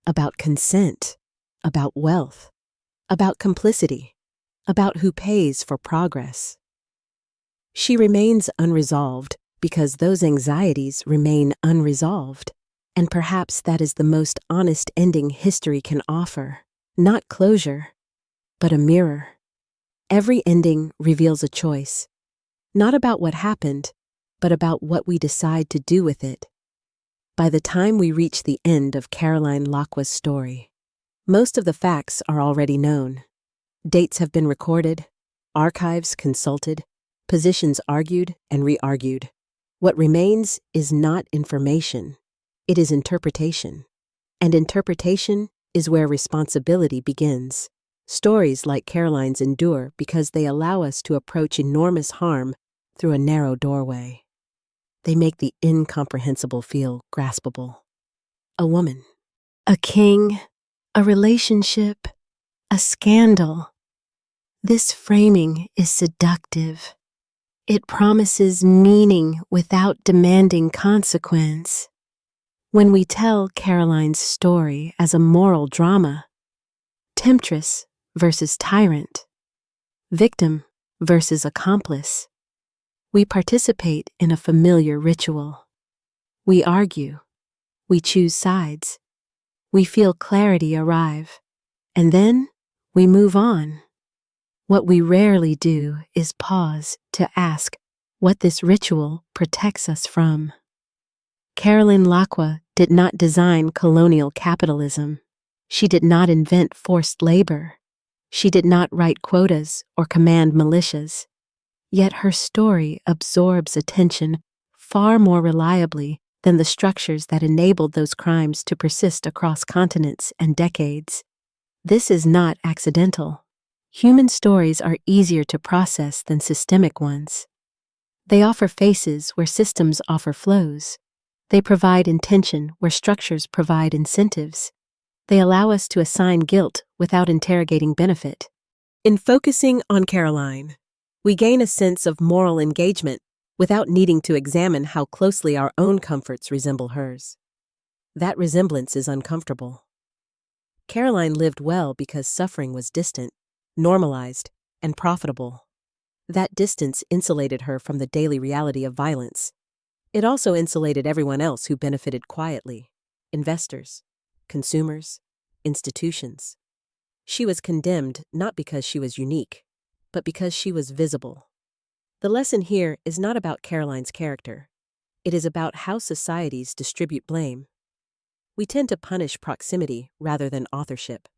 about consent, about wealth, about complicity, about who pays for progress. She remains unresolved because those anxieties remain unresolved, and perhaps that is the most honest ending history can offer, not closure, but a mirror. Every ending reveals a choice, not about what happened, but about what we decide to do with it. By the time we reach the end of Caroline Laqua's story, most of the facts are already known. Dates have been recorded, archives consulted, positions argued and re-argued. What remains is not information, it is interpretation. And interpretation is where responsibility begins. Stories like Caroline's endure because they allow us to approach enormous harm through a narrow doorway. They make the incomprehensible feel graspable. A woman, a king, a relationship, a scandal. This framing is seductive. It promises meaning without demanding consequence. When we tell Caroline's story as a moral drama, temptress versus tyrant, victim versus accomplice, we participate in a familiar ritual. We argue, we choose sides, we feel clarity arrive, and then we move on. What we rarely do is pause to ask what this ritual protects us from. Caroline Laqua did not design colonial capitalism. She did not invent forced labor. She did not write quotas or command militias. Yet her story absorbs attention far more reliably than the structures that enabled those crimes to persist across continents and decades. This is not accidental. Human stories are easier to process than systemic ones. They offer faces where systems offer flows. They provide intention where structures provide incentives. They allow us to assign guilt without interrogating benefit. In focusing on Caroline, we gain a sense of moral engagement without needing to examine how closely our own comforts resemble hers. That resemblance is uncomfortable. Caroline lived well because suffering was distant, normalized, and profitable. That distance insulated her from the daily reality of violence. It also insulated everyone else who benefited quietly: investors, consumers, institutions. She was condemned not because she was unique, but because she was visible. The lesson here is not about Caroline's character. It is about how societies distribute blame. We tend to punish proximity rather than authorship,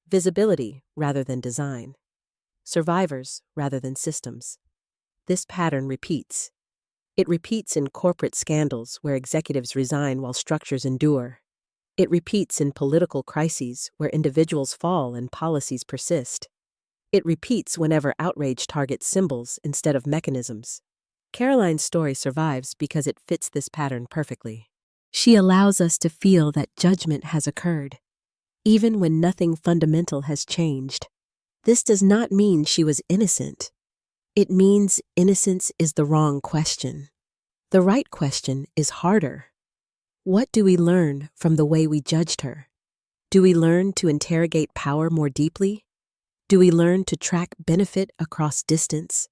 visibility rather than design, survivors rather than systems. This pattern repeats. It repeats in corporate scandals where executives resign while structures endure. It repeats in political crises where individuals fall and policies persist. It repeats whenever outrage targets symbols instead of mechanisms. Caroline's story survives because it fits this pattern perfectly. She allows us to feel that judgment has occurred, even when nothing fundamental has changed. This does not mean she was innocent. It means innocence is the wrong question. The right question is harder. What do we learn from the way we judged her? Do we learn to interrogate power more deeply? Do we learn to track benefit across distance?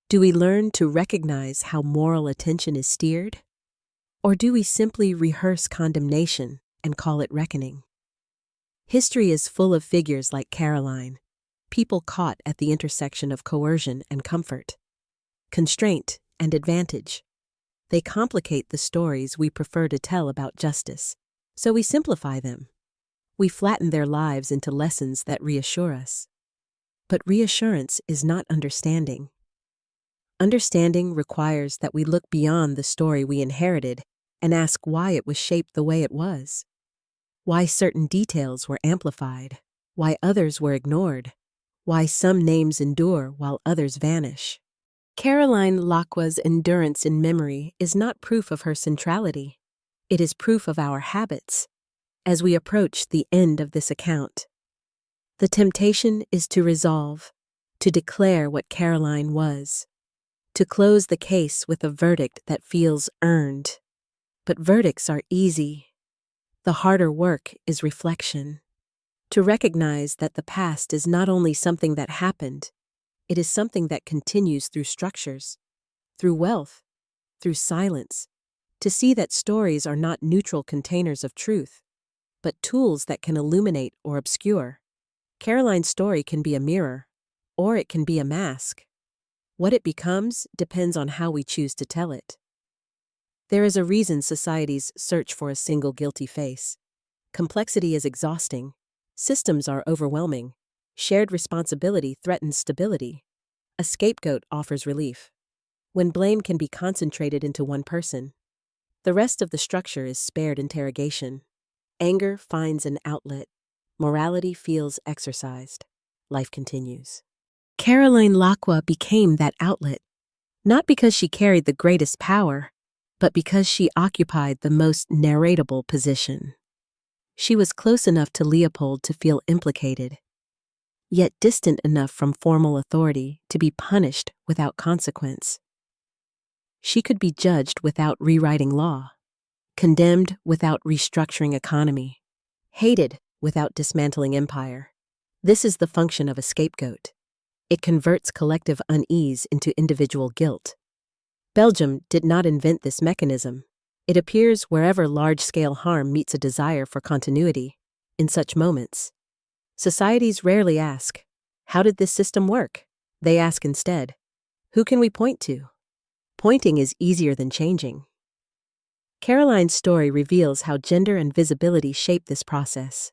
Do we learn to recognize how moral attention is steered? Or do we simply rehearse condemnation and call it reckoning? History is full of figures like Caroline, people caught at the intersection of coercion and comfort, constraint and advantage. They complicate the stories we prefer to tell about justice, so we simplify them. We flatten their lives into lessons that reassure us. But reassurance is not understanding. Understanding requires that we look beyond the story we inherited and ask why it was shaped the way it was. Why certain details were amplified, why others were ignored, why some names endure while others vanish. Caroline Laqua's endurance in memory is not proof of her centrality. It is proof of our habits. As we approach the end of this account, the temptation is to resolve, to declare what Caroline was, to close the case with a verdict that feels earned. But verdicts are easy. The harder work is reflection. To recognize that the past is not only something that happened, it is something that continues through structures, through wealth, through silence. To see that stories are not neutral containers of truth, but tools that can illuminate or obscure. Caroline's story can be a mirror, or it can be a mask. What it becomes depends on how we choose to tell it. There is a reason societies search for a single guilty face. Complexity is exhausting. Systems are overwhelming. Shared responsibility threatens stability. A scapegoat offers relief. When blame can be concentrated into one person, the rest of the structure is spared interrogation. Anger finds an outlet. Morality feels exercised. Life continues. Caroline Laqua became that outlet, not because she carried the greatest power, but because she occupied the most narratable position. She was close enough to Leopold to feel implicated, yet distant enough from formal authority to be punished without consequence. She could be judged without rewriting law, condemned without restructuring economy, hated without dismantling empire. This is the function of a scapegoat. It converts collective unease into individual guilt. Belgium did not invent this mechanism. It appears wherever large-scale harm meets a desire for continuity. In such moments, societies rarely ask, "How did this system work?" They ask instead, "Who can we point to?" Pointing is easier than changing. Caroline's story reveals how gender and visibility shape this process.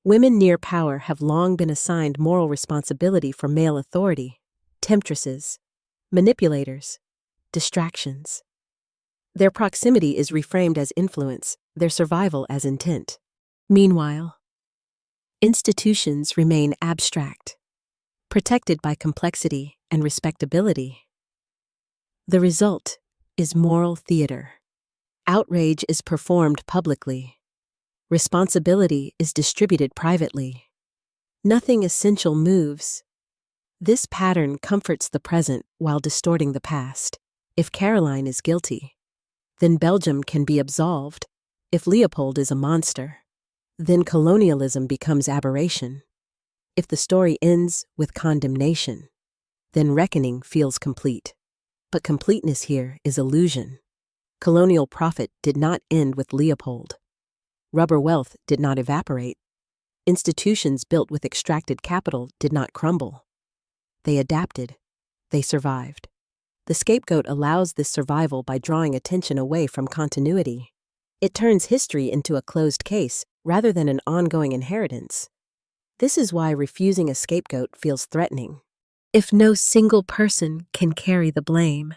Women near power have long been assigned moral responsibility for male authority, temptresses, manipulators, distractions. Their proximity is reframed as influence, their survival as intent. Meanwhile, institutions remain abstract. protected by complexity and respectability. The result is moral theater. Outrage is performed publicly. Responsibility is distributed privately. Nothing essential moves. This pattern comforts the present while distorting the past. If Caroline is guilty, then Belgium can be absolved. If Leopold is a monster, then colonialism becomes aberration. If the story ends with condemnation, then reckoning feels complete. But completeness here is illusion. Colonial profit did not end with Leopold. Rubber wealth did not evaporate. Institutions built with extracted capital did not crumble. They adapted. They survived. The scapegoat allows this survival by drawing attention away from continuity. It turns history into a closed case rather than an ongoing inheritance. This is why refusing a scapegoat feels threatening. If no single person can carry the blame,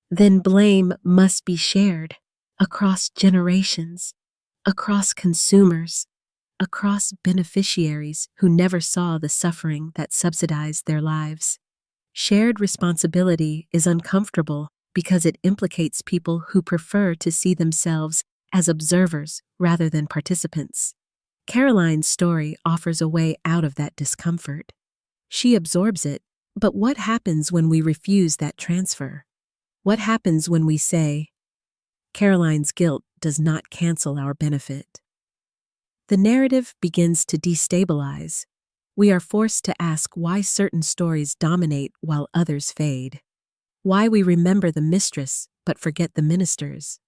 then blame must be shared across generations, across consumers, across beneficiaries who never saw the suffering that subsidized their lives. Shared responsibility is uncomfortable because it implicates people who prefer to see themselves as observers rather than participants. Caroline's story offers a way out of that discomfort. She absorbs it, but what happens when we refuse that transfer? What happens when we say, Caroline's guilt does not cancel our benefit? The narrative begins to destabilize. We are forced to ask why certain stories dominate while others fade. Why we remember the mistress but forget the ministers.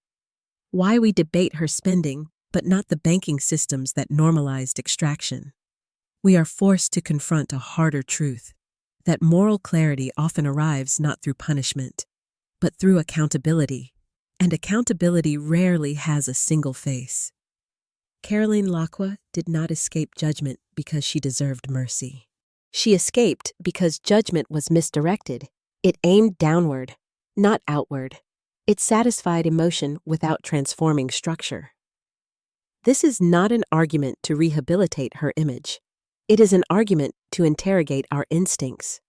Why we debate her spending but not the banking systems that normalized extraction. We are forced to confront a harder truth, that moral clarity often arrives not through punishment, but through accountability, and accountability rarely has a single face. Caroline Laqua did not escape judgment because she deserved mercy. She escaped because judgment was misdirected. It aimed downward, not outward. It satisfied emotion without transforming structure. This is not an argument to rehabilitate her image. It is an argument to interrogate our instincts.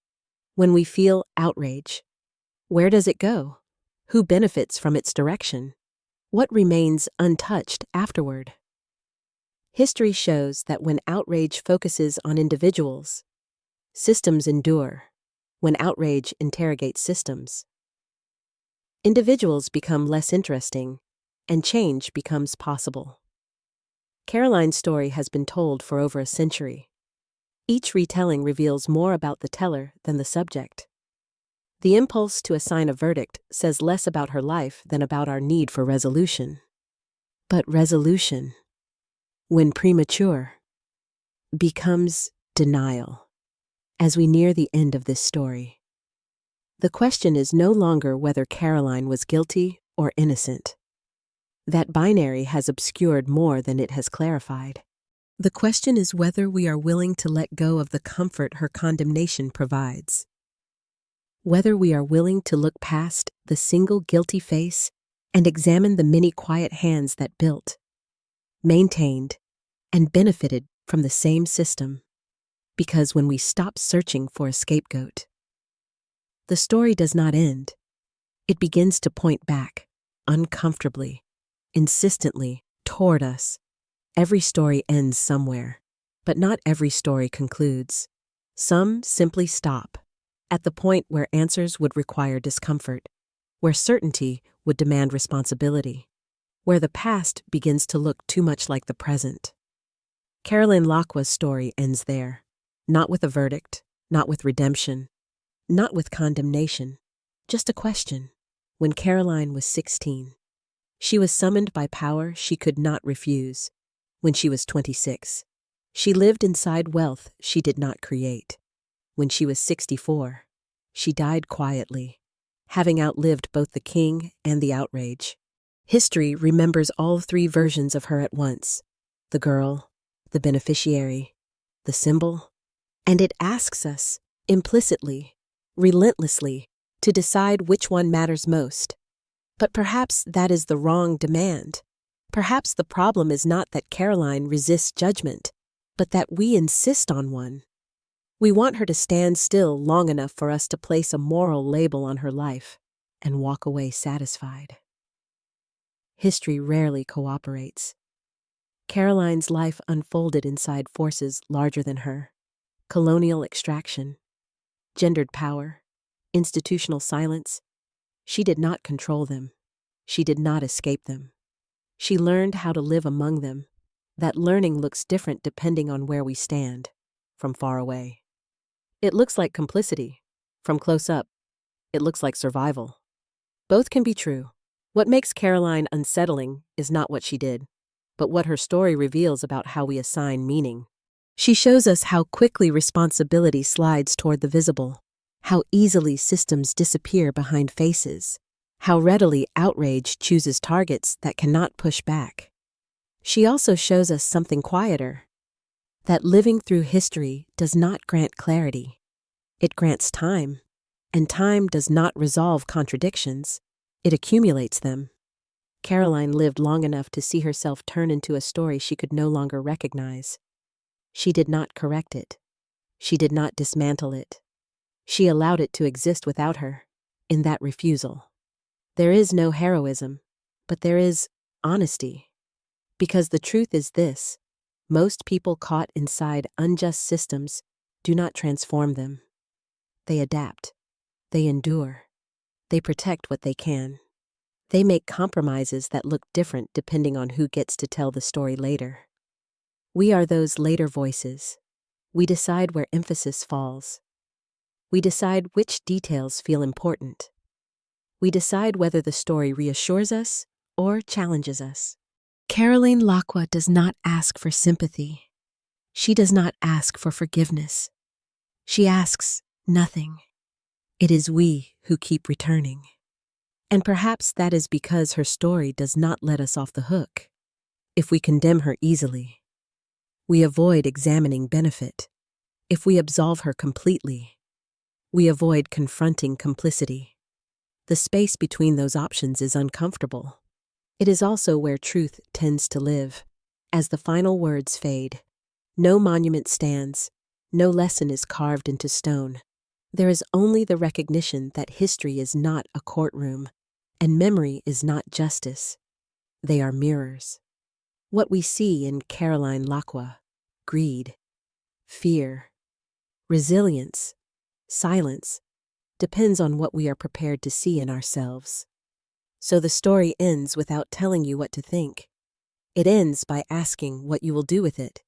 When we feel outrage, where does it go? Who benefits from its direction? What remains untouched afterward? History shows that when outrage focuses on individuals, systems endure. When outrage interrogates systems, individuals become less interesting, and change becomes possible. Caroline's story has been told for over a century. Each retelling reveals more about the teller than the subject. The impulse to assign a verdict says less about her life than about our need for resolution. But resolution, when premature, becomes denial. As we near the end of this story, the question is no longer whether Caroline was guilty or innocent. That binary has obscured more than it has clarified. The question is whether we are willing to let go of the comfort her condemnation provides. Whether we are willing to look past the single guilty face and examine the many quiet hands that built, maintained, and benefited from the same system. Because when we stop searching for a scapegoat, the story does not end. It begins to point back, uncomfortably, insistently, toward us. Every story ends somewhere, but not every story concludes. Some simply stop, at the point where answers would require discomfort, where certainty would demand responsibility, where the past begins to look too much like the present. Caroline Laqua's story ends there, not with a verdict, not with redemption, not with condemnation, just a question. When Caroline was 16, she was summoned by power she could not refuse. When she was 26, she lived inside wealth she did not create. When she was 64, she died quietly, having outlived both the king and the outrage. History remembers all three versions of her at once: the girl, the beneficiary, the symbol, and it asks us, implicitly, relentlessly, to decide which one matters most. But perhaps that is the wrong demand. Perhaps the problem is not that Caroline resists judgment, but that we insist on one. We want her to stand still long enough for us to place a moral label on her life and walk away satisfied. History rarely cooperates. Caroline's life unfolded inside forces larger than her: colonial extraction, gendered power, institutional silence. She did not control them. She did not escape them. She learned how to live among them. That learning looks different depending on where we stand. From far away, it looks like complicity. From close up, it looks like survival. Both can be true. What makes Caroline unsettling is not what she did, but what her story reveals about how we assign meaning. She shows us how quickly responsibility slides toward the visible, how easily systems disappear behind faces, how readily outrage chooses targets that cannot push back. She also shows us something quieter: that living through history does not grant clarity. It grants time, and time does not resolve contradictions. It accumulates them. Caroline lived long enough to see herself turn into a story she could no longer recognize. She did not correct it. She did not dismantle it. She allowed it to exist without her. In that refusal, there is no heroism, but there is honesty. Because the truth is this: most people caught inside unjust systems do not transform them. They adapt. They endure. They protect what they can. They make compromises that look different depending on who gets to tell the story later. We are those later voices. We decide where emphasis falls. We decide which details feel important. We decide whether the story reassures us or challenges us. Caroline Laqua does not ask for sympathy. She does not ask for forgiveness. She asks nothing. It is we who keep returning. And perhaps that is because her story does not let us off the hook. If we condemn her easily, we avoid examining benefit. If we absolve her completely, we avoid confronting complicity. The space between those options is uncomfortable. It is also where truth tends to live. As the final words fade, no monument stands, no lesson is carved into stone. There is only the recognition that history is not a courtroom, and memory is not justice. They are mirrors. What we see in Caroline Laqua: greed, fear, resilience, silence, depends on what we are prepared to see in ourselves. So the story ends without telling you what to think. It ends by asking what you will do with it.